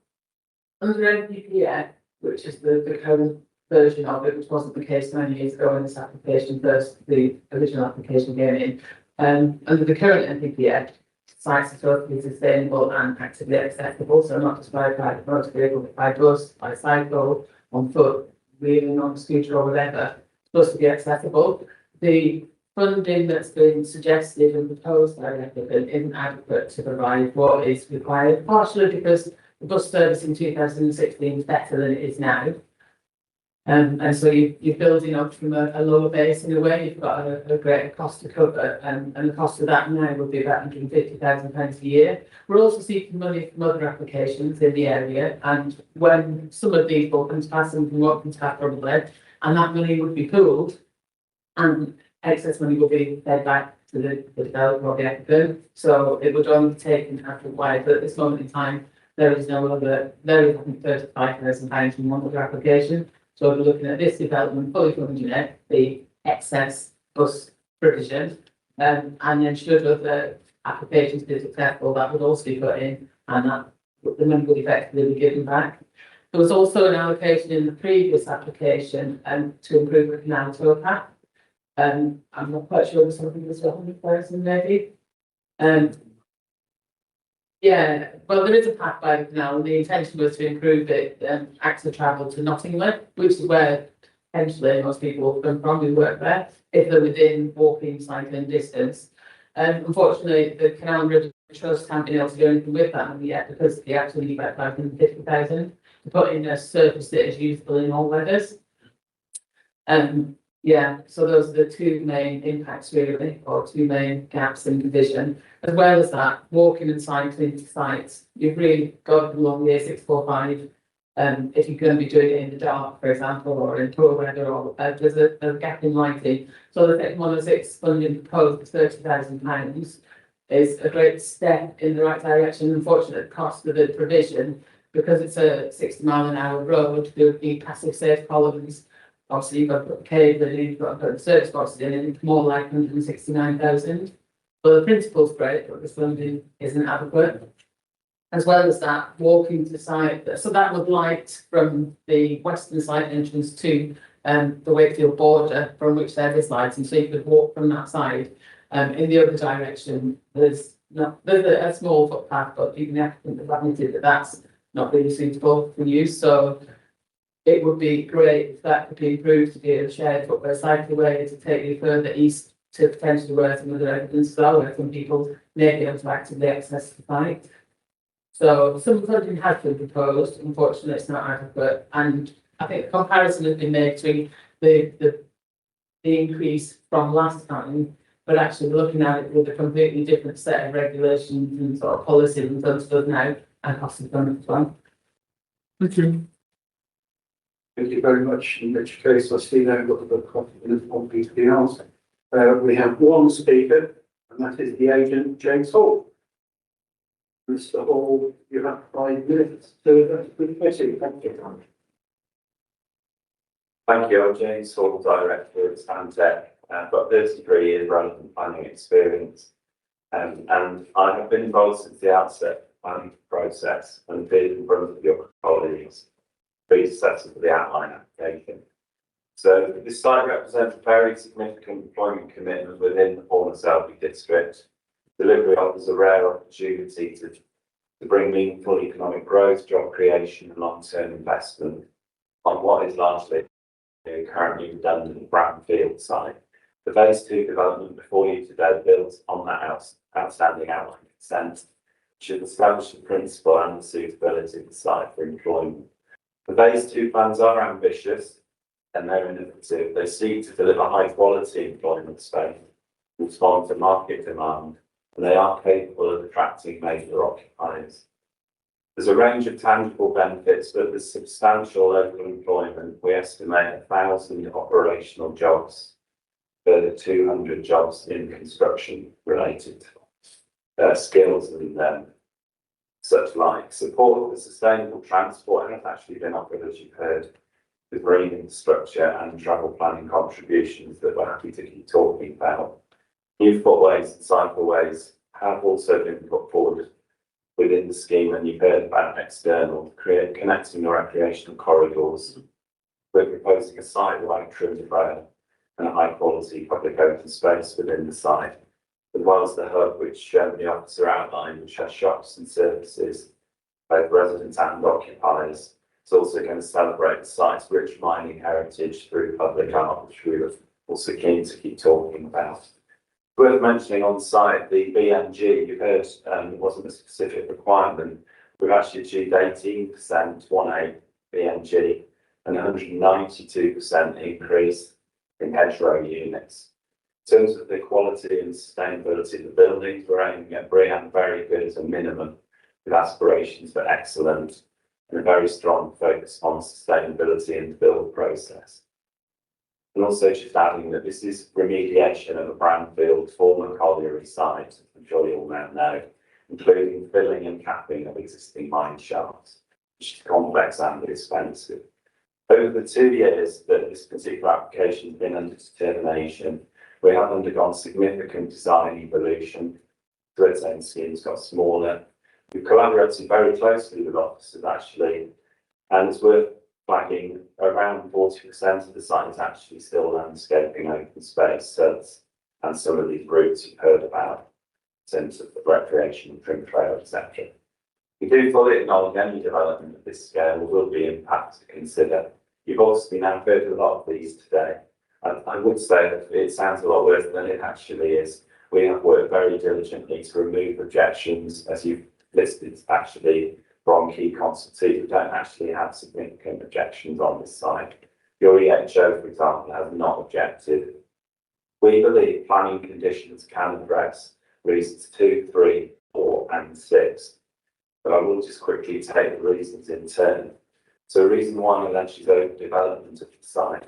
under NPPF, which is the current version of it, which wasn't the case 9 years ago when this application first, the original application came in. Under the current NPPF, sites are totally sustainable and actively accessible, so not just by private motor vehicle, but by bus, by cycle, on foot, wheeling on scooter or whatever, supposed to be accessible. The funding that's been suggested and proposed by the applicant isn't adequate to provide what is required, partially because the bus service in 2016 is better than it is now. And so you're building up from a lower base in a way, you've got a greater cost to cover, and the cost of that now would be about £150,000 a year. We're also seeking money from other applications in the area, and when some of these will come to pass and won't come to pass probably, and that money would be pooled, and excess money will be fed back to the developer or the applicant. So it would only take an actual wide, but at this moment in time, there is £35,000 from one other application. So we're looking at this development, fully funding it, the excess bus provision, and then should other applications be successful, that would also be put in, and that the money would effectively be given back. There was also an allocation in the previous application to improve the canal towpath. I'm not quite sure, there's something that's 100,000 maybe. Yeah, well, there is a path by the canal, and the intention was to improve it, access travel to Nottingham, which is where potentially most people come from who work there, if they're within walking, cycling distance. Unfortunately, the Canal River Trust haven't been able to do anything with that money yet, because they actually need about 550,000 to put in a surface that is usable in all weathers. Yeah, so those are the two main impacts really, or two main gaps in the vision. As well as that, walking and cycling to sites, you've really got along the A645. If you're going to be doing it in the dark, for example, or in poor weather, or there's a gap in lighting. So the Tech 106 funding proposed of £30,000 is a great step in the right direction. Unfortunately, the cost of the provision, because it's a 60-mile-an-hour road, there would be passive safe columns. Obviously, you've got to put cable in, you've got to put the service boxes in, and it's more like 169,000. So the principle's great, but the funding isn't adequate. As well as that, walking to site, so that would light from the western side entrance to the Wakefield border, from which there is lighting, so you could walk from that side. In the other direction, there's a small footpath, but even the applicant has admitted that that's not really suitable for use. So it would be great if that could be improved to be a shared footway cycleway to take you further east to potentially where some other evidence as well, where some people may be able to actively access the site. So some funding has been proposed, unfortunately it's not adequate, and I think a comparison has been made between the increase from last time, but actually looking at it with a completely different set of regulations and sort of policies and stuff now, and cost of funding as well. Thank you. Thank you very much. In which case, I see now got the copy of the else. We have one speaker, and that is the agent, James Hall. Mr. Hall, you have 5 minutes to address the committee. Thank you. Thank you. I'm James Hall, Director at Stantec. I've got 33 years relevant planning experience, and I have been involved since the outset of the planning process and been in front of your colleagues, predecessors of the outline application. So this site represents a very significant employment commitment within the former Selby district. Delivery offers a rare opportunity to bring meaningful economic growth, job creation and long-term investment on what is largely a currently redundant brownfield site. The phase 2 development before you today builds on that outstanding outline consent, should establish the principle and the suitability of the site for employment. The phase 2 plans are ambitious and they're innovative. They seek to deliver high quality employment space, respond to market demand, and they are capable of attracting major occupiers. There's a range of tangible benefits, but there's substantial local employment. We estimate 1,000 operational jobs, further 200 jobs in construction related skills and such like. Support for sustainable transport has actually been offered, as you've heard, with green infrastructure and travel planning contributions that we're happy to keep talking about. New footways and cycleways have also been put forward within the scheme, and you've heard about external connecting the recreational corridors. We're proposing a site-wide trimmed rail and a high-quality public open space within the site. as well as the hub which the officer outlined, which has shops and services, both residents and occupiers. It's also going to celebrate the site's rich mining heritage through public art, which we were also keen to keep talking about. Worth mentioning on site, the BMG, you heard it wasn't a specific requirement. We've actually achieved 18% 1A BMG and 192% increase in hedgerow units. In terms of the quality and sustainability of the buildings, we're aiming at BREEAM very good as a minimum, with aspirations for excellent and a very strong focus on sustainability in the build process. And also just adding that this is remediation of a brownfield former colliery site, as I'm sure you all now know, including filling and capping of existing mine shafts, which is complex and expensive. Over the 2 years that this particular application has been under determination, we have undergone significant design evolution. Thread end schemes got smaller. We've collaborated very closely with officers actually, and it's worth flagging around 40% of the site is actually still landscaping open space. So and some of these routes you've heard about in terms of the recreation, trim trail, etc. We do fully acknowledge any development of this scale will be impacts to consider. You've obviously now heard a lot of these today. I would say that it sounds a lot worse than it actually is. We have worked very diligently to remove objections, as you've listed, actually from key constituents. We don't actually have significant objections on this side. Your EHO, for example, has not objected. We believe planning conditions can address reasons 2, 3, 4, and 6. But I will just quickly take the reasons in turn. So reason 1 alleges overdevelopment of the site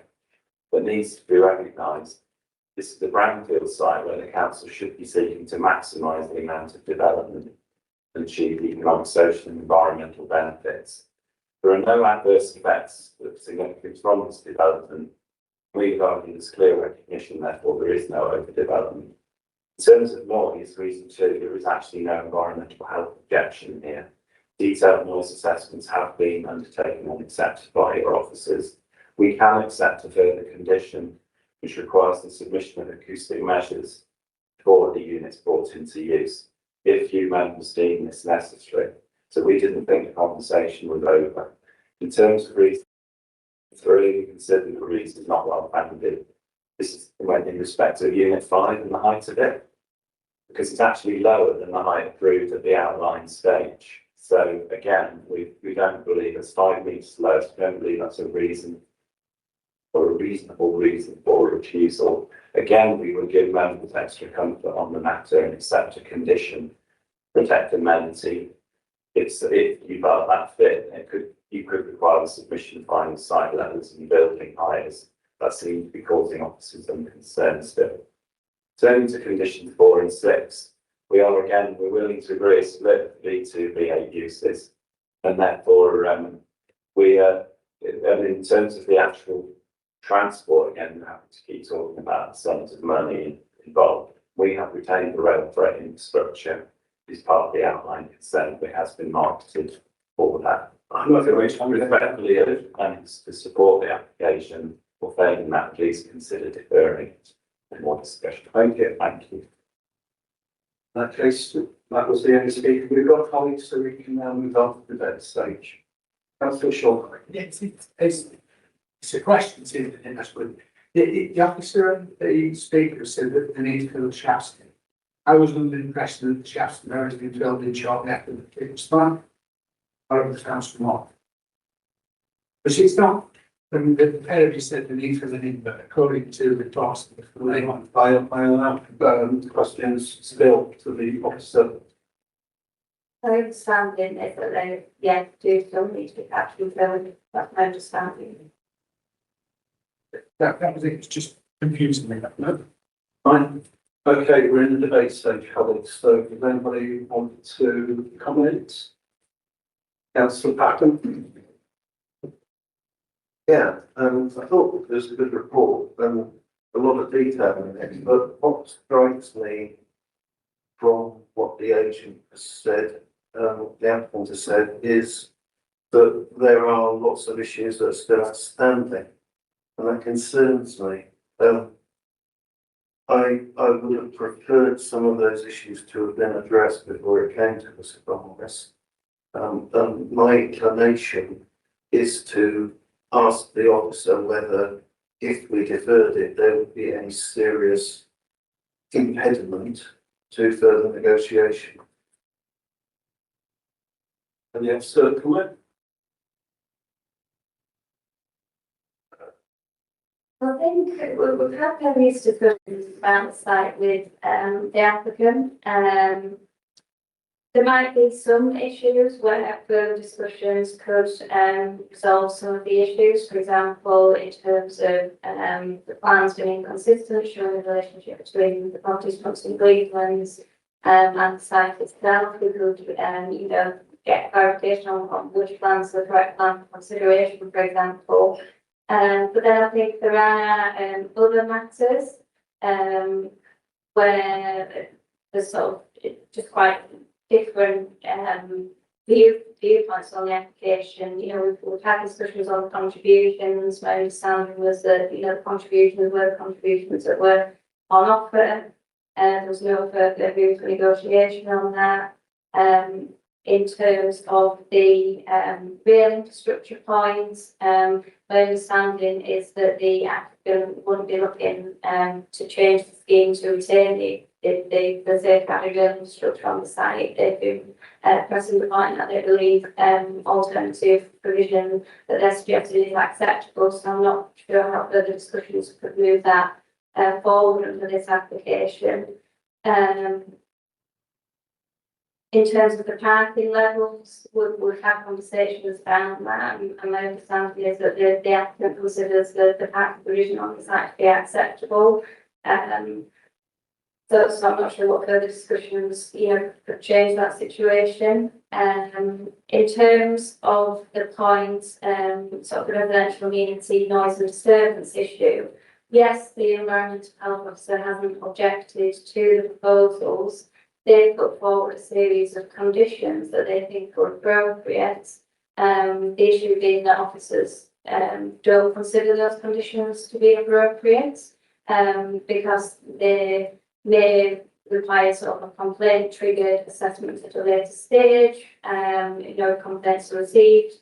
that needs to be recognised. This is the brownfield site where the council should be seeking to maximise the amount of development and achieve the economic, social and environmental benefits. There are no adverse effects that are significant from this development. We've argued there's clear recognition, therefore there is no overdevelopment. In terms of noise, reason 2, there is actually no environmental health objection here. Detailed noise assessments have been undertaken and accepted by your officers. We can accept a further condition, which requires the submission of acoustic measures before the unit's brought into use, if you members deem this necessary. So we didn't think the conversation was over. In terms of reason 3, we consider the reason not well founded. This is when in respect of unit 5 and the height of it, because it's actually lower than the height approved at the outline stage. So again, we don't believe it's 5 metres low. We don't believe that's a reason or a reasonable reason for refusal. Again, we would give members extra comfort on the matter and accept a condition, protect amenity. If you felt that fit, you could require the submission of final site levels and building heights. That seems to be causing officers some concern still. Turning to conditions 4 and 6, we're willing to agree a split of B2, B8 uses, and therefore in terms of the actual transport, again, we have to keep talking about the sums of money involved. We have retained the rail freight infrastructure as part of the outline consent that has been marketed for that. I'm not going to respectfully and to support the application, or failing that, please consider deferring it for more discussion. Thank you. Thank you. In that case, that was the only speaker we've got, colleagues, so we can now move on to the next stage. Councillor Shaw. Yes, it's a question, and that's good. The officer and the speaker said that they need to fill the shafts in. I was under the impression that the shafts had already been filled in shortly after the previous plan. I understand from what. But it's not. I mean, the parody said they need to fill it in, but according to the task, I allow questions still to the officer. My understanding is that they, do still need to be actually filled. That's my understanding. that was it. It's just confusing me. No? Fine. Okay, we're in the debate stage, colleagues. So does anybody want to comment? Councillor Packham. Yeah, I thought it was a good report and a lot of detail in it, but what strikes me from what the agent has said, the applicant has said, is that there are lots of issues that are still outstanding, and that concerns me. I would have preferred some of those issues to have been addressed before it came to us, if I'm honest. My inclination is to ask the officer whether, if we deferred it, there would be any serious impediment to further negotiation. And yes, sir, comment? I think we've had various discussions about the site with the applicant. There might be some issues where further discussions could resolve some of the issues. For example, in terms of the plans being consistent, showing the relationship between the properties once in Cleveland's and the site itself. We could get clarification on which plans are the correct plan for consideration, for example. But then I think there are other matters where there's sort of just quite different viewpoints on the application. We've had discussions on the contributions. My understanding was that the contributions were the contributions that were on offer, and there was no further room for negotiation on that. In terms of the real infrastructure points, my understanding is that the applicant wouldn't be looking to change the scheme to retain the safeguarded real infrastructure on the site. They've been pressing the point that they believe alternative provision that they're suggesting is acceptable, so I'm not sure how further discussions could move that forward under this application. In terms of the parking levels, we've had conversations about that, and my understanding is that the applicant considers the parking provision on the site to be acceptable. So I'm not sure what further discussions, could change that situation. In terms of the point, sort of the residential amenity noise and disturbance issue, yes, the environmental health officer hasn't objected to the proposals. They put forward a series of conditions that they think are appropriate. The issue being that officers don't consider those conditions to be appropriate because they may require sort of a complaint triggered assessment at a later stage. Complaints are received,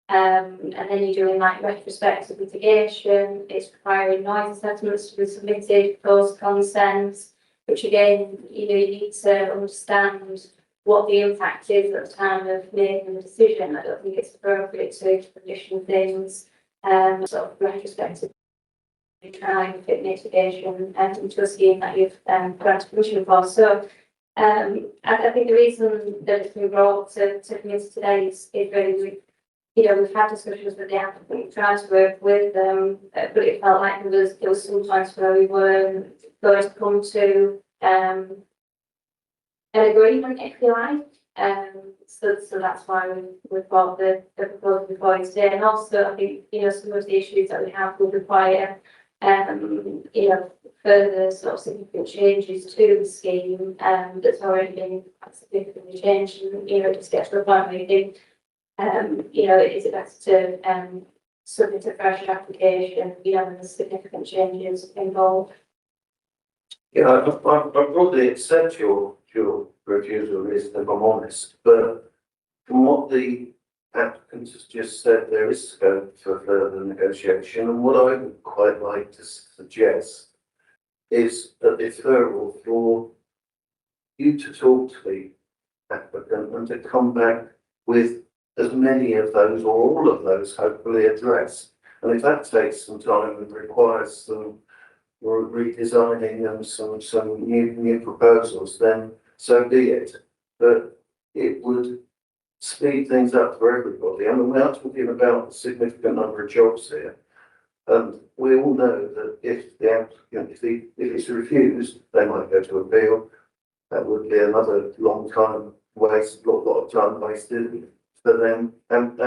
and then you're doing like retrospective litigation. It's requiring noise assessments to be submitted, post consent, which again, you need to understand what the impact is at the time of making the decision. I don't think it's appropriate to condition things sort of retrospective, try and fit mitigation into a scheme that you've granted permission for. So I think the reason that it's been brought to committee today is really, we've had discussions with the applicant, tried to work with them, but it felt like there was some times where we were going to come to an agreement, if you like. So that's why we've brought the proposal before you today. And also, I think, some of the issues that we have will require, further sort of significant changes to the scheme that's already been quite significantly changed. And, just get to the point where you think, is it better to submit a fresh application, when there's significant changes involved? Yeah, I broadly accept your refusal, if I'm honest, but from what the applicant has just said, there is scope for further negotiation, and what I would quite like to suggest is a deferral for you to talk to the applicant and to come back with as many of those or all of those hopefully addressed. And if that takes some time and requires some redesigning and some new proposals, then so be it. But it would speed things up for everybody. I mean, we are talking about a significant number of jobs here. And we all know that if the applicant, if it's refused, they might go to appeal. That would be another long time waste, a lot of time wasted for them. And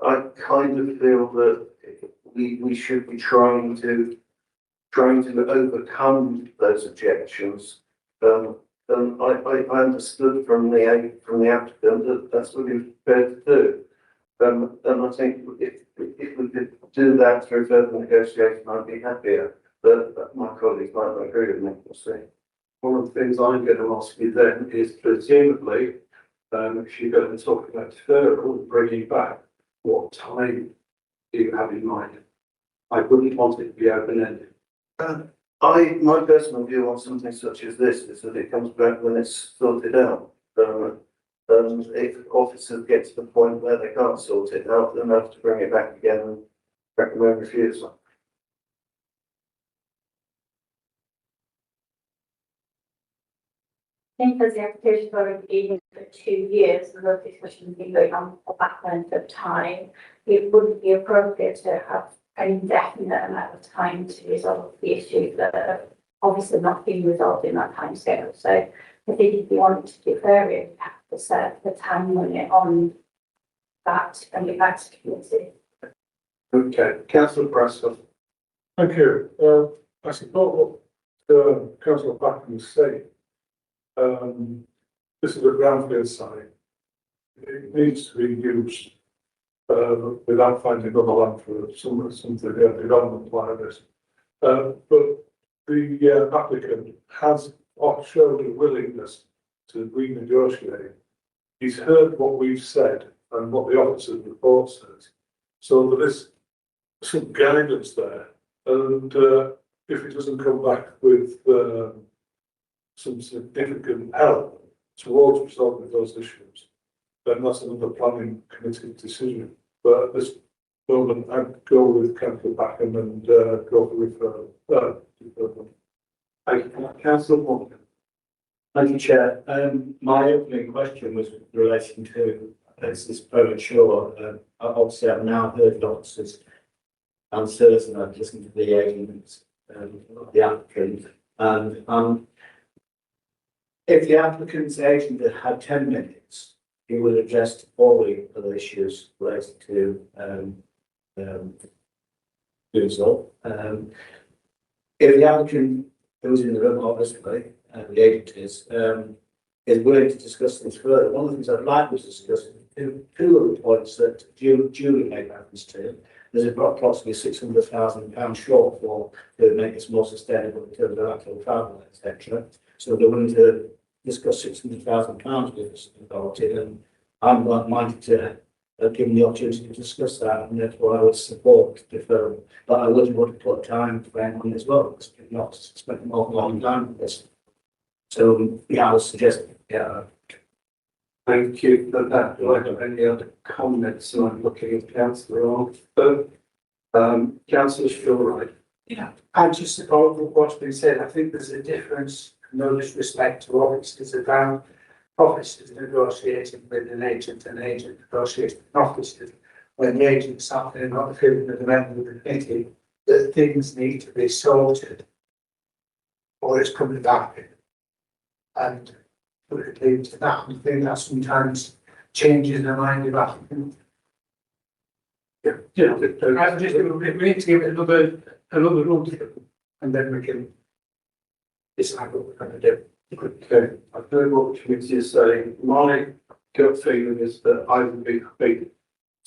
I kind of feel that we should be trying to overcome those objections. And I understood from the applicant that that's what he was prepared to do. And I think if we could do that through further negotiation, I'd be happier. but my colleagues might not agree with me, we'll see. One of the things I'm going to ask you then is presumably, if you're going to talk about deferral and bringing back, what time do you have in mind? I wouldn't want it to be open-ended. My personal view on something such as this is that it comes back when it's sorted out. If officers get to the point where they can't sort it out, then they have to bring it back again and recommend refusal. I think as the application's already been for 2 years, and the discussion's been going on for that length of time, it wouldn't be appropriate to have an indefinite amount of time to resolve the issues that are obviously not being resolved in that time scale. So I think if you wanted to defer it, you have to set the time limit on that and get back to committee. Okay, Councillor Brascoff. Thank you. I support what Councillor Packen was saying. This is a brownfield site. It needs to be used without finding other land for something development like this. But the applicant has showed a willingness to renegotiate. He's heard what we've said and what the officer's report says. So there is some guidance there. And if it doesn't come back with some significant help towards resolving those issues, then that's another planning committee decision. But at this moment, I'd go with Councillor Packham and go for referral. Thank you, Councillor Morgan. Thank you, Chair. My opening question was relating to this is premature. Obviously, I've now heard officers and certain I've listened to the agents, the applicant, and if the applicant's agent had had 10 minutes, he would have addressed all the other issues related to doing so. If the applicant who was in the room, obviously, the agent is willing to discuss things further. One of the things I'd like to discuss two of the points that Julie made reference to. There's approximately £600,000 shortfall to make this more sustainable in terms of actual travel, etc. So they're willing to discuss £600,000 with us about it, and I'm not minded to give them the opportunity to discuss that, and therefore I would support deferral. But I wouldn't want to put a time frame on it as well, because we've not spent an awful long time with this. So yeah, I would suggest Thank you for that. Do I have any other comments? So I'm looking at Councillor Arthur. Councillor Shawright. Yeah, I just support what's been said. I think there's a difference, no disrespect to officers, about officers negotiating with an agent negotiating with officers. When the agent's sat there not feeling that the member of the committee, that things need to be sorted or it's coming back. And we could lead to that. I think that sometimes changes the mind of applicants. Yeah. I just we need to give it another run, and then we can decide what we're going to do. Okay, I've heard what the committee is saying. My gut feeling is that I would be happy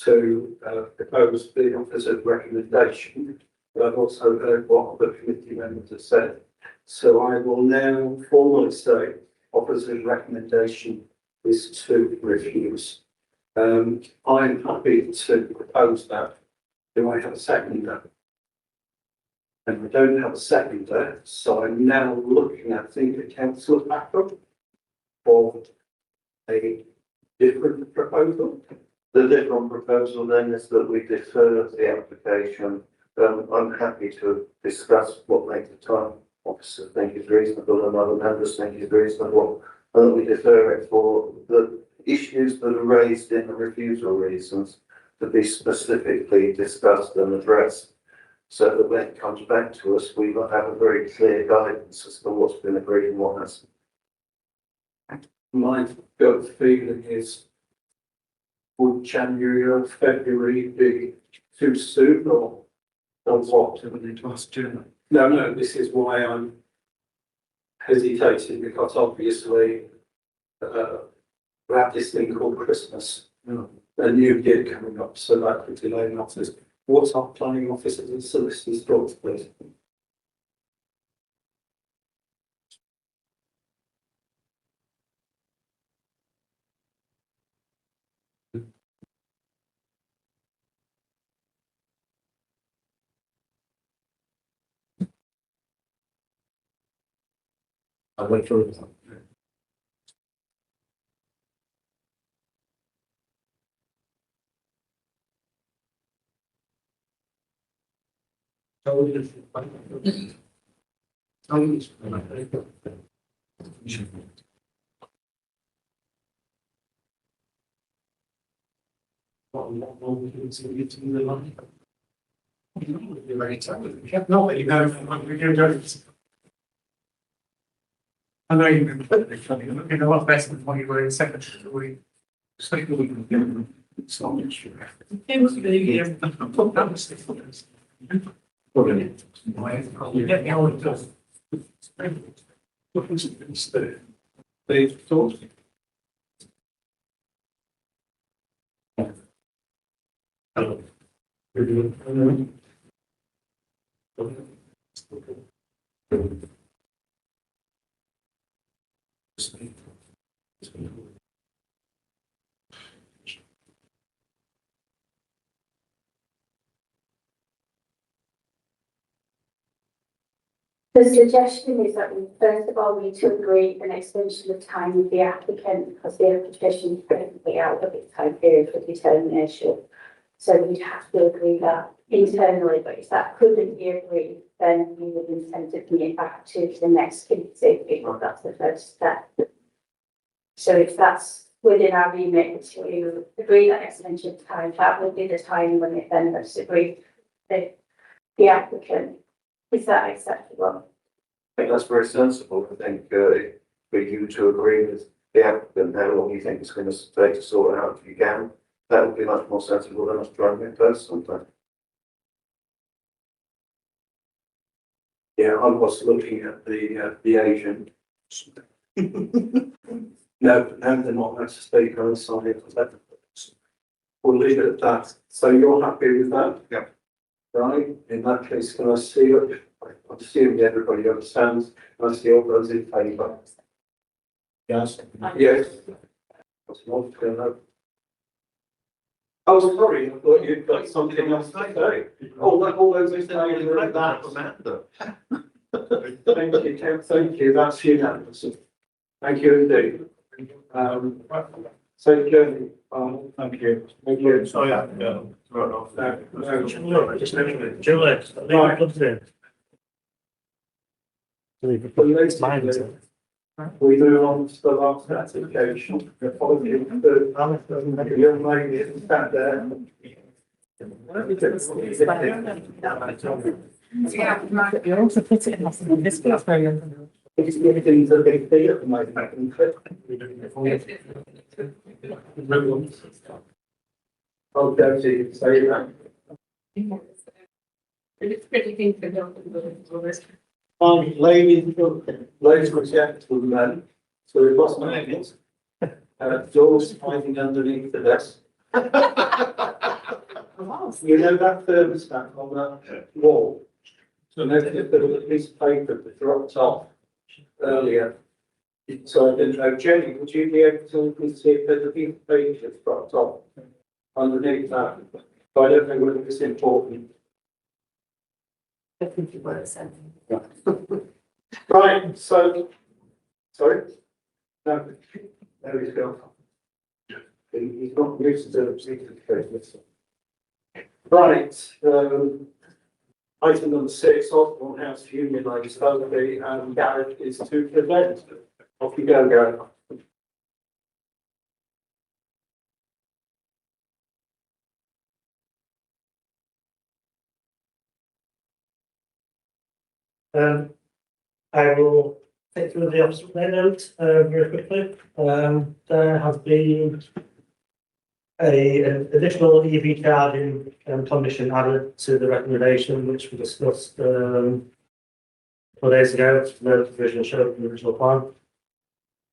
to propose the officer's recommendation, but I've also heard what the committee members have said. So I will now formally say officer's recommendation is to refuse. I'm happy to propose that. Do I have a seconder? And we don't have a seconder, so I'm now looking at the councillor backup for a different proposal. The different proposal then is that we defer the application. I'm happy to discuss what makes the time officer think is reasonable and other members think is reasonable, and that we defer it for the issues that are raised in the refusal reasons to be specifically discussed and addressed, so that when it comes back to us, we will have a very clear guidance as to what's been agreed and what hasn't. My gut feeling is, would January or February be too soon or what? No, this is why I'm hesitating, because obviously we have this thing called Christmas, a new year coming up, so that could delay matters. What's our planning officers and solicitors' thoughts, please? I went through it. I know you've been putting it funny, you know what better than when you were in secondary. Second we can get them. It's not an issue. It was really, that was the difference. You get the old stuff. What was it instead? They thought. The suggestion is that we first of all need to agree an extension of time with the applicant because the application is currently out of its time period for determination. So we'd have to agree that internally, but if that couldn't be agreed, then we would intend to bring it back to the next committee because that's the first step. So if that's within our remit to agree that extension of time, that would be the time when it then must agree with the applicant. Is that acceptable? I think that's very sensible. I think, for you to agree with the applicant how long you think it's going to take to sort it out if you can, that would be much more sensible than us trying to impose something. Yeah, I was looking at the Asian. No, they're not allowed to speak on the side. We'll leave it at that. So you're happy with that? Yeah. Right, in that case, can I see it? I assume everybody understands. Can I see all those in favour? Yes. Yes. That's not gonna. Oh, sorry, I thought you'd got something else to say. All those in favour of that? Thank you, Kev, thank you, that's unanimous. Thank you indeed. So, Jeremy, thank you. Thank you. Oh, yeah, yeah. Right off. Just a minute, Julie, leave it plugged in. Leave it plugged in. We move on to the last application. Apologies to the young lady that sat there. You also put it in this place very young. It's getting to the big thing at the moment. I'll go to say that. It's pretty thing for them. Ladies and gentlemen, so we've lost my names. Doors hiding underneath the desk. You know that thermostat on that wall? So notice there was a piece of paper that dropped off earlier. So I didn't know, Jenny, would you be able to look and see if there's a piece of paper that's dropped off underneath that? So I don't know whether it's important. I think it was something. Right, so, sorry? No, there he's gone. He's not used to the right, item number 6, Osborne House Union Lane, Selby, and Gareth is to present. Off you go, Gareth. I will take through the obstacle note very quickly. There has been an additional EV charging condition added to the recommendation, which we discussed 4 days ago. No provision showed in the original plan.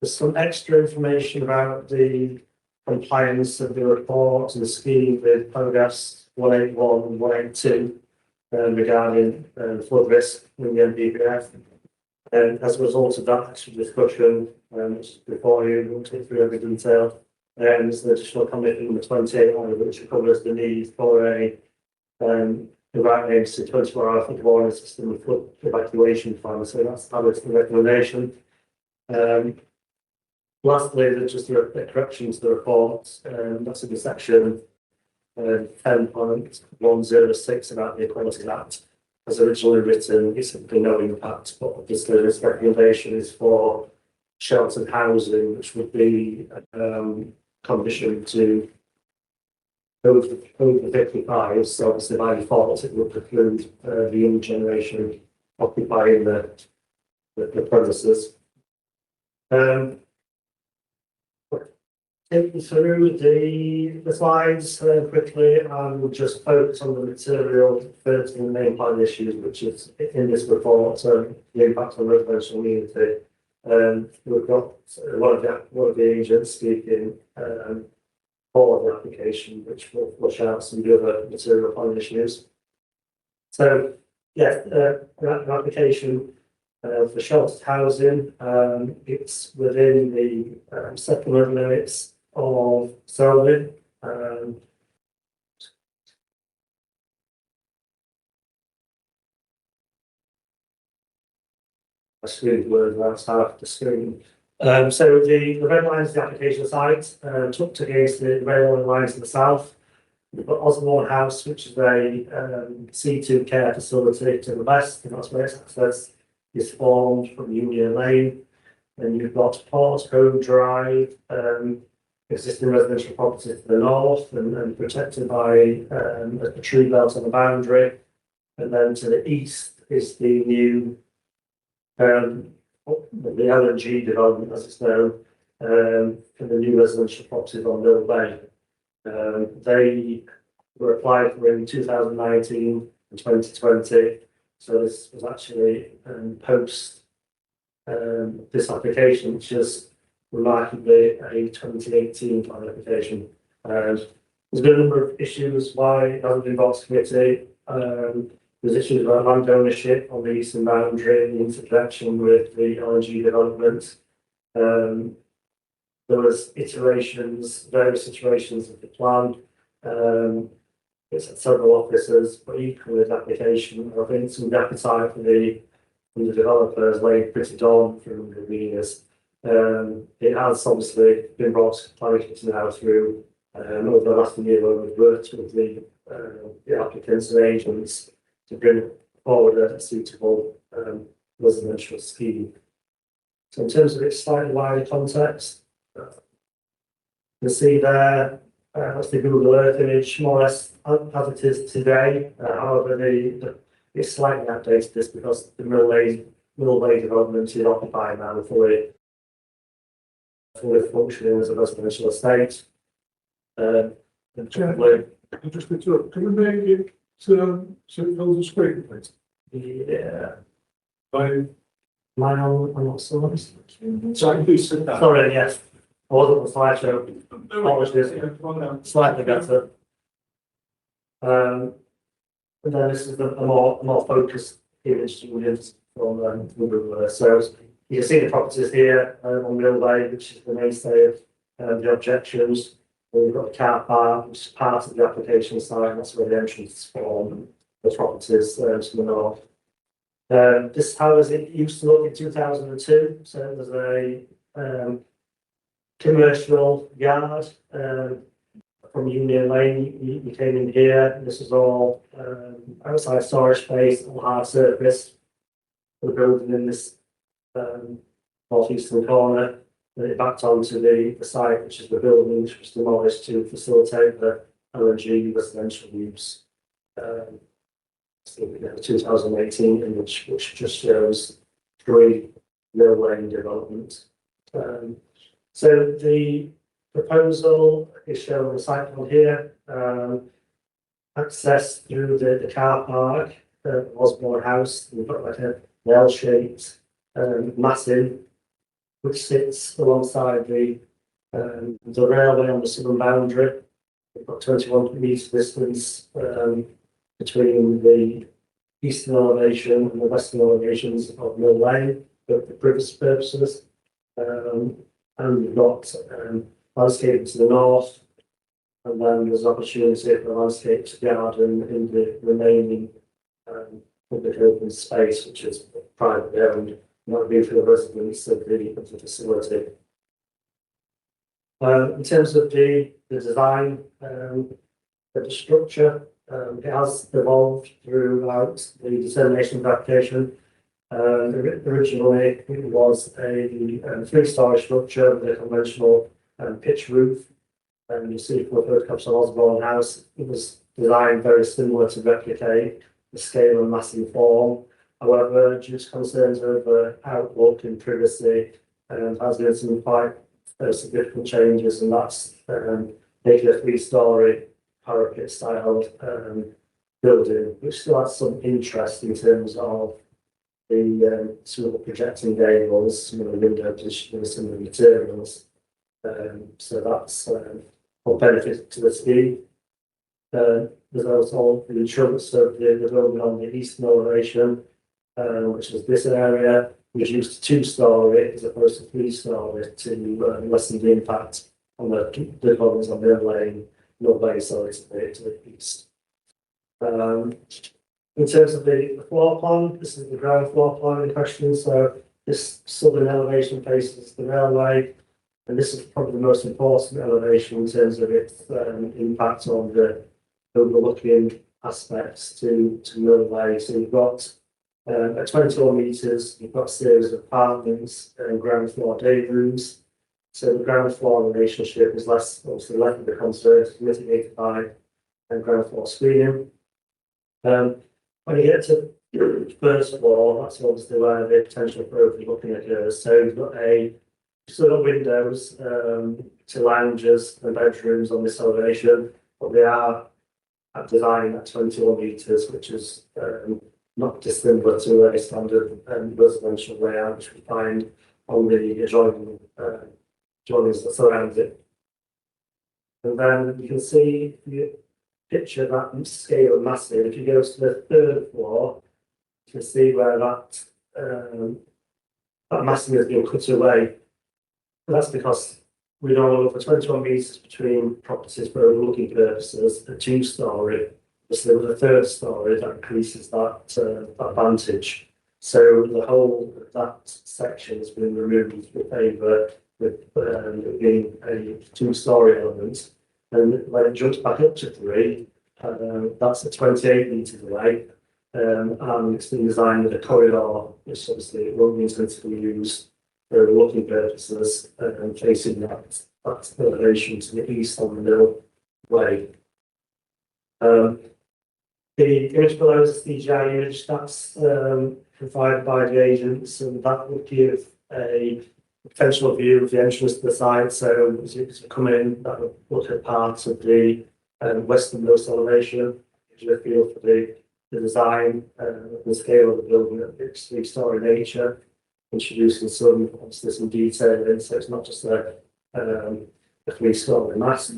There's some extra information about the compliance of the report and the scheme with paragraphs 181 and 182 regarding flood risk in the NDPF. And as a result of that extra discussion, before you we'll take through every detail, there's an additional condition number 28, which covers the need for a Ainsty 24-hour flood warning system and flood evacuation plan. So that's the recommendation. Lastly, there's just a correction to the report, that's in the section 10.106 about the Equality Act. As originally written, it's simply no impact, but obviously this recommendation is for sheltered housing, which would be conditioned to over 55. So obviously by default, it would preclude the young generation occupying the premises. Take you through the slides quickly, and we'll just focus on the material first in the main part issues, which is in this report, the impact on residential community. We've got one of the agents speaking for the application, which will flush out some of the other material plan issues. So, yeah, an application for sheltered housing. It's within the settlement limits of Selby. I screwed words last half the screen. So the red line is the application site, tucked against the railway lines to the south. We've got Osborne House, which is a C2 care facility to the west, and that's where its access is formed from Union Lane. And you've got Port Home Drive, existing residential property to the north and protected by a tree belt on the boundary. And then to the east is the new the LNG development, as it's known, and the new residential properties on Mill Bay. They were applied for in 2019 and 2020. So this was actually post this application, which is remarkably a 2018 plan application. There's been a number of issues why it hasn't been brought to committee. There's issues about land ownership on the eastern boundary, the interconnection with the LNG development. There was various iterations of the plan. It's had several officers, but equally the application, I think some of the appetite from the developers laid pretty dawn from the readers. It has obviously been brought to planning now through over the last year where we've worked with the applicants and agents to bring forward a suitable residential scheme. So in terms of its slightly wider context, you'll see there, that's the Google Earth image, more or less as it is today. However, it's slightly outdated this because the Mill Bay development is occupied now, fully functioning as a residential estate. Just interrupt. Can we make it so it fills the screen, please? Yeah. I'm not sorry. sorry, please sit down. Sorry, yes. I wasn't on the slideshow. Apologies. Slightly better. And then this is a more focused image from Google Earth. So you can see the properties here on Mill Bay, which is the mainstay of the objections. We've got the car park, which is part of the application site. That's where the entrance is from the properties to the north. This is how it used to look in 2002. So it was a commercial yard from Union Lane. You came in here. This is all outside storage space, all hard surface. The building in this northeastern corner. Then it backed onto the site, which is the building which was demolished to facilitate the LNG residential use. The 2018 image, which just shows 3 Mill Lane developments. So the proposal is shown on the site plan here. Access through the car park, Osborne House. We've got like an L-shaped massing which sits alongside the railway on the southern boundary. We've got 21 metre distance between the eastern elevation and the western elevations of Mill Lane for privacy purposes. And we've got landscape to the north, and then there's opportunity for landscaped garden in the remaining public open space, which is privately owned that would be for the residents of the facility. In terms of the design, of the structure, it has evolved throughout the determination of application. Originally, it was a three-story structure with a conventional pitch roof. And you see from the photographs of Osborne House, it was designed very similar to replicate the scale and mass and form. However, due to concerns over outlook and privacy, has been some quite significant changes, and that's making a three-story parapet styled building, which still has some interest in terms of the some of the projecting gables, some of the window positioning, some of the materials. So that's of benefit to the scheme. There's also the insurance of the building on the eastern elevation, which is this area, reduced to two-story as opposed to three-story to lessen the impact on the buildings on the lane, North Lane, sorry, to the east. In terms of the floor plan, this is the ground floor plan in question. So this southern elevation faces the railway, and this is probably the most important elevation in terms of its impact on the overlooking aspects to railway. So you've got at 21 metres, you've got a series of apartments and ground floor day rooms. So the ground floor relationship is less, obviously, less of the concerns mitigated by ground floor screening. When you get to the first floor, that's obviously where the potential for overlooking occurs. So you've got still got windows to lounges and bedrooms on this elevation, but they are designed at 21 metres, which is not dissimilar to a standard residential layout, which we find on the adjoining dwellings that surround it. And then you can see, if you picture that scale and massive, if you go to the third floor, you can see where that massing has been cut away. And that's because we know over 21 metres between properties for overlooking purposes, a two-story. So with a third story, that increases that advantage. So the whole of that section has been removed in favour with being a two-story element. And when it jumps back up to three, that's at 28 metres away. And it's been designed with a corridor, which obviously won't be intended to be used for overlooking purposes, and facing that elevation to the east on the middle way. The image below is a CGI image that's provided by the agents, and that will give a potential view of the entrance to the site. So as you come in, that will look at parts of the westernmost elevation, gives you a feel for the design and the scale of the building at its three-story nature, introducing obviously some detail in, so it's not just a three-story mass.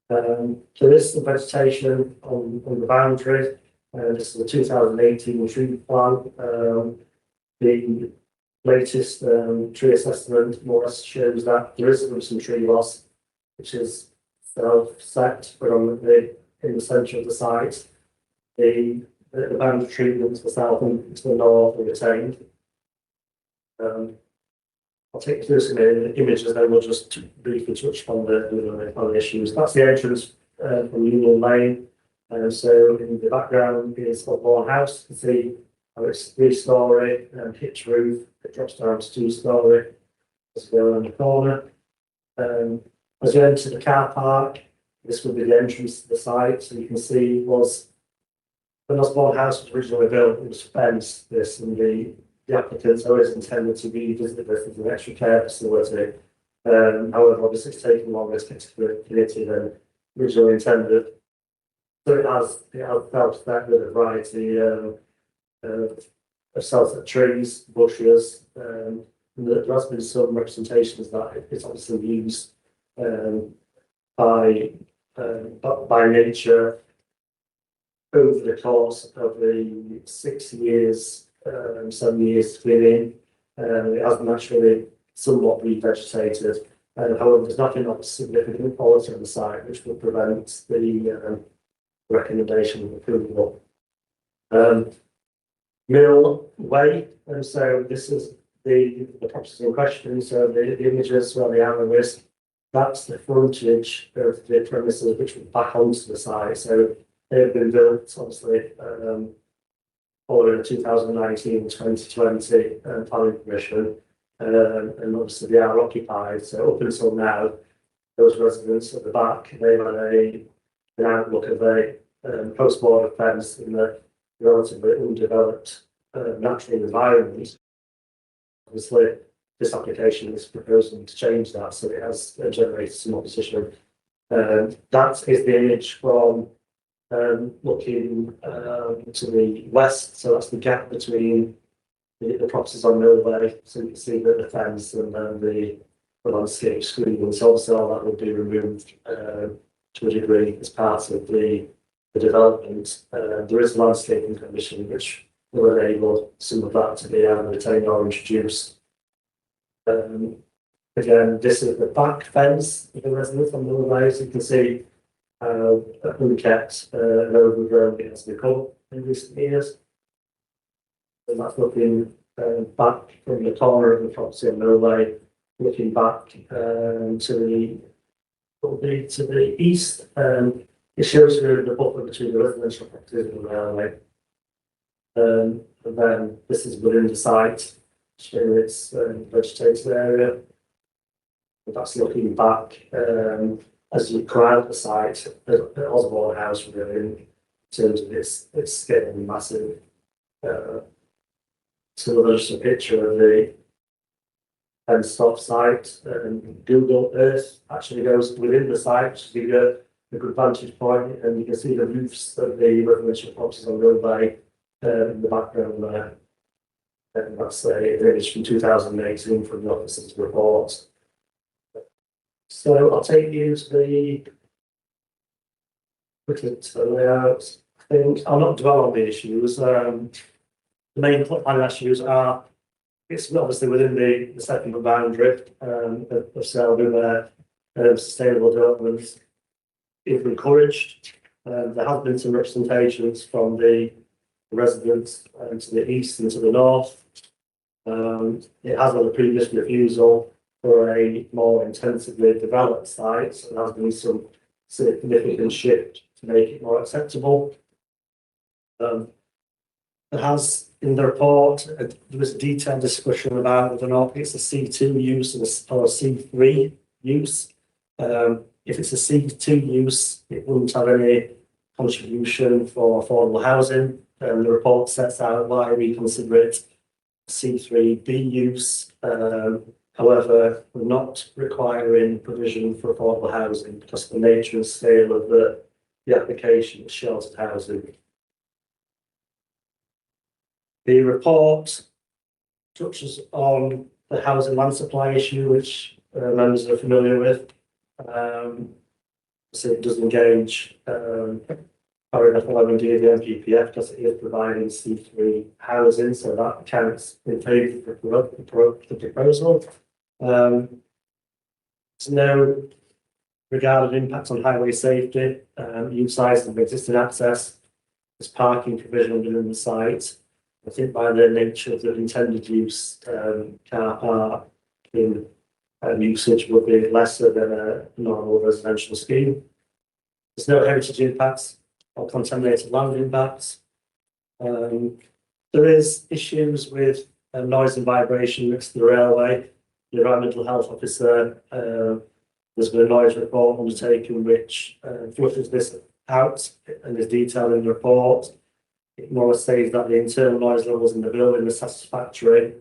There is some vegetation on the boundary. This is a 2018 tree plan. The latest tree assessment more or less shows that there is some tree loss, which is self-set predominantly in the centre of the site. The boundary treatment to the south and to the north are retained. I'll take you through some images, then we'll just briefly touch on the issues. That's the entrance from Union Lane. So in the background is Osborne House. You can see how it's three-story pitch roof. It drops down to two-story as we go around the corner. As you enter the car park, this would be the entrance to the site. So you can see when Osborne House was originally built, it was fenced, this, and the applicants always intended to revisit this as an extra care facility. However, obviously it's taken longer to get to the community than originally intended. So it has self-set with a variety of self-set trees, bushes, and there has been some representations that it's obviously used by nature over the course of the 6 years, 7 years it's been in. It has naturally somewhat revegetated. However, there's nothing of significant quality on the site which would prevent the recommendation of approval. Mill Way, and so this is the properties in question, so the images where the arrow is, that's the frontage of the premises which will back onto the site, so they've been built, obviously, following the 2019-2020 planning permission, and obviously they are occupied, so up until now, those residents at the back, they've had an outlook of a post-border fence in the relatively undeveloped natural environment. Obviously, this application is proposing to change that, so it has generated some opposition. That is the image from looking to the west, so that's the gap between the properties on Millway, so you can see the fence and then the landscape screening. So obviously all that will be removed to a degree as part of the development. There is a landscaping commission which will enable some of that to be retained or introduced. Again, this is the back fence of the residence on Millway, so you can see unkept and overgrown it has become in recent years. And that's looking back from the corner of the property on Millway, looking back to the east. It shows you the buffer between the residential properties and the railway. And then this is within the site, showing its vegetated area. And that's looking back as you come out of the site at Osborne House, really, in terms of its scale and massive. So there's just a picture of the stop site, and Google Earth actually goes within the site, which gives you a good vantage point, and you can see the roofs of the residential properties on Millway in the background there. And that's an image from 2018 from the officer's report. So I'll take you to the layout. I think I'll not dwell on the issues. The main planning issues are, it's obviously within the settlement boundary of Selby, where sustainable development is encouraged. There have been some representations from the residents to the east and to the north. It has had a previous refusal for a more intensively developed site, so there has been some significant shift to make it more acceptable. There has, in the report, there was a detailed discussion about whether or not it's a C2 use or a C3 use. If it's a C2 use, it wouldn't have any contribution for affordable housing. The report sets out why we consider it C3B use. However, we're not requiring provision for affordable housing because of the nature and scale of the application is sheltered housing. The report touches on the housing land supply issue, which members are familiar with. So it does engage paragraph 11D of the NPPF because it is providing C3 housing, so that counts in favour of the proposal. There's no regarded impact on highway safety, utilizing of existing access, there's parking provision within the site. I think by the nature of the intended use, car park in usage would be lesser than a normal residential scheme. There's no heritage impacts or contaminated land impacts. There is issues with noise and vibration next to the railway. The environmental health officer, there's been a noise report undertaken which flushes this out and is detailed in the report. It more says that the internal noise levels in the building are satisfactory.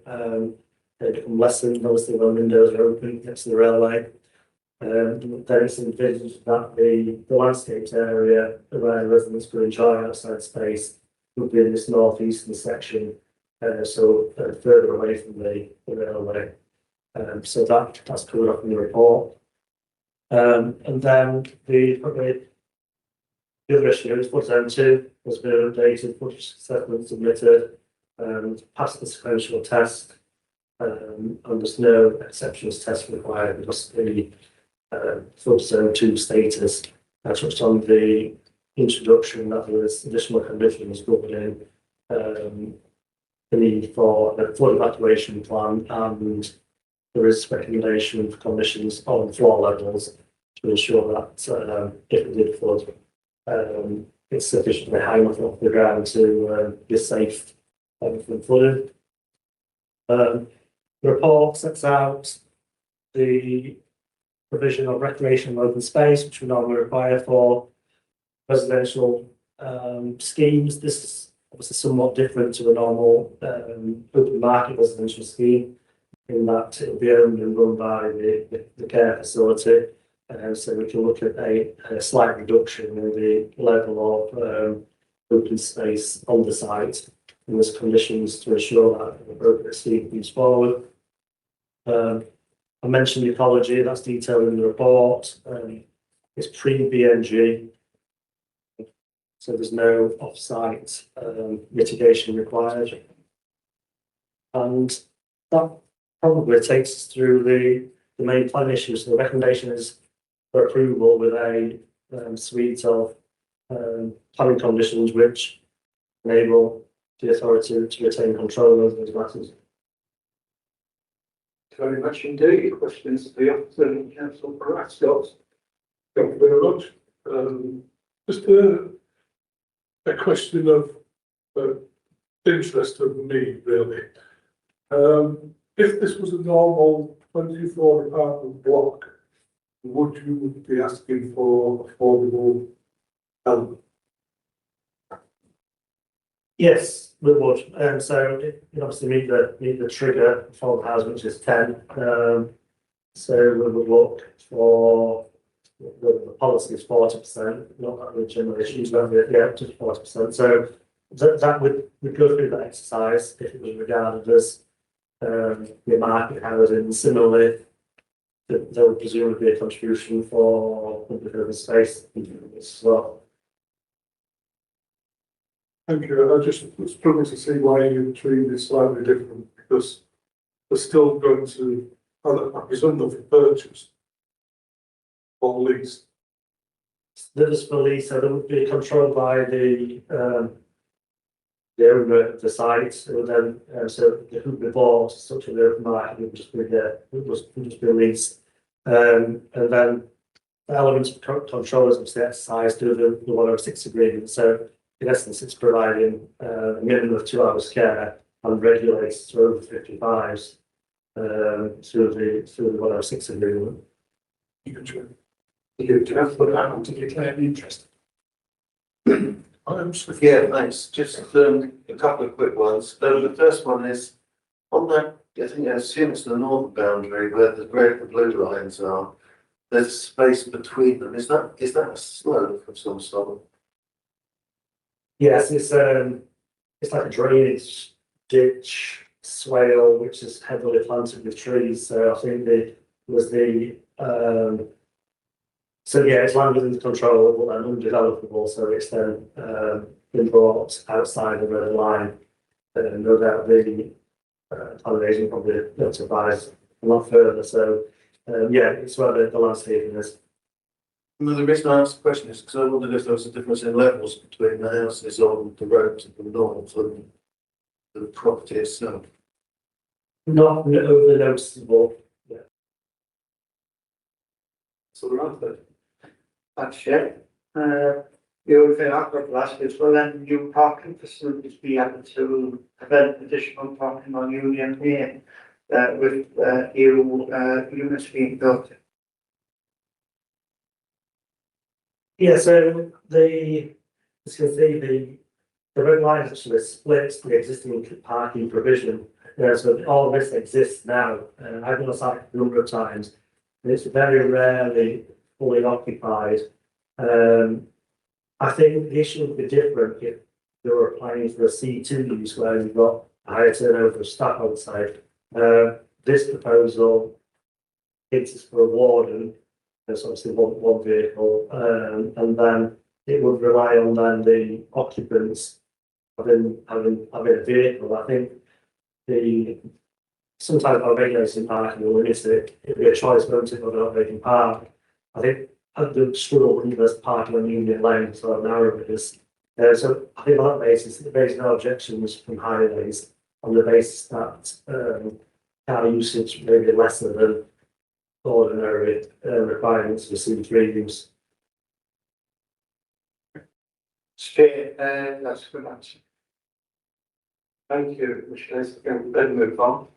They become lessened, obviously, when windows are open next to the railway. There is envisaged that the landscaped area where residents could enjoy outside space would be in this northeastern section, so further away from the railway. So that's covered up in the report. And then the other issue is foot zone 2 has been updated, footage assessment submitted, passed the sequential test, and there's no exceptions test required because the foot zone 2 status. I touched on the introduction that there was additional conditions governing the need for a flood evacuation plan, and there is recommendation for conditions on floor levels to ensure that if it did flood, it's sufficiently high enough off the ground to be safe from flooding. The report sets out the provision of recreational open space, which we normally require for residential schemes. This is obviously somewhat different to a normal open market residential scheme, in that it will be owned and run by the care facility. So we can look at a slight reduction in the level of open space on the site, and there's conditions to ensure that an appropriate scheme comes forward. I mentioned ecology, that's detailed in the report. It's pre-BNG, so there's no off-site mitigation required. And that probably takes us through the main plan issues. So the recommendation is for approval with a suite of planning conditions which enable the authority to retain control over those matters. Very much indeed. Questions for the officer and council for Ascot? Thank you very much. Just a question of interest of me, really. If this was a normal 24 apartment block, would you be asking for affordable help? Yes, we would. So it obviously meet the trigger for the house, which is 10. So we would look for the policy is 40%, not that the general issues around it, yeah, up to 40%. So that would go through that exercise if it was regarded as the market housing. Similarly, there would presumably be a contribution for public open space as well. Thank you. I just struggle to see why you treat this slightly different, because they're still going to, I presume they'll be purchased or leased. That is for lease, so they would be controlled by the owner of the site. So then, so it would be bought, such an open market, it would just be leased. And then the elements of control is obviously exercised through the 106 agreement. So in essence, it's providing a minimum of 2 hours care and regulates to over 55s through the 106 agreement. You can have put that on to declare interest. Yeah, thanks. Just a couple of quick ones. The first one is on that, I think I assume it's the northern boundary where the red and blue lines are. There's space between them. Is that a slope of some sort? Yes, it's like a drainage ditch swale which is heavily planted with trees. So I think so yeah, it's land within the control and undevelopable, so it's then been brought outside the red line. No doubt the planning agent probably notifies a lot further. So yeah, it's where the landscaping is. No, the reason I asked the question is because I wondered if there was a difference in levels between the houses on the road to the north and the property itself. Not overly noticeable. Yeah. So we're on to That's it. The only thing I've got to ask is, will then new parking facilities be able to prevent additional parking on Union Lane with new units being built? Yeah, so the red line actually splits the existing parking provision. So all this exists now. I've been on site a number of times, and it's very rarely fully occupied. I think the issue would be different if they were applying for a C2 use where you've got a higher turnover of staff outside. This proposal is for a warden. There's obviously one vehicle, and then it would rely on then the occupants having a vehicle. I think sometimes by regulating parking will limit it. It'd be a choice, won't it, whether or not they can park. I think the struggle with this parking on Union Lane, so narrow it is. So I think on that basis, there's no objections from highways on the basis that car usage may be lesser than ordinary requirements for C3 use. That's good answer. Thank you, Commissioner. Then move on.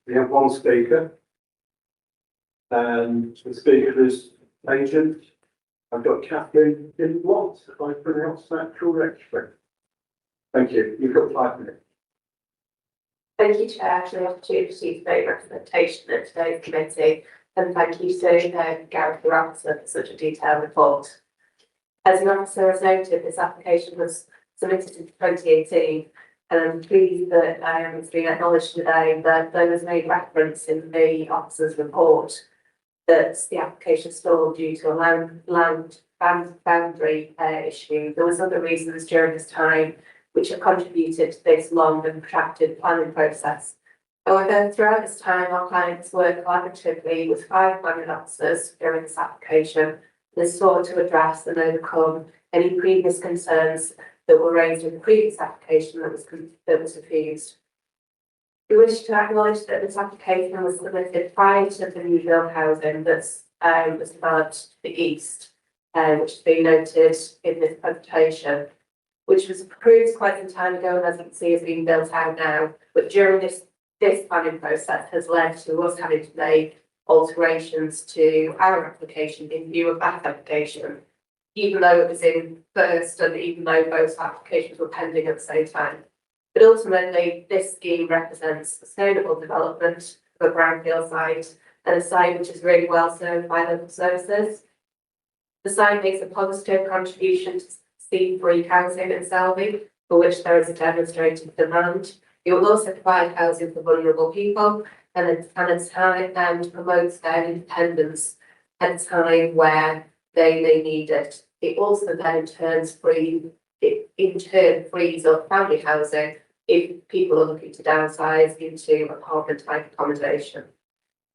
We have one speaker. And the speaker is agent. I've got Catherine in Watt, if I pronounce that correctly. Thank you. You've got 5 minutes. Thank you, Chair, for the opportunity to make representation at today's committee, and thank you to Gareth the Officer for such a detailed report. As the officer has noted, this application was submitted in 2018, and I'm pleased that it's been acknowledged today that there was made reference in the officer's report that the application stalled due to a land boundary issue. There was other reasons during this time which have contributed to this long and protracted planning process. However, throughout this time, our clients worked collaboratively with 5 planning officers during this application. This sought to address and overcome any previous concerns that were raised in the previous application that was refused. We wish to acknowledge that this application was submitted prior to the new build housing that was developed to the east, which has been noted in this presentation, which was approved quite some time ago and as you can see is being built out now. But during this planning process has led to us having to make alterations to our application in view of that application, even though it was in first and even though both applications were pending at the same time. But ultimately, this scheme represents sustainable development of a brownfield site and a site which is really well served by local services. The site makes a positive contribution to C3 housing in Selby, for which there is a demonstrated demand. It will also provide housing for vulnerable people and promotes their independence at a time where they may need it. It also then in turn frees up family housing if people are looking to downsize into apartment type accommodation.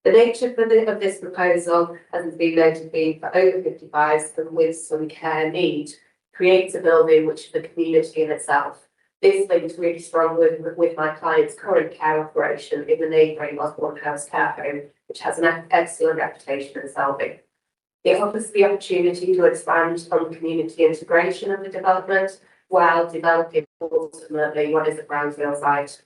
The nature of this proposal, as has been noted, being for over 55s and with some care need, creates a building which is a community in itself. This links really strongly with my client's current care operation in the neighbouring Osborne House care home, which has an excellent reputation in Selby. It offers the opportunity to expand on community integration of the development while developing ultimately what is a brownfield site.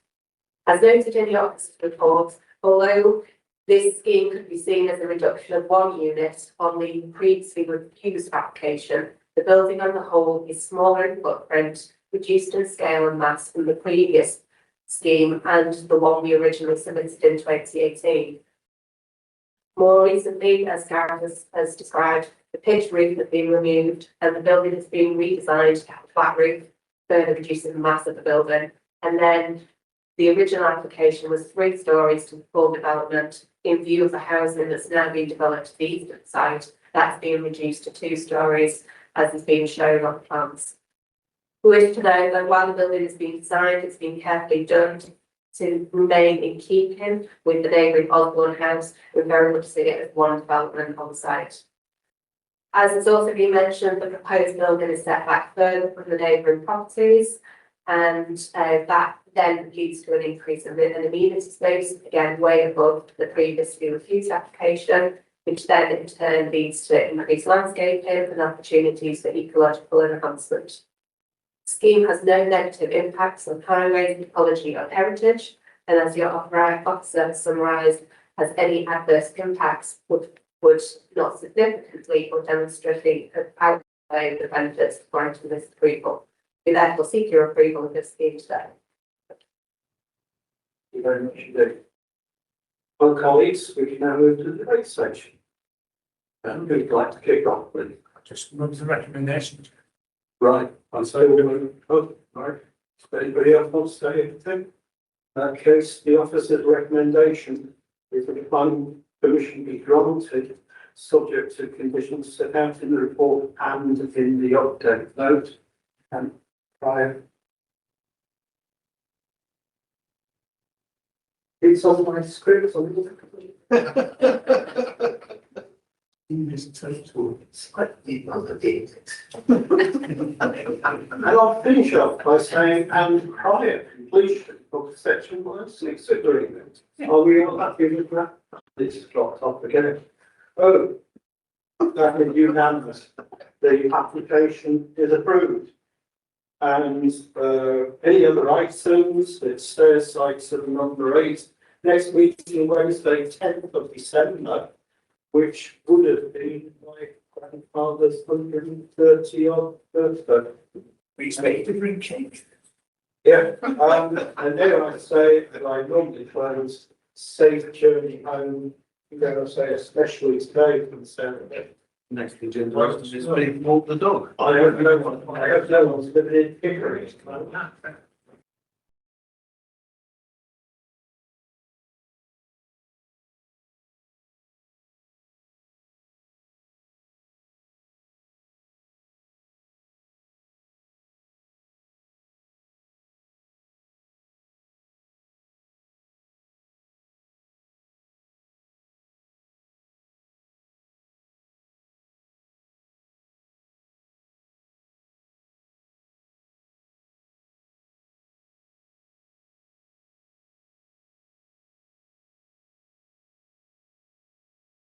As noted in the officer's report, although this scheme could be seen as a reduction of 1 unit on the previously refused application, the building on the whole is smaller in footprint, reduced in scale and mass from the previous scheme and the one we originally submitted in 2018. More recently, as Gareth has described, the pitched roof has been removed and the building has been redesigned to have a flat roof, further reducing the mass of the building. And then the original application was 3 stories to full development. In view of the housing that's now being developed to the east of the site, that's been reduced to 2 stories, as is being shown on the plans. We wish to know that while the building is being designed, it's been carefully done to remain in keeping with the neighbouring Osborne House. We very much see it as one development on the site. As has also been mentioned, the proposed building is set back further from the neighbouring properties, and that then leads to an increase in an amenity space, again way above the previously refused application, which then in turn leads to increased landscaping and opportunities for ecological enhancement. The scheme has no negative impacts on highways, ecology or heritage, and as your officer summarised, has any adverse impacts would not significantly or demonstratively outweigh the benefits warranted this approval. We therefore seek your approval of this scheme today. Thank you very much indeed. Well, colleagues, we can now move to the debate section. Who'd like to kick off, please? Just move the recommendation. Right, I'll say we're going to, right. Does anybody else want to say anything? In that case, the officer's recommendation is that the planning permission be granted, subject to conditions set out in the report and in the update note. And prior. It's on my script, Slightly underdated. And I'll finish off by saying, and prior completion of section 106 agreement. Are we all happy with that? This is dropped off again. Oh, that is unanimous. The application is approved. And any other items? It stays item number 8. Next meeting Wednesday, 10th of December, which would have been my grandfather's 130th birthday. We expect to bring cake. Yeah, and dare I say that I normally close safe journey home, dare I say especially today from Saturday. Next agenda item is being walk the dog. I hope no one, I hope no one's living in Pickering.